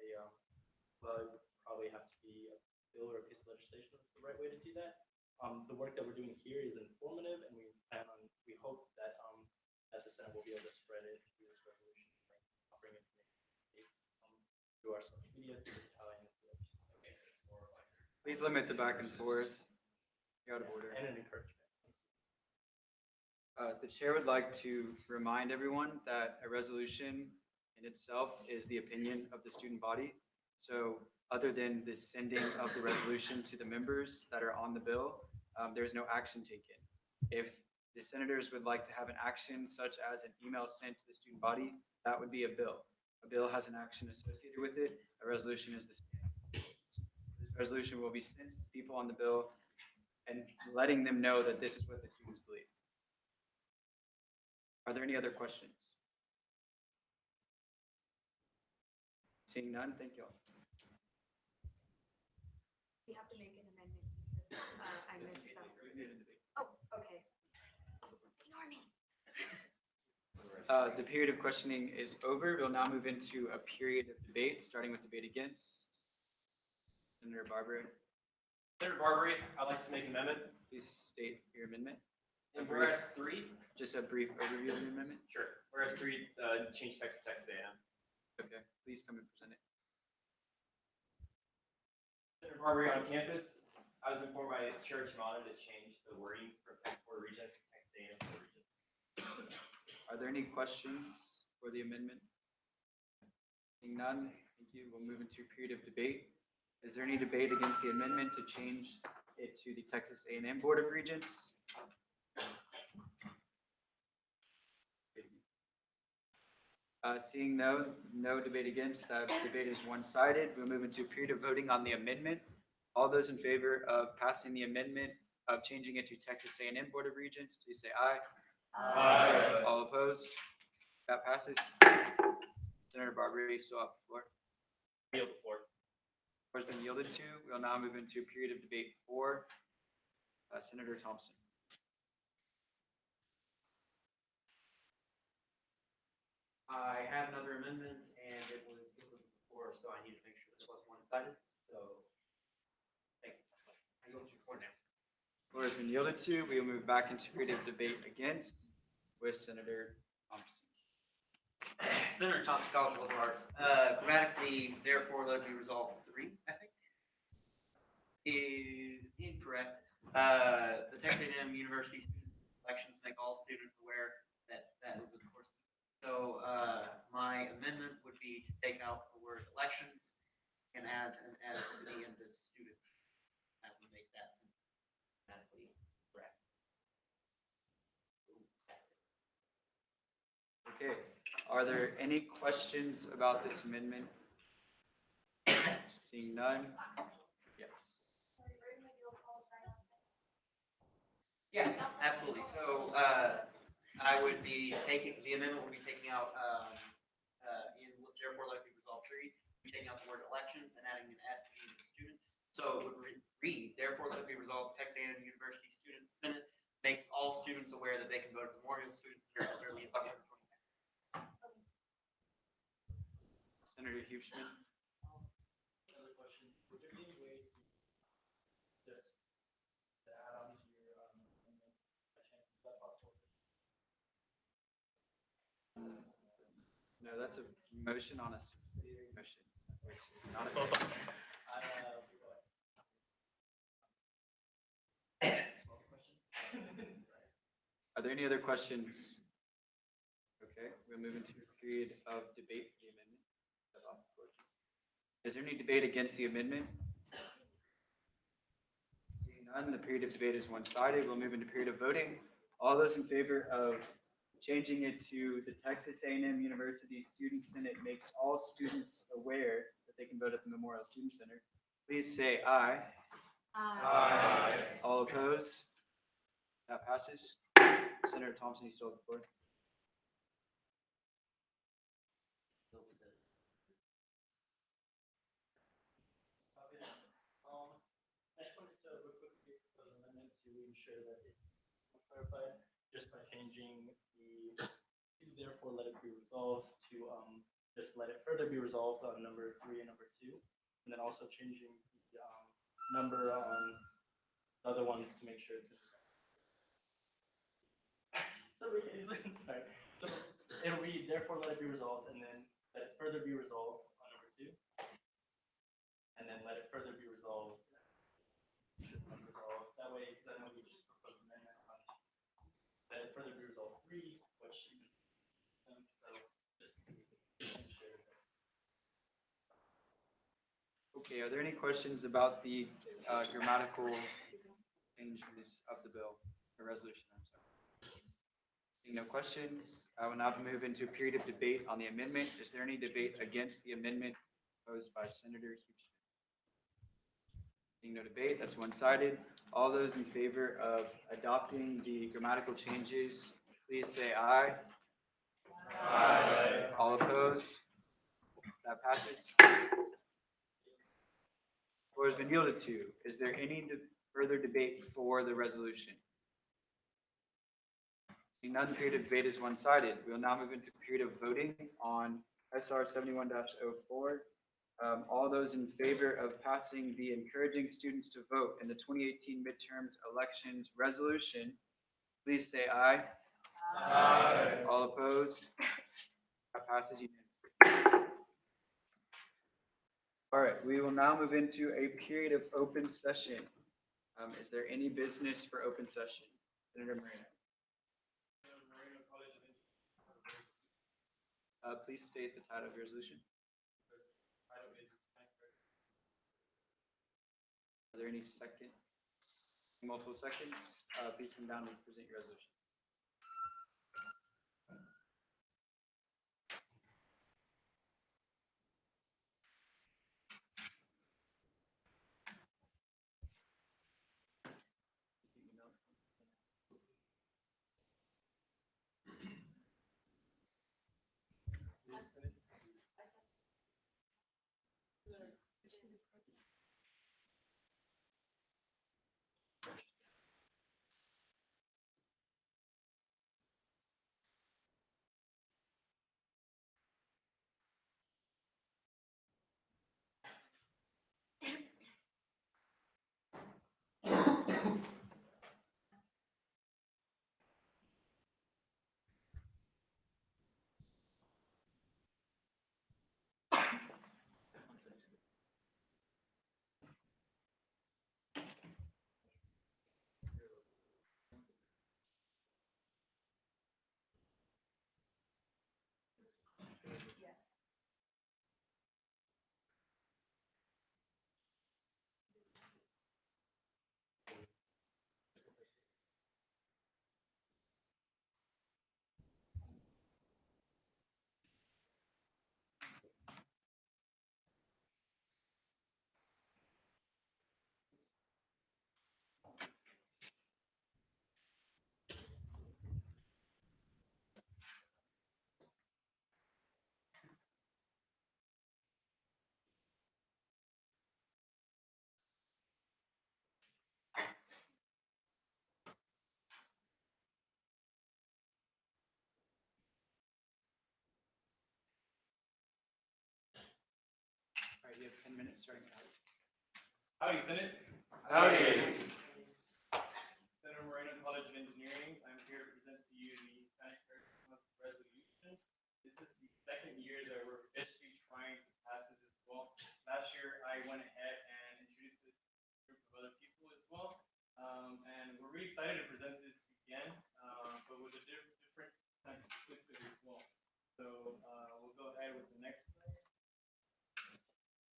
R: well, it would probably have to be a bill or a piece of legislation that's the right way to do that. the work that we're doing here is informative, and we hope that, that the Senate will be able to spread it through this resolution, offering information through our social media, through the Italian.
B: Please limit the back and forth. You're out of order.
R: And an encouragement.
B: The chair would like to remind everyone that a resolution in itself is the opinion of the student body. So other than the sending of the resolution to the members that are on the bill, there is no action taken. If the senators would like to have an action such as an email sent to the student body, that would be a bill. A bill has an action associated with it. A resolution is the same. This resolution will be sent to people on the bill and letting them know that this is what the students believe. Are there any other questions? Seeing none, thank you all.
M: We have to make an amendment because I missed that. Oh, okay. Ignore me.
B: The period of questioning is over. We'll now move into a period of debate, starting with debate against. Senator Barbara,
N: Senator Barbary, I'd like to make an amendment.
B: please state your amendment.
N: In whereas 3,
B: Just a brief overview of the amendment.
N: sure, whereas 3, change text to text AM.
B: Okay, please come and present it.
N: Senator Barbary, on campus, I was informed by Chair Chimano to change the wording from text for Regents to text AM for Regents.
B: Are there any questions for the amendment? Seeing none, thank you. We'll move into a period of debate. Is there any debate against the amendment to change it to the Texas A&M Board of Regents? Seeing no debate against, that debate is one-sided. We'll move into a period of voting on the amendment. All those in favor of passing the amendment of changing it to Texas A&M Board of Regents, please say aye.
N: Aye.
B: All opposed? That passes. Senator Barbary, you still have the floor.
N: Yield the floor.
B: Floor has been yielded to. We'll now move into a period of debate for Senator Thompson.
H: I have another amendment, and it was given before, so I need to make sure this wasn't one-sided, so. Thank you. I go through four now.
B: Floor has been yielded to. We will move back into period of debate against with Senator Thompson.
H: Senator Thompson, College of Liberal Arts, grammatically, therefore, let it be resolved 3, I think, is incorrect. The Texas A&M University student elections make all students aware that that is, of course. So, my amendment would be to take out the word elections and add an S to the end of student. That would make that grammatically correct. That's it.
B: Okay, are there any questions about this amendment? Seeing none? Yes.
H: Yeah, absolutely. So, I would be taking, the amendment would be taking out, in therefore let it be resolved 3, taking out the word elections and adding an S to the end of the student. So it would read, therefore let it be resolved, Texas A&M University Student Senate makes all students aware that they can vote at Memorial Student Center as early as October 22nd.
B: Senator Huebschman?
R: Another question, would there be any way to just to add on to your amendment, is that possible?
B: No, that's a motion on a subsidiary motion, which is not a. Are there any other questions? Okay, we'll move into a period of debate for the amendment. Is there any debate against the amendment? Seeing none, the period of debate is one-sided. We'll move into period of voting. All those in favor of changing it to the Texas A&M University Student Senate makes all students aware that they can vote at the Memorial Student Center, please say aye.
M: Aye.
B: All opposed? That passes. Senator Thompson, you still have the floor.
R: I just wanted to real quickly propose an amendment to ensure that it's clarified, just by changing the to therefore let it be resolved to just let it further be resolved on number 3 and number 2, and then also changing the number on The other one's to make sure it's. Sorry. So it'll read, therefore let it be resolved, and then let it further be resolved on number 2. And then let it further be resolved. Resolved. That way, because I know we just proposed an amendment on let it further be resolved 3, which so just share.
B: Okay, are there any questions about the grammatical changes of the bill, the resolution, I'm sorry? Seeing no questions, I will now move into a period of debate on the amendment. Is there any debate against the amendment proposed by Senator Hughes? Seeing no debate, that's one-sided. All those in favor of adopting the grammatical changes, please say aye. Aye. All opposed? That passes. Floor has been yielded to. Is there any further debate for the resolution? Seeing none, the period of debate is one-sided. We will now move into a period of voting on SR 71-04. All those in favor of passing the encouraging students to vote in the 2018 midterms elections resolution, please say aye. Aye. All opposed? That passes unanimously. All right, we will now move into a period of open session. Is there any business for open session? Senator Moreno. Please state the title of your resolution. Are there any seconds? Multiple seconds? Please come down and present your resolution. All right, you have 10 minutes starting now.
L: Howdy, Senate.
B: Howdy.
L: Senator Moreno, College of Engineering. I'm here to present to you the Hispanic Heritage Month resolution. This is the second year that we're officially trying to pass this as well. Last year, I went ahead and introduced this to a group of other people as well. And we're really excited to present this again, but with a different kind of twist of it as well. So we'll go ahead with the next slide.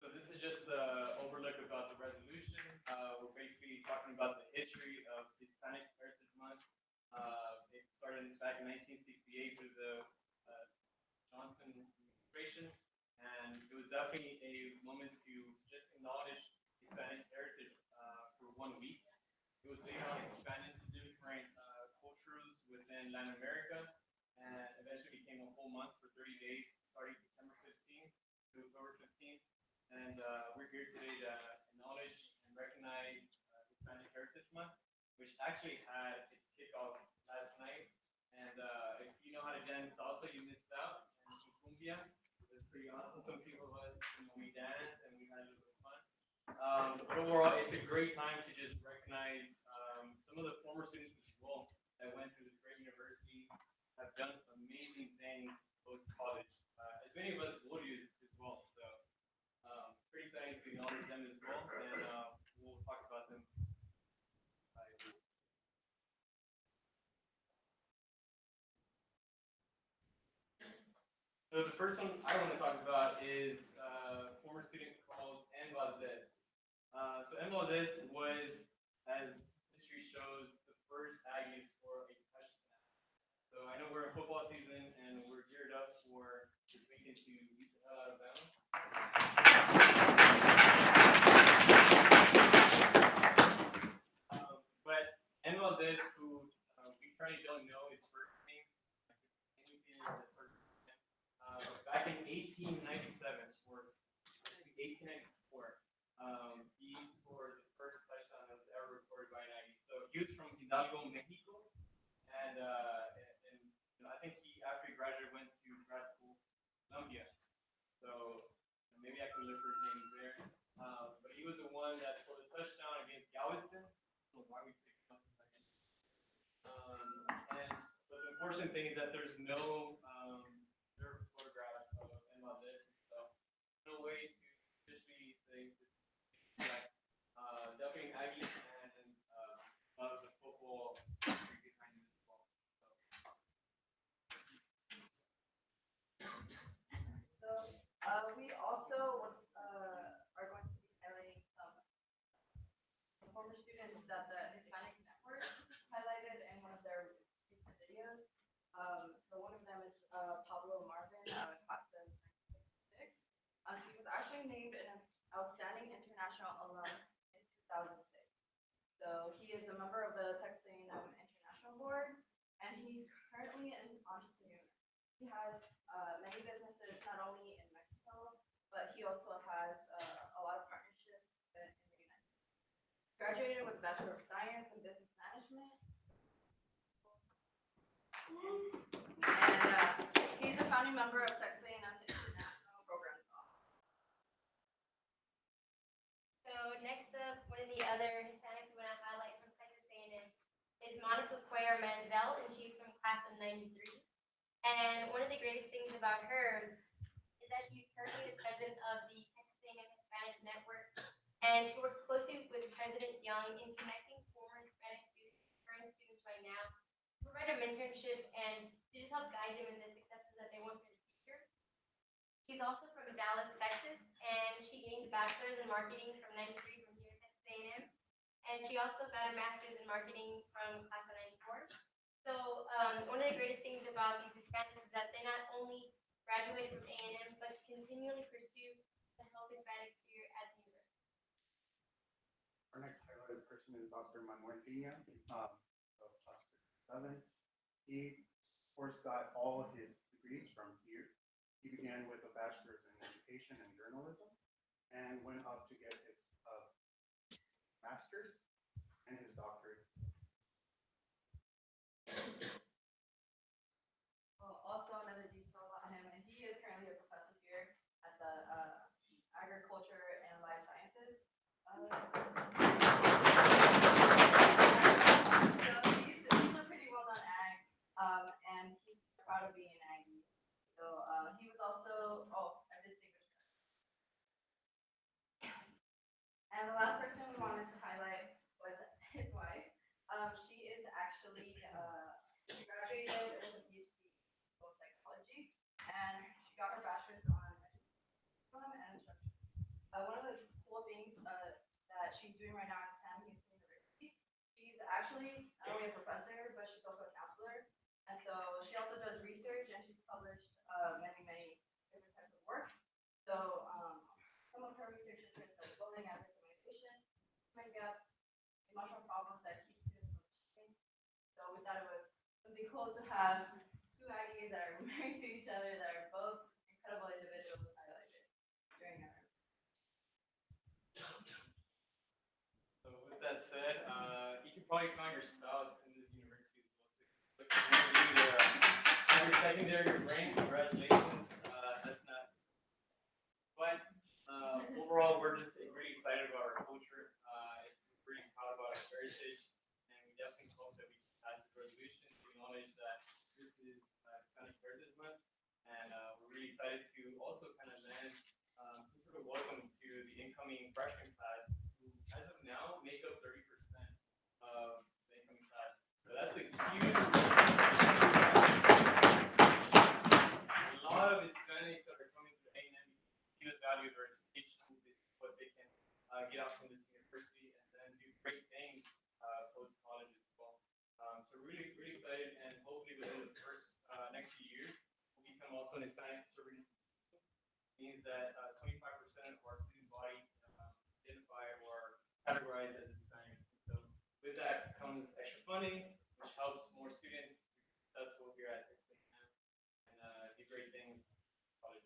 L: So this is just an overlook about the resolution. We're basically talking about the history of Hispanic Heritage Month. It started back in 1968 with the Johnson administration, and it was definitely a moment to just acknowledge Hispanic heritage for 1 week. It was later on expanded to different cultures within Latin America, and eventually became a whole month for 30 days, starting September 15th to October 15th. And we're here today to acknowledge and recognize Hispanic Heritage Month, which actually had its kickoff last night. And if you know how to dance salsa, you missed out. And cumbia, it was pretty awesome. Some people of us, we danced and we had a little bit of fun. But overall, it's a great time to just recognize some of the former students as well that went through this great university, have done amazing things post college. As many of us will do as well. So pretty exciting to acknowledge them as well, and we'll talk about them. So the first one I want to talk about is a former student called N. Valdez. So N. Valdez was, as history shows, the first Aggie to score a touchdown. So I know we're in football season and we're geared up for this weekend to beat the hell out of them. But N. Valdez, who we probably don't know his first name, back in 1897, or 1894, he scored the first touchdown that was ever recorded by an Aggie. So he was from Hidalgo, Mexico, and I think after he graduated, went to grad school in Colombia. So maybe I can look for his name there. But he was the one that scored the touchdown against Galveston. I don't know why we picked Galveston again. And but the unfortunate thing is that there's no photographs of Valdez, so no way to officially say that definitely Aggie and love the football history behind it as well.
G: So we also are going to be highlighting some former students that the Hispanic Network highlighted in one of their recent videos. So one of them is Pablo Marvin, class of 1966. He was actually named an outstanding international alum in 2006. So he is a member of the Texas A&M International Board, and he's currently an entrepreneur. He has many businesses, not only in Mexico, but he also has a lot of partnerships in the United States. Graduated with Bachelor of Science in Business Management. And he's a founding member of Texas A&M's International Programs Office.
M: So next up, one of the other Hispanics we want to highlight from Texas A&M is Monica Cuellar Manzel, and she's from class of 93. And one of the greatest things about her is that she's currently the president of the Texas A&M Hispanic Network, and she works closely with President Young in connecting former Hispanic students and current students right now to provide a mentorship and to just help guide them in the successes that they want for the future. She's also from Dallas, Texas, and she gained a bachelor's in marketing from 93 from here at Texas A&M, and she also got her master's in marketing from class of 94. So one of the greatest things about these Hispanics is that they not only graduated from A&M, but continually pursue to help Hispanics here at the university.
A: Our next highlighted person is Dr. Manuel Pina, of class 67. He, of course, got all of his degrees from here. He began with a bachelor's in education and journalism, and went up to get his master's and his doctorate.
G: Also, another detail about him, and he is currently a professor here at the Agriculture and Life Sciences. So he's a pretty well-known ag, and he's proud of being an Aggie. So he was also a distinguished. And the last person we wanted to highlight was his wife. She is actually she graduated with a PhD in psychology, and she got her bachelor's on education and instruction. One of the cool things that she's doing right now at Sam Houston University, she's actually not only a professor, but she's also a counselor. And so she also does research, and she's published many different types of work. So some of her research interests are building adverse communication, makeup, emotional problems that keep students from achieving. So we thought it was something cool to have two Aggies that are married to each other, that are both incredible individuals highlighted during our.
L: So with that said, you can probably find your spouse in this university as well. So if you want to have your secondary brain, congratulations. That's not. But overall, we're just really excited about our culture. We're pretty proud about our heritage, and we definitely hope that we can pass this resolution to acknowledge that this is Hispanic Heritage Month, and we're really excited to also kind of land some sort of welcome to the incoming freshman class, who, as of now, make up 30% of the incoming class. So that's a huge. A lot of Hispanics that are coming to A&M see the value of their education, what they can get out from this university, and then do great things post college as well. So really, really excited, and hopefully within the first next few years, we'll become also an Hispanic serving institution. Means that 25% of our student body identify or categorized as Hispanic. So with that comes extra funding, which helps more students be successful here at Texas A&M and do great things in college.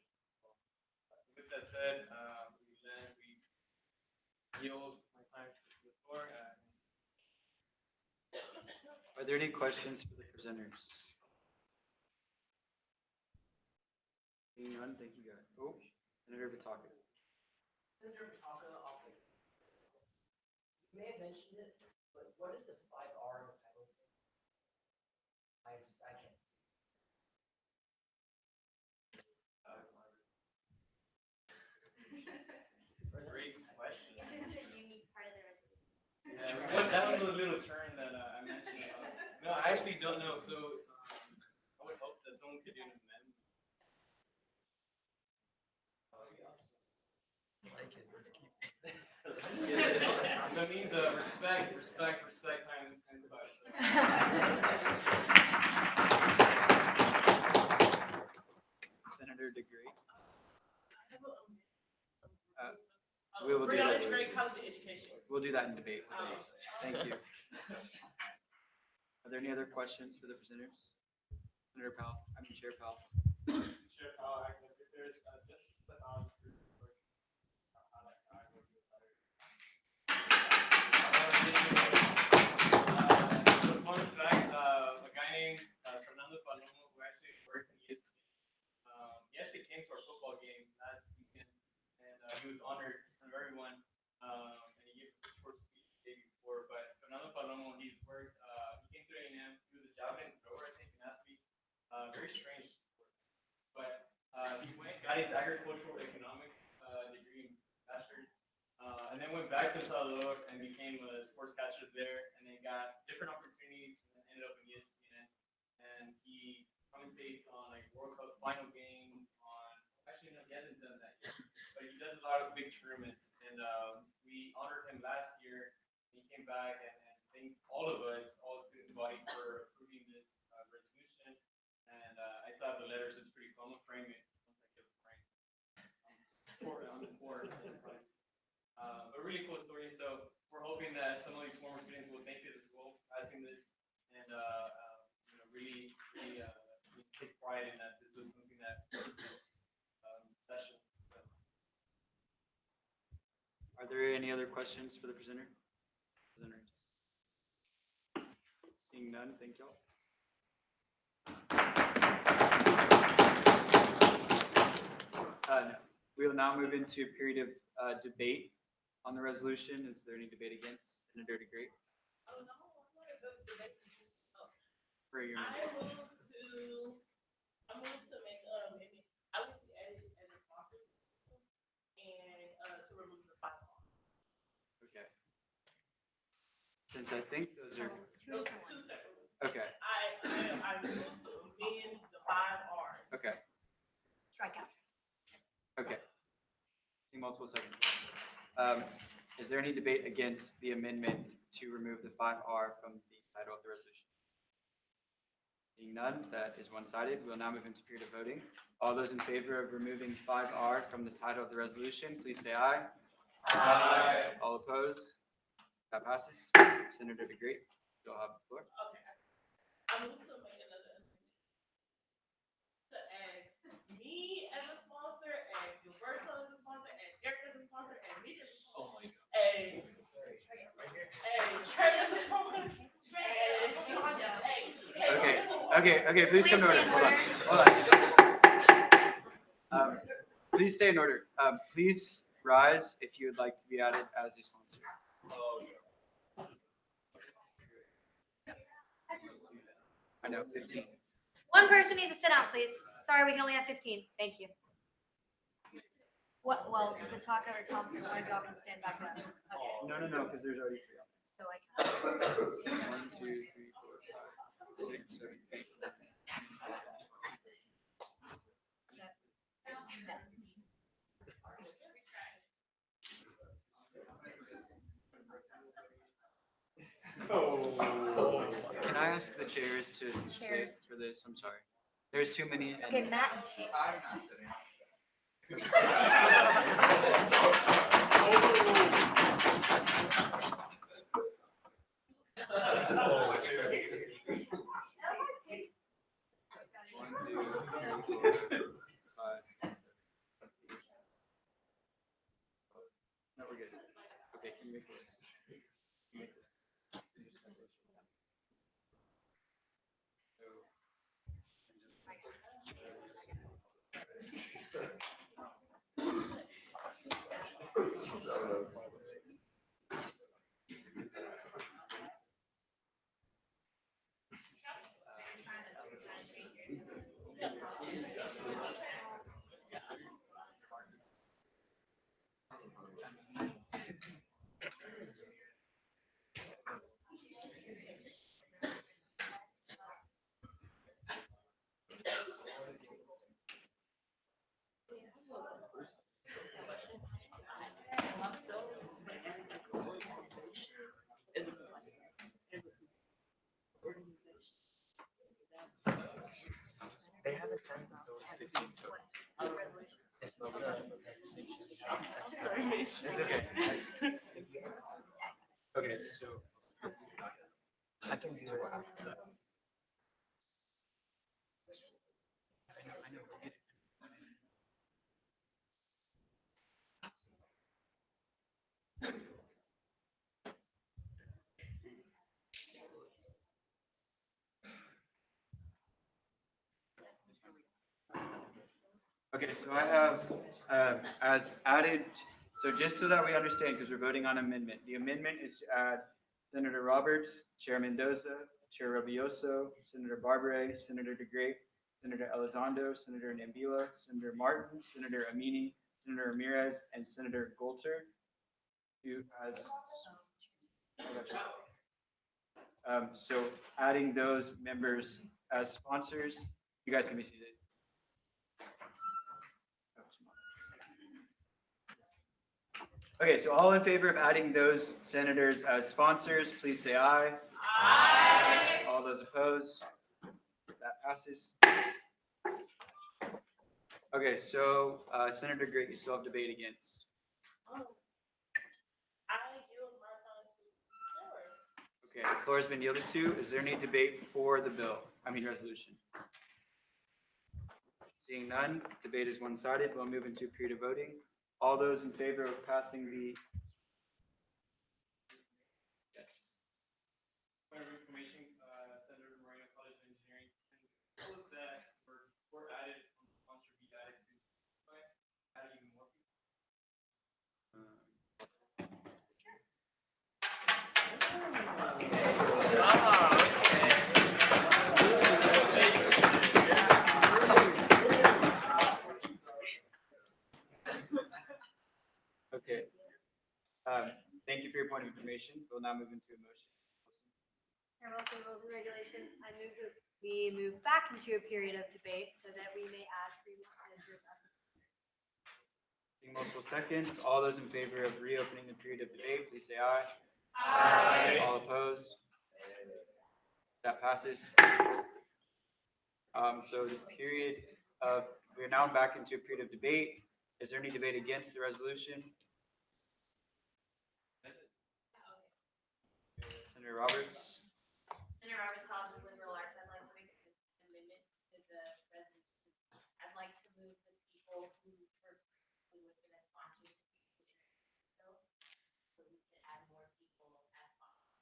L: With that said, we yield my time to the floor.
B: Are there any questions for the presenters? Seeing none, thank you guys. Oh, Senator Vitaka.
R: Senator Vitaka, you may have mentioned it, but what is the 5R in the title? I can't.
L: Great question.
F: It's just a unique part of the resolution.
L: Yeah, that was a little turn that I mentioned. No, I actually don't know. So I would hope that someone could do an amendment. That means respect times five.
B: Senator DeGree.
S: We will do that.
B: Great
S: college education.
B: We'll do that in debate. Thank you. Are there any other questions for the presenters? Senator Powell, Chair Powell.
L: Chair Powell, if there's just the fun fact, a guy named Fernando Palomo, who actually works in ESPN, he actually came to our football game last weekend, and he was honored in front of everyone, and he gave a short speech the day before. But Fernando Palomo, he's worked, he came to A&M, he was a javelin thrower, I think, an athlete, very strange sport. But he got his agricultural economics degree, bachelor's, and then went back to Salvador and became a sports catcher there, and then got different opportunities, and then ended up in ESPN. And he commentates on like World Cup final games. Actually, no, he hasn't done that yet, but he does a lot of big tournaments. And we honored him last year. He came back and thanked all of us, all the student body, for approving this resolution. And I still have the letters. It's pretty cool. I'm gonna frame it once I get the frame. On the board. But really cool story. So we're hoping that some of these former students will thank us as well for passing this, and really take pride in that this was something that session. So.
B: Are there any other questions for the presenters? Seeing none, thank you all. No. We will now move into a period of debate on the resolution. Is there any debate against Senator DeGree?
S: Oh, no, I'm not a good debate.
B: For your
S: I moved to make maybe I would add it as a sponsor and to remove the 5R.
B: Okay. Since I think those are
S: two separate.
B: okay.
S: I moved to amend the 5Rs.
B: Okay.
M: Strikeout.
B: Okay. See multiple seconds. Is there any debate against the amendment to remove the 5R from the title of the resolution? Seeing none, that is one-sided. We'll now move into period of voting. All those in favor of removing 5R from the title of the resolution, please say aye. Aye. All opposed? That passes. Senator DeGree, you'll have the floor.
S: Okay. I move to make another to add me as a sponsor, and Gilberto as a sponsor, and Eric as a sponsor, and me as a sponsor. Oh my God. And
B: Okay, please come to order. Hold on. Please stay in order. Please rise if you would like to be added as a sponsor. I know, 15.
M: One person needs to sit down, please. Sorry, we can only have 15. Thank you. What, well, Pataka or Thompson, one of y'all can stand back up. Okay.
B: No, because there's already 3 on
M: So I
B: there. 1, 2, 3, 4, 5, 6, 7, 8. Can I ask the chairs to sit for this? I'm sorry. There's too many.
M: Okay, Matt and Tate.
B: One, two, three, 4, 5. No, we're good. Okay, can you make this? They have a 10 those 15 total. It's the presentation. It's okay. Okay, so I can do it after that. I know. Okay, so I have as added, so just so that we understand, because we're voting on amendment, the amendment is to add Senator Roberts, Chair Mendoza, Chair Robioso, Senator Barbary, Senator DeGrape, Senator Elizondo, Senator Nambila, Senator Martin, Senator Amini, Senator Ramirez, and Senator Golter, who has. So adding those members as sponsors, you guys can be seated. Okay, so all in favor of adding those senators as sponsors, please say aye. Aye. All those opposed? That passes. Okay, so Senator Great, you still have debate against. Okay, the floor has been yielded to. Is there any debate for the bill? Resolution. Seeing none, debate is one-sided. We'll move into a period of voting. All those in favor of passing the. Yes.
L: Point of information, Senator Moreno, College of Engineering, all of that were added on the sponsor be added to add even more people.
B: Okay. Thank you for your point of information. We'll now move into a motion.
M: Here, Wilson, rules and regulations. I move that we move back into a period of debate so that we may add 3 more senators.
B: Seeing multiple seconds, all those in favor of reopening the period of debate, please say aye.
L: Aye.
B: All opposed? That passes. So the period of, we are now back into a period of debate. Is there any debate against the resolution? Senator Roberts?
F: Senator Roberts, College of Liberal Arts, I'd like to make an amendment to the resolution. I'd like to move the people who were previously listed as sponsors to be so we can add more people as sponsors.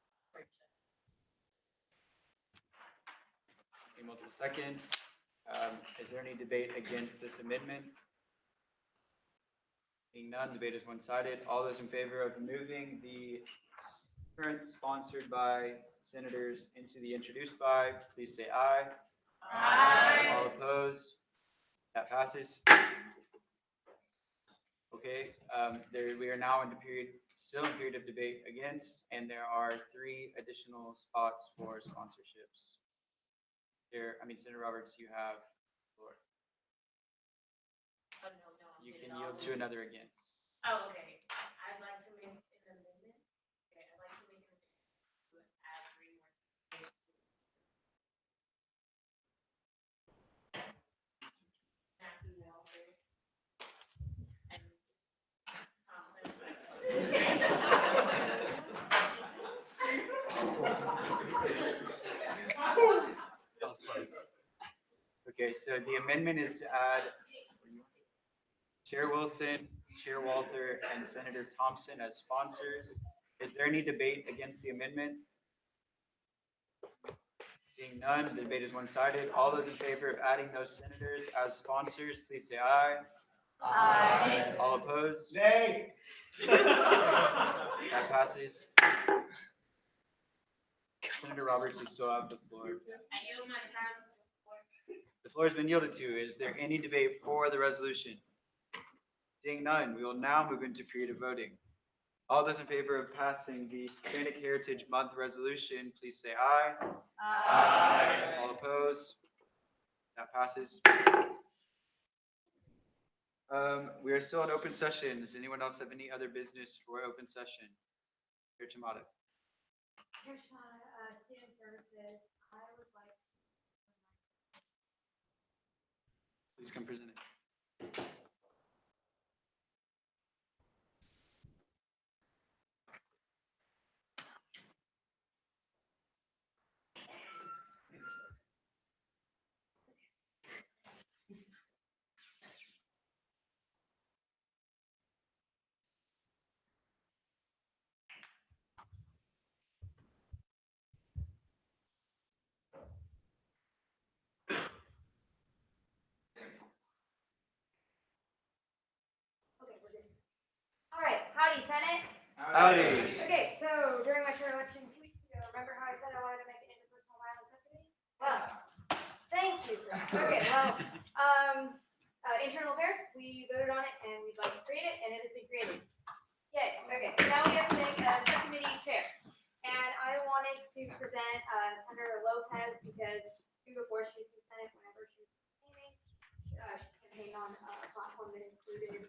B: See multiple seconds. Is there any debate against this amendment? Seeing none, debate is one-sided. All those in favor of moving the current sponsored by senators into the introduced by, please say aye.
S: Aye.
B: All opposed? That passes. Okay, we are now still in period of debate against, and there are 3 additional spots for sponsorships. Senator Roberts, you have the floor.
S: Oh, no,
B: You can yield to another against.
S: Oh, okay. I'd like to make an amendment. Okay, I'd like to make an amendment to add 3 more spaces. Massey Walter. And
B: That was close. Okay, so the amendment is to add Chair Wilson, Chair Walter, and Senator Thompson as sponsors. Is there any debate against the amendment? Seeing none, the debate is one-sided. All those in favor of adding those senators as sponsors, please say aye.
S: Aye.
B: All opposed?
J: Nay.
B: That passes. Senator Roberts, you still have the floor.
S: I yield my time.
B: The floor has been yielded to. Is there any debate for the resolution? Seeing none, we will now move into period of voting. All those in favor of passing the Hispanic Heritage Month resolution, please say aye.
S: Aye.
B: All opposed? That passes. We are still in open session. Does anyone else have any other business for open session? Chair Chimada.
M: Chair Shimada, Student Services, I would like
B: Please come present it.
M: All right, howdy, Senate.
B: Howdy.
M: Okay, so during my chair election 2 weeks ago, remember how I said I wanted to make an interpersonal violence subcommittee? Well, thank you. Okay, well, internal affairs, we voted on it and we'd like to create it, and it has been created. Yay, okay, now we have to make a subcommittee chair. And I wanted to present Senator Lopez because before she was in Senate, whenever she was campaigning, she campaigned on a platform that included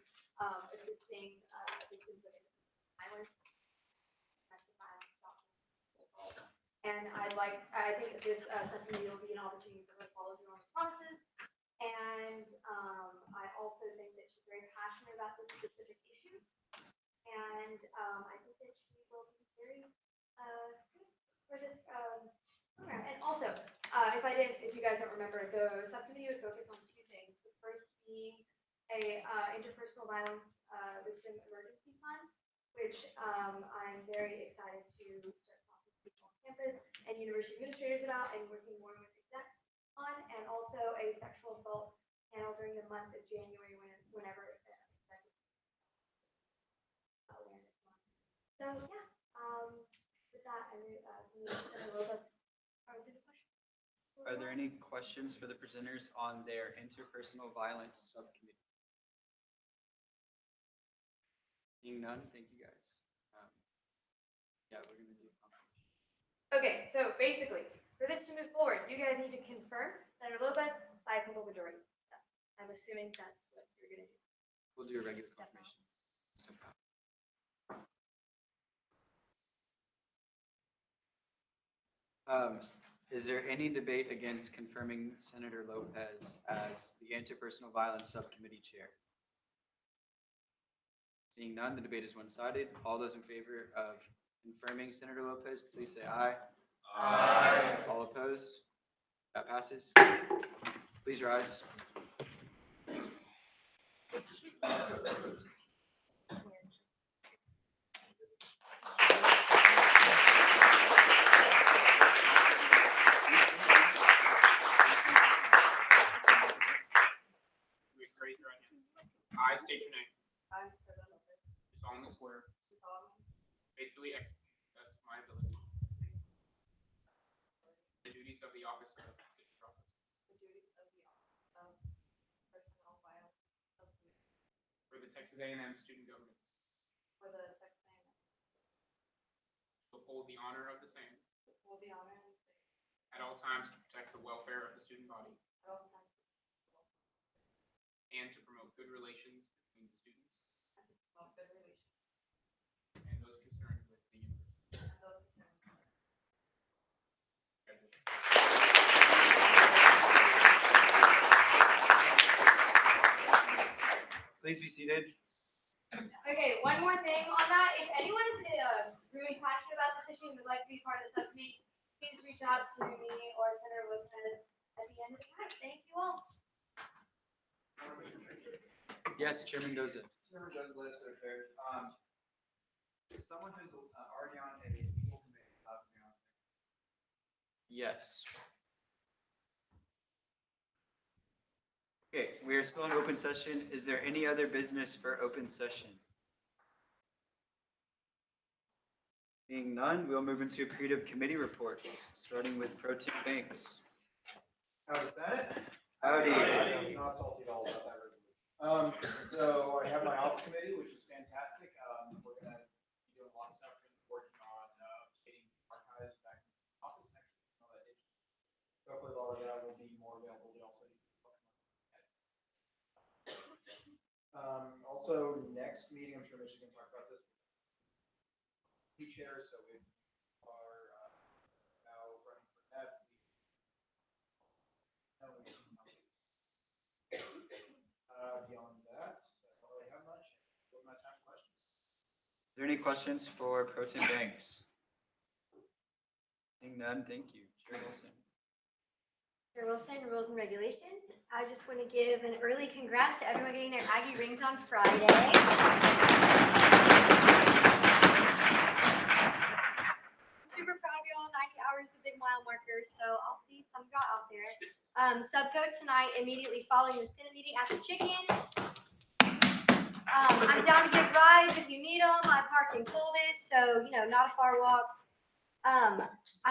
M: assisting victims of violence, domestic violence, and I think that this subcommittee will be an opportunity for her to follow through on her promises. And I also think that she's very passionate about this specific issue. And I think that she will be very good for this program. And also, if you guys don't remember, the subcommittee would focus on 2 things. The first being a interpersonal violence victim emergency fund, which I'm very excited to start talking to people on campus and university administrators about and working more with execs on, and also a sexual assault panel during the month of January whenever awareness month. So yeah, with that, I move Senator Lopez.
B: Are there any questions for the presenters on their interpersonal violence subcommittee? Seeing none, thank you guys. Yeah, we're gonna do.
M: Okay, so basically, for this to move forward, you guys need to confirm Senator Lopez by a simple majority. I'm assuming that's what you're gonna do.
B: We'll do a regular confirmation. Is there any debate against confirming Senator Lopez as the interpersonal violence subcommittee chair? Seeing none, the debate is one-sided. All those in favor of confirming Senator Lopez, please say aye.
S: Aye.
B: All opposed? That passes. Please rise.
P: Raise your right hand. I state your name.
G: I, President
P: office of student office
G: the duties of the personnel file subcommittee
P: for the Texas A&M student government,
G: for the Texas A&M,
P: to uphold the honor of the same
G: to uphold the honor and safety
P: at all times, to protect the welfare of the student body,
G: at all times,
P: and to promote good relations between the students
G: and to promote good relations
P: and those concerned with the university.
G: and those concerned with the
B: Please be seated.
M: Okay, one more thing on that. If anyone is really passionate about this issue and would like to be part of the subcommittee, please reach out to me or Senator Wilson at the end of the night. Thank you all.
B: Yes, Chairman Doza.
C: Chairman Jones, legislative affairs. Someone who's already on a legal committee, allowed to be on.
B: Yes. Okay, we are still in open session. Is there any other business for open session? Seeing none, we'll move into a period of committee reports, starting with Pro Tem Banks.
C: Howdy, Senate.
B: Howdy.
C: Not salty at all about that resolution. So I have my ops committee, which is fantastic. We're gonna be doing a lot of stuff, working on getting archives back in the office next week. So hopefully a lot of that will be more available. We also need to look at also next meeting, I'm sure Michigan talked about this. Chairs, so we are now running for that. Beyond that, I don't really have much. What my time for questions?
B: Is there any questions for Pro Tem Banks? Seeing none, thank you. Chair Wilson.
M: Chair Wilson, rules and regulations. I just want to give an early congrats to everyone getting their Aggie rings on Friday. Super proud of you all. 90 hours is a big mile marker, so I'll see some of y'all out there. Subcode tonight, immediately following the Senate meeting at the Chicken. I'm down to give rides if you need them. I park in Coldest, so, not a far walk. I'm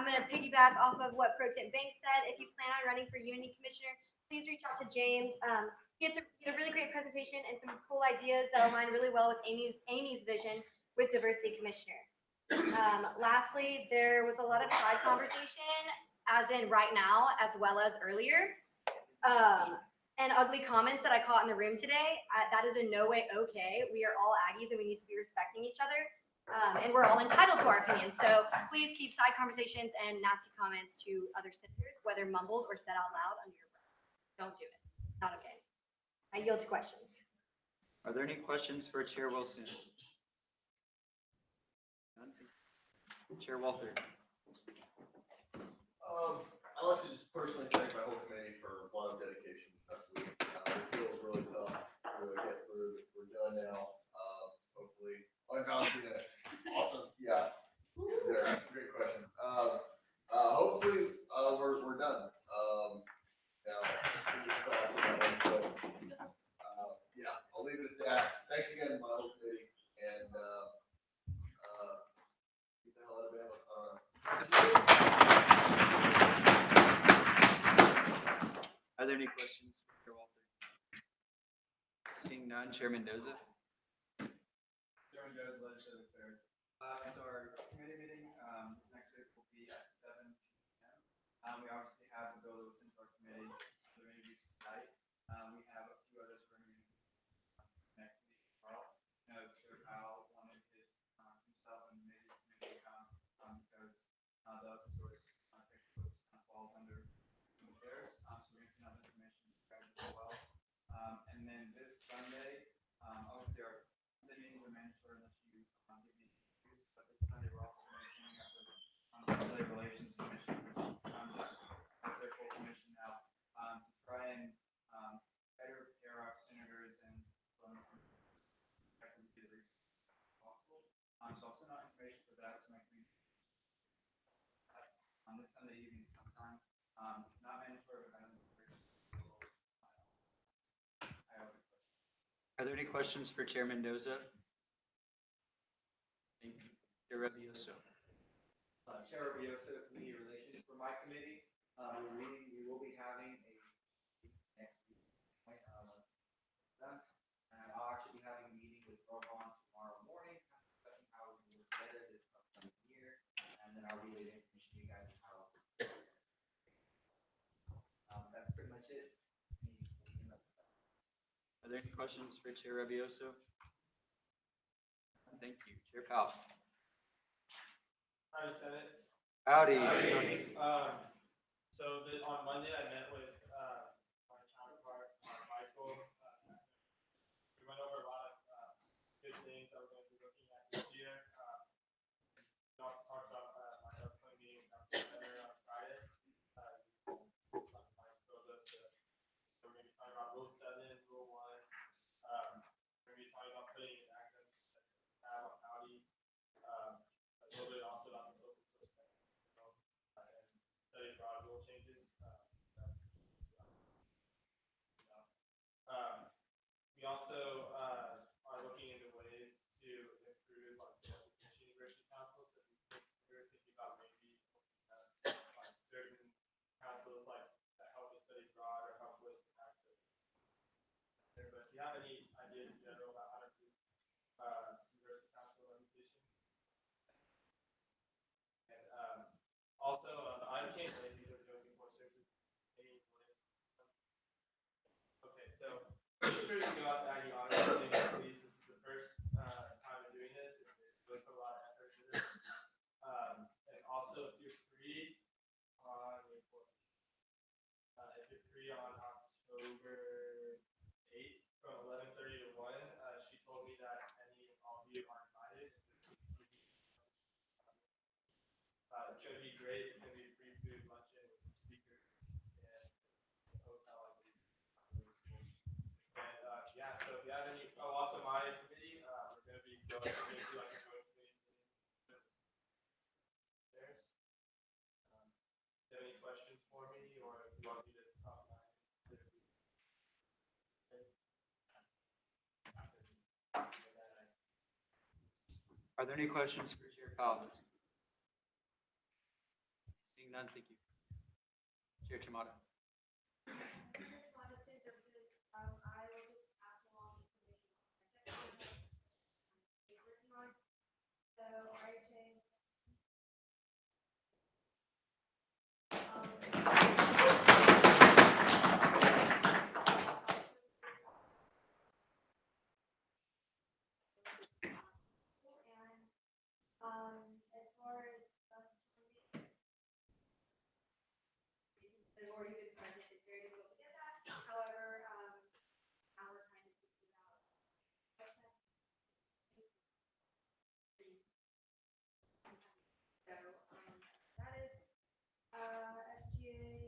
M: going to piggyback off of what Pro Tem Banks said. If you plan on running for Unity Commissioner, please reach out to James. He had a really great presentation and some cool ideas that align really well with Amy's vision with Diversity Commissioner. Lastly, there was a lot of side conversation, as in right now, as well as earlier. And ugly comments that I caught in the room today. That is in no way okay. We are all Aggies and we need to be respecting each other. And we're all entitled to our opinions. So please keep side conversations and nasty comments to other senators, whether mumbled or said out loud under your breath. Don't do it. Not okay. I yield to questions.
B: Are there any questions for Chair Wilson? None? Chair Walther.
J: I'd like to just personally thank my whole committee for a lot of dedication this week. It feels really tough to get through. We're done now. Hopefully, John's gonna awesome. Yeah, there's great questions. Hopefully, we're done. Now, fingers crossed on that one, but yeah, I'll leave it at that. Thanks again, my whole committee, and get the hell out of Bama.
B: Are there any questions for Chair Walther? Seeing none, Chair Mendoza.
C: Chairman Jones, legislative affairs. So our committee meeting next week will be at 7 p.m. We obviously have the bill that was into our committee for the interviews tonight. We have a few others we're going to next week as well. Chair Powell wanted himself and maybe his committee to come because the open source textbooks falls under theirs. So we're going to send out information to you guys as well. And then this Sunday, obviously our Sunday meetings are mandatory unless you give me excuse, but this Sunday we're also going to be coming up with Labor Relations Commission, which that's their full commission now, to try and better prepare our senators and effectively do the research as possible. So I'll send out information for that to my community on this Sunday evening sometime. Not mandatory, but mandatory.
B: Are there any questions for Chair Mendoza? Thank you. Chair Rebioso.
H: Chair Rubioso, Community Relations for my committee.
B: We will be having a next week, and I'll actually be having a meeting with Rohan tomorrow morning, kind of discussing how we can work together this upcoming year, and then I'll relay the information to you guys on how. That's pretty much it. Are there any questions for Chair Ravioso? Thank you. Chair Powell.
L: Hi, Senate.
B: Howdy.
L: On Monday, I met with, my counterpart, Michael. We went over a lot of, good things that we're going to be looking at this year. We also talked about, my upcoming meeting with Dr. Center on Friday. Mike told us that we're going to be talking about Rule 7, Rule 1. We're going to be talking about putting an academic tab on Howdy. A little bit also about the social system, and study broad rule changes. We also are looking into ways to improve like the University Council. So we're thinking about maybe like certain councils like that help with study abroad or help with access. But if you have any ideas in general about how to do University Council education, and also the IMK ladies are joking for services. Okay, so make sure you go out to ideology, please. This is the first time I'm doing this. Really put a lot of effort into this. And also, if you're free on October 8th from 11:30 to 1, she told me that any and all of you are invited. It's going to be great. It's going to be free food, luncheon with some speakers and a hotel, I believe. And yeah, so if you have any, also my committee, we're going to be going into like a joint committee. Theirs. Do you have any questions for me, or if you want me to talk about it?
B: Are there any questions for Chair Powell? Seeing none, thank you. Chair Chimada.
M: As far as, they've already been present, it's very difficult to get that. However, now we're kind of thinking about. So, that is, SGA.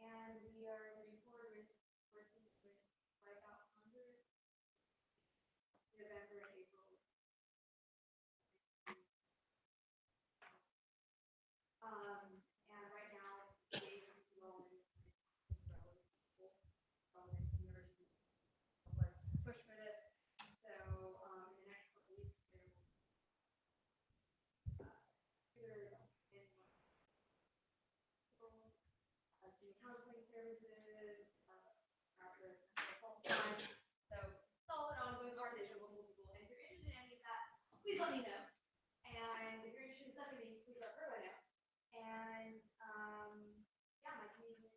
M: And we are moving forward with working with Wipeout Hunger, November and April. And right now, it's stage of enrollment. University was pushed for this. So, in the next couple weeks, there will student counseling services, after assault crimes. So it's all an ongoing conversation with multiple people. And if you're interested in any of that, please let me know. And if you're interested in stuff, please let her know. And yeah, my community.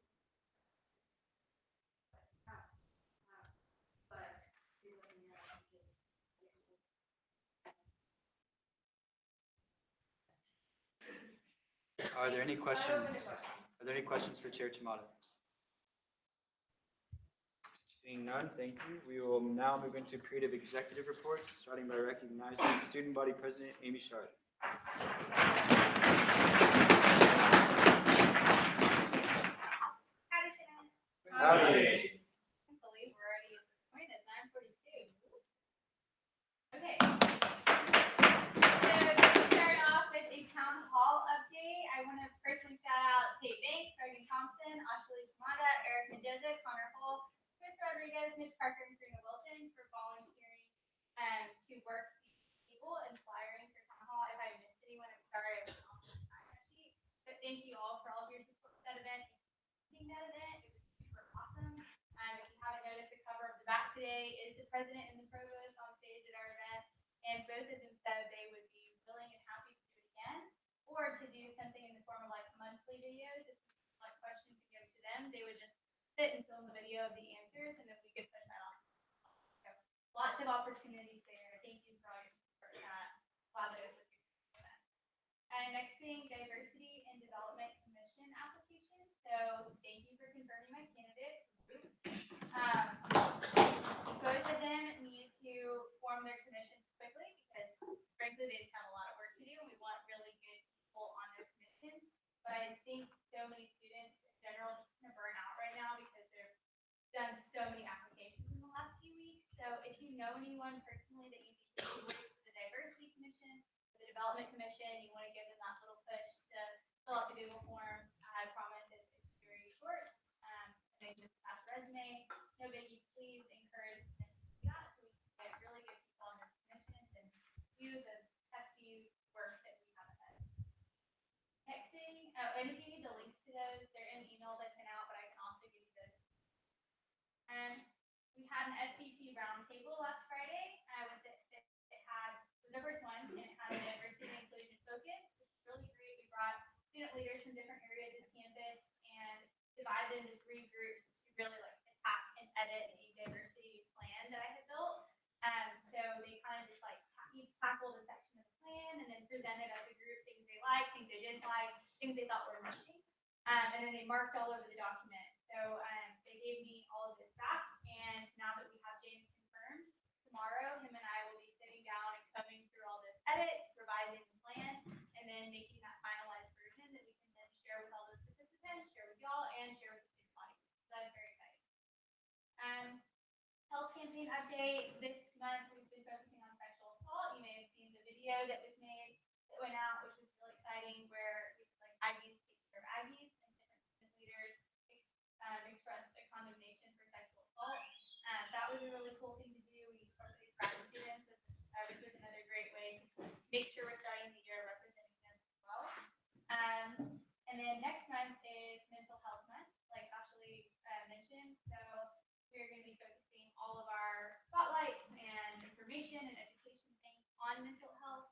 B: Are there any questions? Are there any questions for Chair Chimada? Seeing none, thank you. We will now move into creative executive reports, starting by recognizing Student Body President Amy Sharp.
F: Howdy. I can't believe we're already at this point at 9:42. Okay. So to start off with a town hall update, I want to personally shout out Tate Banks, Reagan Thompson, Ashley Tamada, Eric Mendoza, Connor Hull, Chris Rodriguez, Mitch Parker, and Karina Wilton for volunteering to work work table and flyering for town hall. If I missed anyone, I'm sorry, I was off the sign sheet. But thank you all for all of your support for that event. That event, it was super awesome. If you haven't noticed, the cover of the back today is the president and the provost on stage at our event, and both of them said they would be willing and happy to do it again, or to do something in the form of like monthly videos. If we had questions to give to them, they would just sit and film the video of the answers, and if we could push that off. So lots of opportunities there. Thank you for all your support for that. Glad that it was a successful event. Next thing, Diversity and Development Commission application. So thank you for confirming my candidate. Both of them need to form their commissions quickly because frankly they just have a lot of work to do and we want really good people on their commissions. But I think so many students in general just kind of burn out right now because they've done so many applications in the last few weeks. So if you know anyone personally that you think would be for the Diversity Commission, the Development Commission, you want to give them that little push to fill out the Google Forms. I promise it's very short. They just pass a resume. No biggie. Please encourage them to do that so we can get really good people on their commissions and do the hefty work that we have ahead. Next thing, and if you need the links to those, they're in emails I sent out, but I can also give you those. And we had an SVP roundtable last Friday. It was the first one, and it had a diversity and inclusion focus, which is really great. We brought student leaders from different areas of campus and divided into 3 groups to really like attack and edit a diversity plan that I had built. So they kind of just like each tackled a section of the plan and then presented as a group things they liked, things they didn't like, things they thought were missing. And then they marked all over the document. So they gave me all of this back, and now that we have James confirmed, tomorrow him and I will be sitting down and coming through all this edits, revising the plan, and then making that finalized version that we can then share with all those participants, share with y'all, and share with the student body. So that's very exciting. Health campaign update. This month we've been focusing on sexual assault. You may have seen the video that was made that went out, which was really exciting, where we like Aggies take care of Aggies, and different student leaders expressed a condemnation for sexual assault. That was a really cool thing to do. We incorporated grad students, which was another great way to make sure we're starting the year representing them as well. And then next month is Mental Health Month, like Ashley mentioned. So we're going to be focusing all of our spotlights and information and education things on mental health.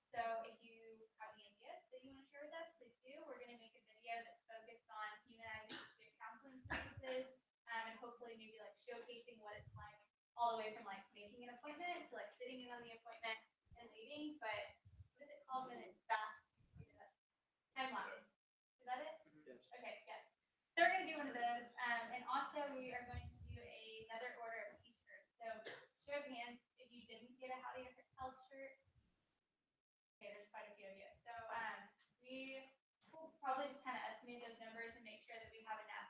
F: So if you have any ideas that you want to share with us, please do. We're going to make a video that's focused on humanizing student counseling services, and hopefully maybe like showcasing what it's like all the way from like making an appointment to like sitting in on the appointment and leaving. But what is it called when it's fast? Time lapse. Is that it? Yes. Okay, yes. So we're going to do one of those. And also we are going to do another order of t-shirts. So show of hands if you didn't get a Howdy Health shirt. Okay, there's quite a few of you. So we will probably just kind of estimate those numbers and make sure that we have enough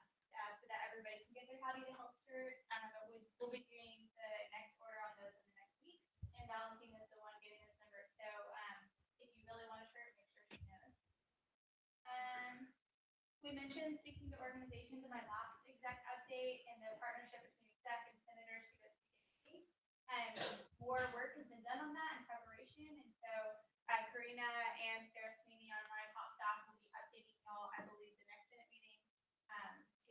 F: so that everybody can get their Howdy Health shirt. But we'll be doing the next order on those in the next week. And Valentina is the one getting this number. So if you really want a shirt, make sure she knows. We mentioned speaking to organizations in my last exec update and the partnership between exec and senators to go speak at state. More work has been done on that in preparation, and so Karina and Sarah Sweeney on my top staff will be updating y'all, I believe, the next Senate meeting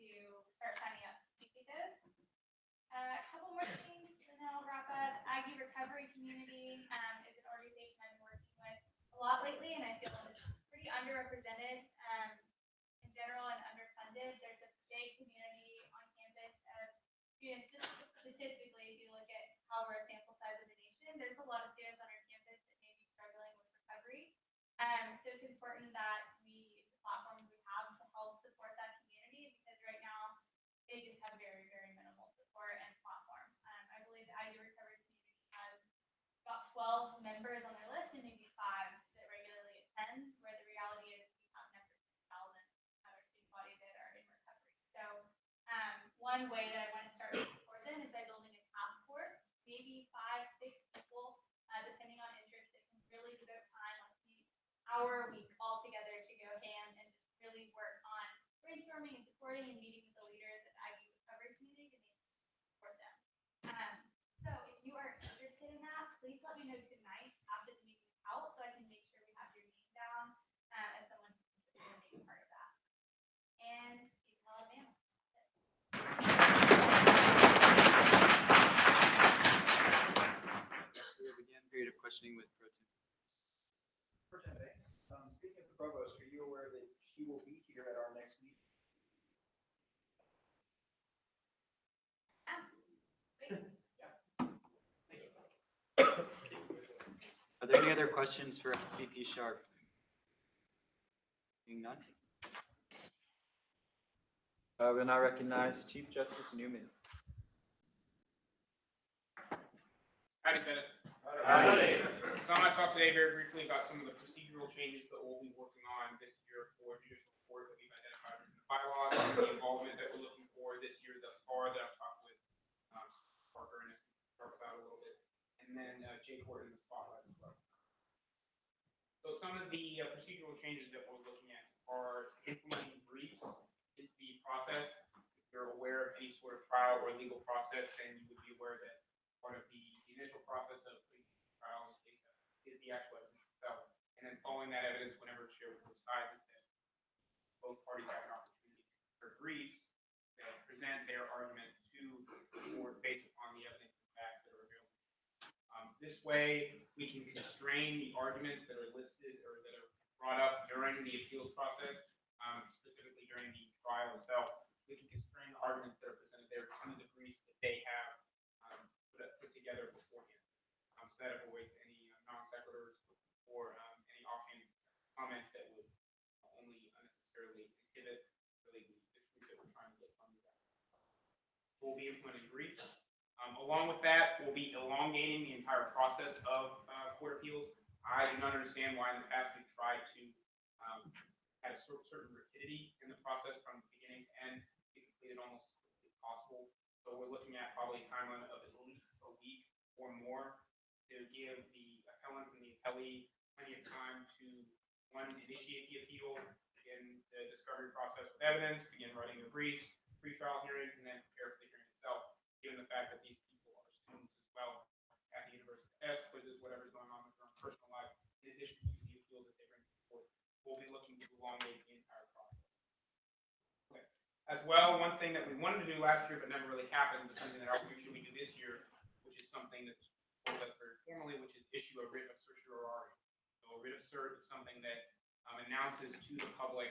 F: to start signing up to speak at those. A couple more things, and then I'll wrap up. Aggie Recovery Community is an organization I've been working with a lot lately, and I feel it's pretty underrepresented in general and underfunded. There's a big community on campus of students. Just statistically, if you look at how we're a sample size of the nation, there's a lot of students on our campus that may be struggling with recovery. So it's important that we use the platforms we have to help support that community, because right now they just have very, very minimal support and platform. I believe the Aggie Recovery Community has about 12 members on their list and maybe 5 that regularly attend, where the reality is we have members of thousands of our student body that are in recovery. So one way that I want to start to support them is by building a task force, maybe 5, 6 people, depending on interest, that can really devote time on an hour a week all together to go ham and just really work on brainstorming and supporting and meeting with the leaders of the Aggie Recovery Community to support them. So if you are interested in that, please let me know know tonight after the meeting is out, so I can make sure we have your name down, as someone who's going to be part of that. And you tell Alabama.
B: We will begin period of questioning with Pro Tem.
C: For 10 days. Speaking of the provost, are you aware that she will be here at our next meeting?
B: Are there any other questions for SVP Sharp? Seeing none. We'll now recognize Chief Justice Newman.
P: Howdy, Senate.
B: Howdy.
P: So I'm going to talk today very briefly about some of the procedural changes that we'll be working on this year for judicial court that we've identified in the bylaws, and the involvement that we're looking for this year thus far that I've talked with Parker and talked about a little bit, and then Jay Court in the spotlight as well. So some of the procedural changes that we're looking at are implementing briefs into the process. If you're aware of any sort of trial or legal process, then you would be aware that part of the initial process of trial is the actual evidence itself. And then following that evidence, whenever it's shared with both sides, is that both parties have an opportunity for briefs that present their argument to the court based upon the evidence and facts that are available. This way, we can constrain the arguments that are listed or that are brought up during the appeals process, specifically during the trial itself. We can constrain the arguments that are presented there to the briefs that they have put together beforehand. So that avoids any non sequiturs or any offhand comments that would only unnecessarily inhibit really the truth that we're trying to get from that. We'll be implementing briefs. Along with that, we'll be elongating the entire process of court appeals. I do not understand why in the past we've tried to have a certain rapidity in the process from beginning to end, be completed almost as quickly as possible. So we're looking at probably a time limit of at least a week or more to give the appellants and the appellee plenty of time to, one, initiate the appeal, begin the discovery process with evidence, begin writing their briefs, pre-trial hearings, and then prepare for the hearing itself, given the fact that these people are students as well at the university. Tests, quizzes, whatever's going on with their own personal lives, in addition to the appeal that they bring to the court. We'll be looking to elongate the entire process. Okay. As well, one thing that we wanted to do last year but never really happened, but something that I think we do this year, which is something that told us very formally, which is issue a writ of certiorari. So a writ of cert is something that announces to the public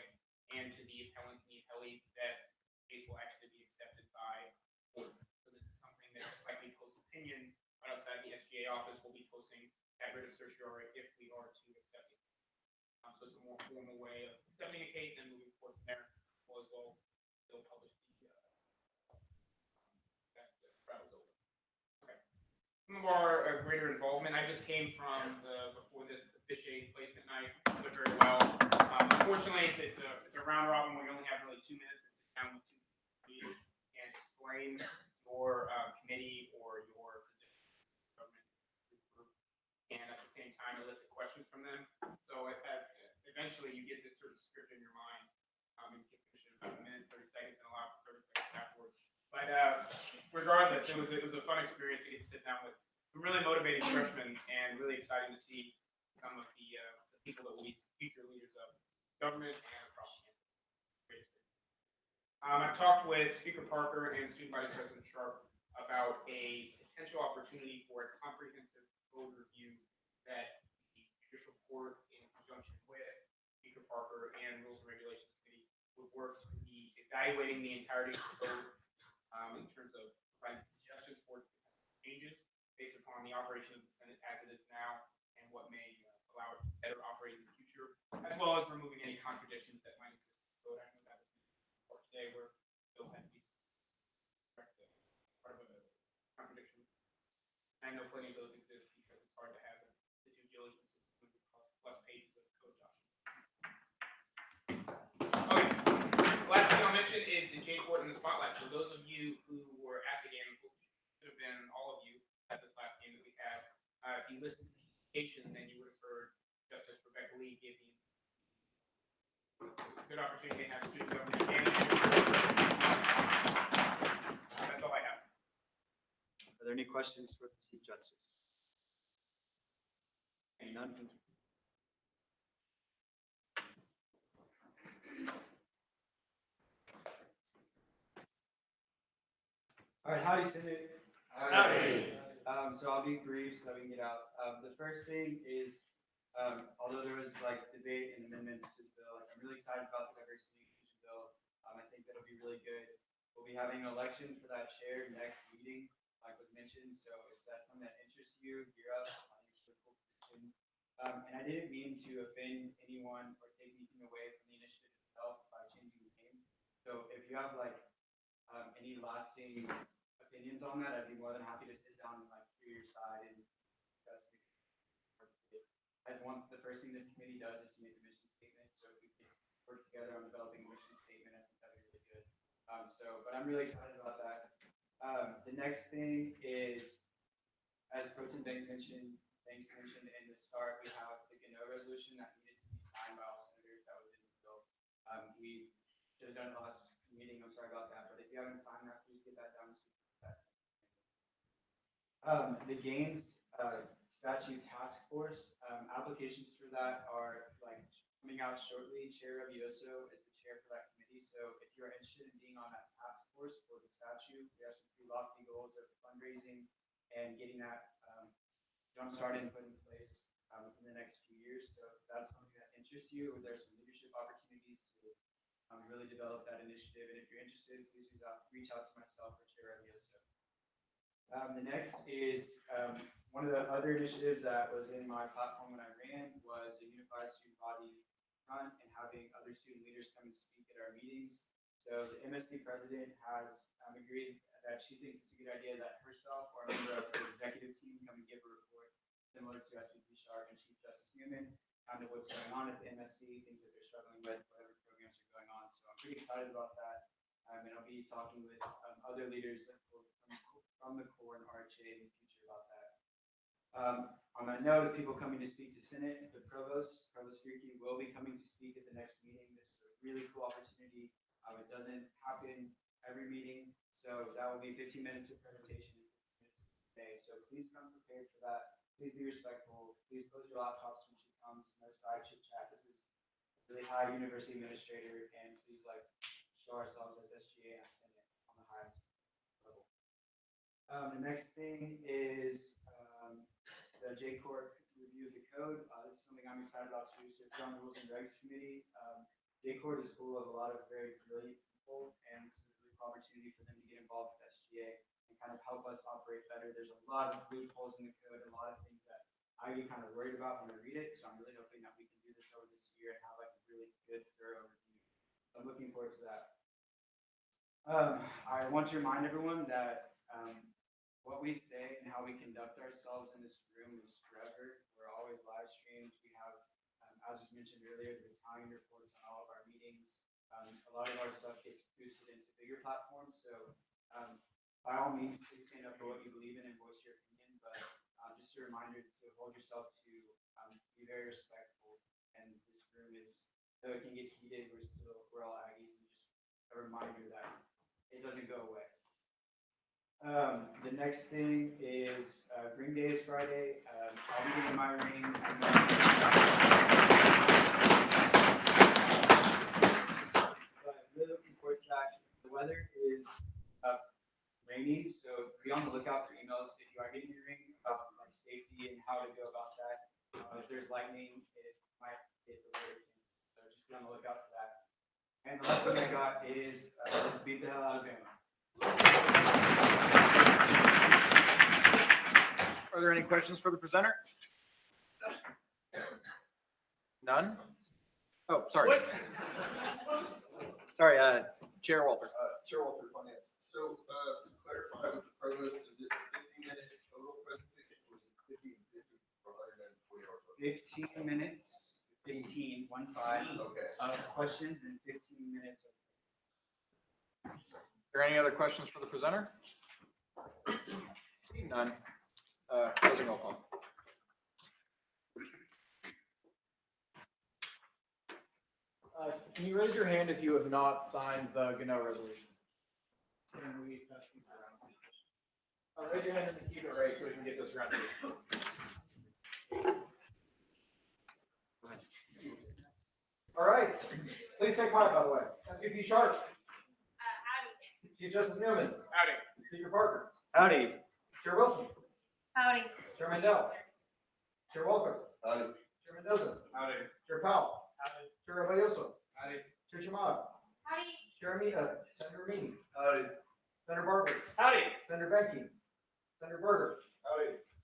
P: and to the appellants and the appellees that the case will actually be accepted by court. So this is something that, just like we post opinions right outside the SGA office, we'll be posting that writ of certiorari if we are to accept it. So it's a more formal way of accepting a case and moving forward from there. We'll as well still publish that trial is over. Okay. Some of our greater involvement. I just came from before this fish aid placement night. It went very well. Unfortunately, it's a round robin where you only have really 2 minutes to sit down with two people and explain your committee or your position in the government group, and at the same time elicit questions from them. So eventually you get this sort of script in your mind. You can finish in about a minute, 30 seconds, and allow for 30 seconds afterwards. But regardless, it was a fun experience to get to sit down with really motivating freshmen, and really exciting to see some of the people that will be future leaders of government and across campus. I've talked with Speaker Parker and Student Body President Sharp about a potential opportunity for a comprehensive code review that the Judicial Court, in conjunction with Speaker Parker and Rules and Regulations Committee, would work to be evaluating the entirety of the code in terms of providing suggestions for changes based upon the operation of the Senate as it is now and what may allow it to better operate in the future, as well as removing any contradictions that might exist in the code. I know that was for today where Bill had to be part of a contradiction. I know plenty of those exist because it's hard to have the due diligence plus pages of code documents. Okay. Last thing I'll mention is the J Court in the spotlight. So those of you who were at the game, should have been all of you at this last game that we had. If you listened to the communication, then you would have heard Justice Rebecca Lee give you a good opportunity to have student government candidates. That's all I have.
B: Are there any questions for the Chief Justice? none, thank you. All right, howdy, Senate.
E: Howdy.
B: So I'll be brief so that we can get out. The first thing is, although there was like debate and amendments to the bill, I'm really excited about the diversity and inclusion bill. I think that'll be really good. We'll be having an election for that chair next meeting, like was mentioned. So if that's something that interests you, you're up. I think it's a cool position. And I didn't mean to offend anyone or take anything away from the initiative itself by changing the name. So if you have like any lasting opinions on that, I'd be more than happy to sit down and like hear your side and discuss it. I want the first thing this committee does is to make a mission statement. So if we can work together on developing a mission statement, I think that'd be really good. But I'm really excited about that. The next thing is, as Pro Tem Banks mentioned in the start, we have the Gano resolution that needed to be signed by all senators. That was in the bill. We should have done it last meeting. I'm sorry about that. But if you haven't signed that, please get that done. The games statute task force applications for that are like coming out shortly. Chair Rabioso is the chair for that committee. So if you're interested in being on that task force for the statute, we have some pretty lofty goals of fundraising and getting that jump started and put in place within the next few years. So if that's something that interests you, there's some leadership opportunities to really develop that initiative. And if you're interested, please reach out to myself or Chair Rabioso. The next is one of the other initiatives that was in my platform when I ran was a unified student body front and having other student leaders come and speak at our meetings. So the MSC president has agreed that she thinks it's a good idea that herself or a member of the executive team come and give a report similar to SVP Sharp and Chief Justice Newman on what's going on at the MSC, things that they're struggling with, whatever programs are going on. So I'm pretty excited about that. And I'll be talking with other leaders from the core and RHA in the future about that. On that note, of people coming to speak to Senate, the Provost Fierke will be coming to speak at the next meeting. This is a really cool opportunity. It doesn't happen every meeting, so that will be 15 minutes of presentation and 15 minutes of today. So please come prepared for that. Please be respectful. Please close your laptops when she comes. No side chit chat. This is a really high university administrator, and please like show ourselves as SGA and Senate on the highest level. The next thing is the J-Corp review of the code. This is something I'm excited about too. So if you're on the Rules and Regs Committee, J-Corp is full of a lot of very brilliant people, and this is a really cool opportunity for them to get involved with SGA and kind of help us operate better. There's a lot of loopholes in the code, a lot of things that I get kind of worried about when I read it. So I'm really hoping that we can do this over this year and have like a really good, thorough review. So I'm looking forward to that. I want to remind everyone that what we say and how we conduct ourselves in this room is forever. We're always live streamed. We have, as was mentioned earlier, the battalion reports on all of our meetings. A lot of our stuff gets boosted into bigger platforms. So by all means, please stand up for what you believe in and voice your opinion. But just a reminder to hold yourself to be very respectful. And this room is, though it can get heated, we're all Aggies, and just a reminder that it doesn't go away. The next thing is Green Day is Friday. I'll be getting my ring. But really looking forward to that. The weather is rainy, so be on the lookout for emails if you are getting your ring about like safety and how to go about that. If there's lightning, it might get delayed. So just be on the lookout for that. And the last thing I got is let's beat the hell out of Bama.
C: Are there any questions for the presenter? None? Oh, sorry.
J: What?
C: Sorry, Chair Walter.
J: Chair Walter, Finance. So, to clarify with the provost, is it 15-minute total presentation or is it 50 for 140 hours?
B: 15 minutes, 15, 1 5.
J: Okay.
B: Questions and 15 minutes.
C: Are there any other questions for the presenter? Seeing none. Closing roll call. Can you raise your hand if you have not signed the Gano resolution? Can we pass these around? Raise your hand and keep it raised so we can get this around. All right, please stay quiet, by the way. SVP Sharp,
F: Howdy.
C: Chief Justice Newman,
P: Howdy.
C: Speaker Parker,
B: Howdy.
C: Chair Wilson,
M: Howdy.
C: Chair Mandel, Chair Walker, Chair Mendoza,
P: Howdy.
C: Chair Powell,
P: Howdy.
C: Chair Abayoso,
P: Howdy.
C: Chair Shimada,
F: Howdy.
C: Senator Meany, Senator Barber,
P: Howdy.
C: Senator Benke, Senator Berger,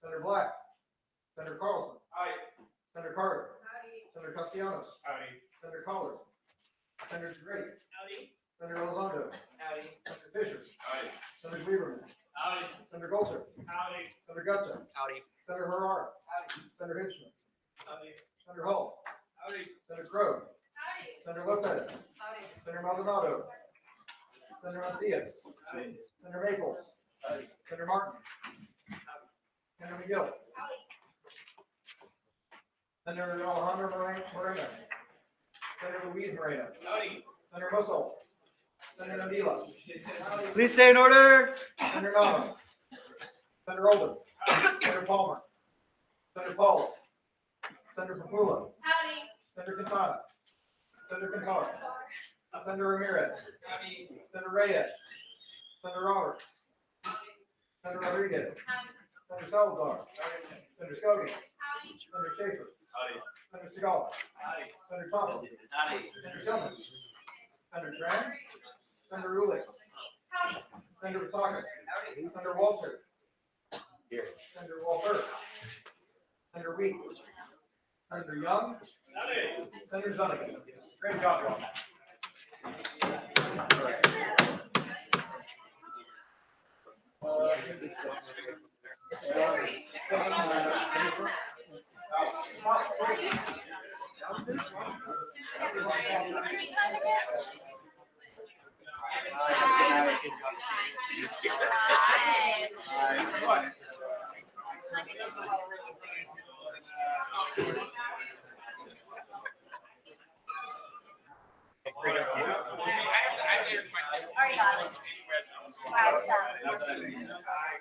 C: Senator Black, Senator Carlson,
P: Howdy.
C: Senator Carter,
F: Howdy.
C: Senator Castellanos,
P: Howdy.
C: Senator Collard, Senator DeGroote,
I: Howdy.
C: Senator Elizondo,
I: Howdy.
C: Senator Fisher,
P: Howdy.
C: Senator Lieberman,
I: Howdy.
C: Senator Golter,
I: Howdy.
C: Senator Gupta,
Q: Howdy.
C: Senator Harrar, Senator Hitchman,
I: Howdy.
C: Senator Hall,
I: Howdy.
C: Senator Crowe,
F: Howdy.
C: Senator Lopez,
F: Howdy.
C: Senator Maldonado, Senator Macias, Senator Maples, Senator Martin, Senator McGill,
F: Howdy.
C: Senator Alejandro Moreno, Senator Luis Moreno,
I: Howdy.
C: Senator Mosul, Senator Nabila,
B: Please stay in order.
C: Senator Nava, Senator Oldham, Senator Palmer, Senator Pauls, Senator Papula,
F: Howdy.
C: Senator Quintana, Senator Quintana, Senator Ramirez,
I: Howdy.
C: Senator Reyes, Senator Roberts, Senator Rodriguez, Senator Salazar, Senator Scogin, Senator Schaefer, Senator Segal, Senator Thompson, Senator Tillman, Senator Tran, Senator Rulick, Senator Pataka, Senator Walter, Senator Walter, Senator Weeks, Senator Young, Senator Zuniga. Great job, y'all.
M: Already got it. Wow, what's up?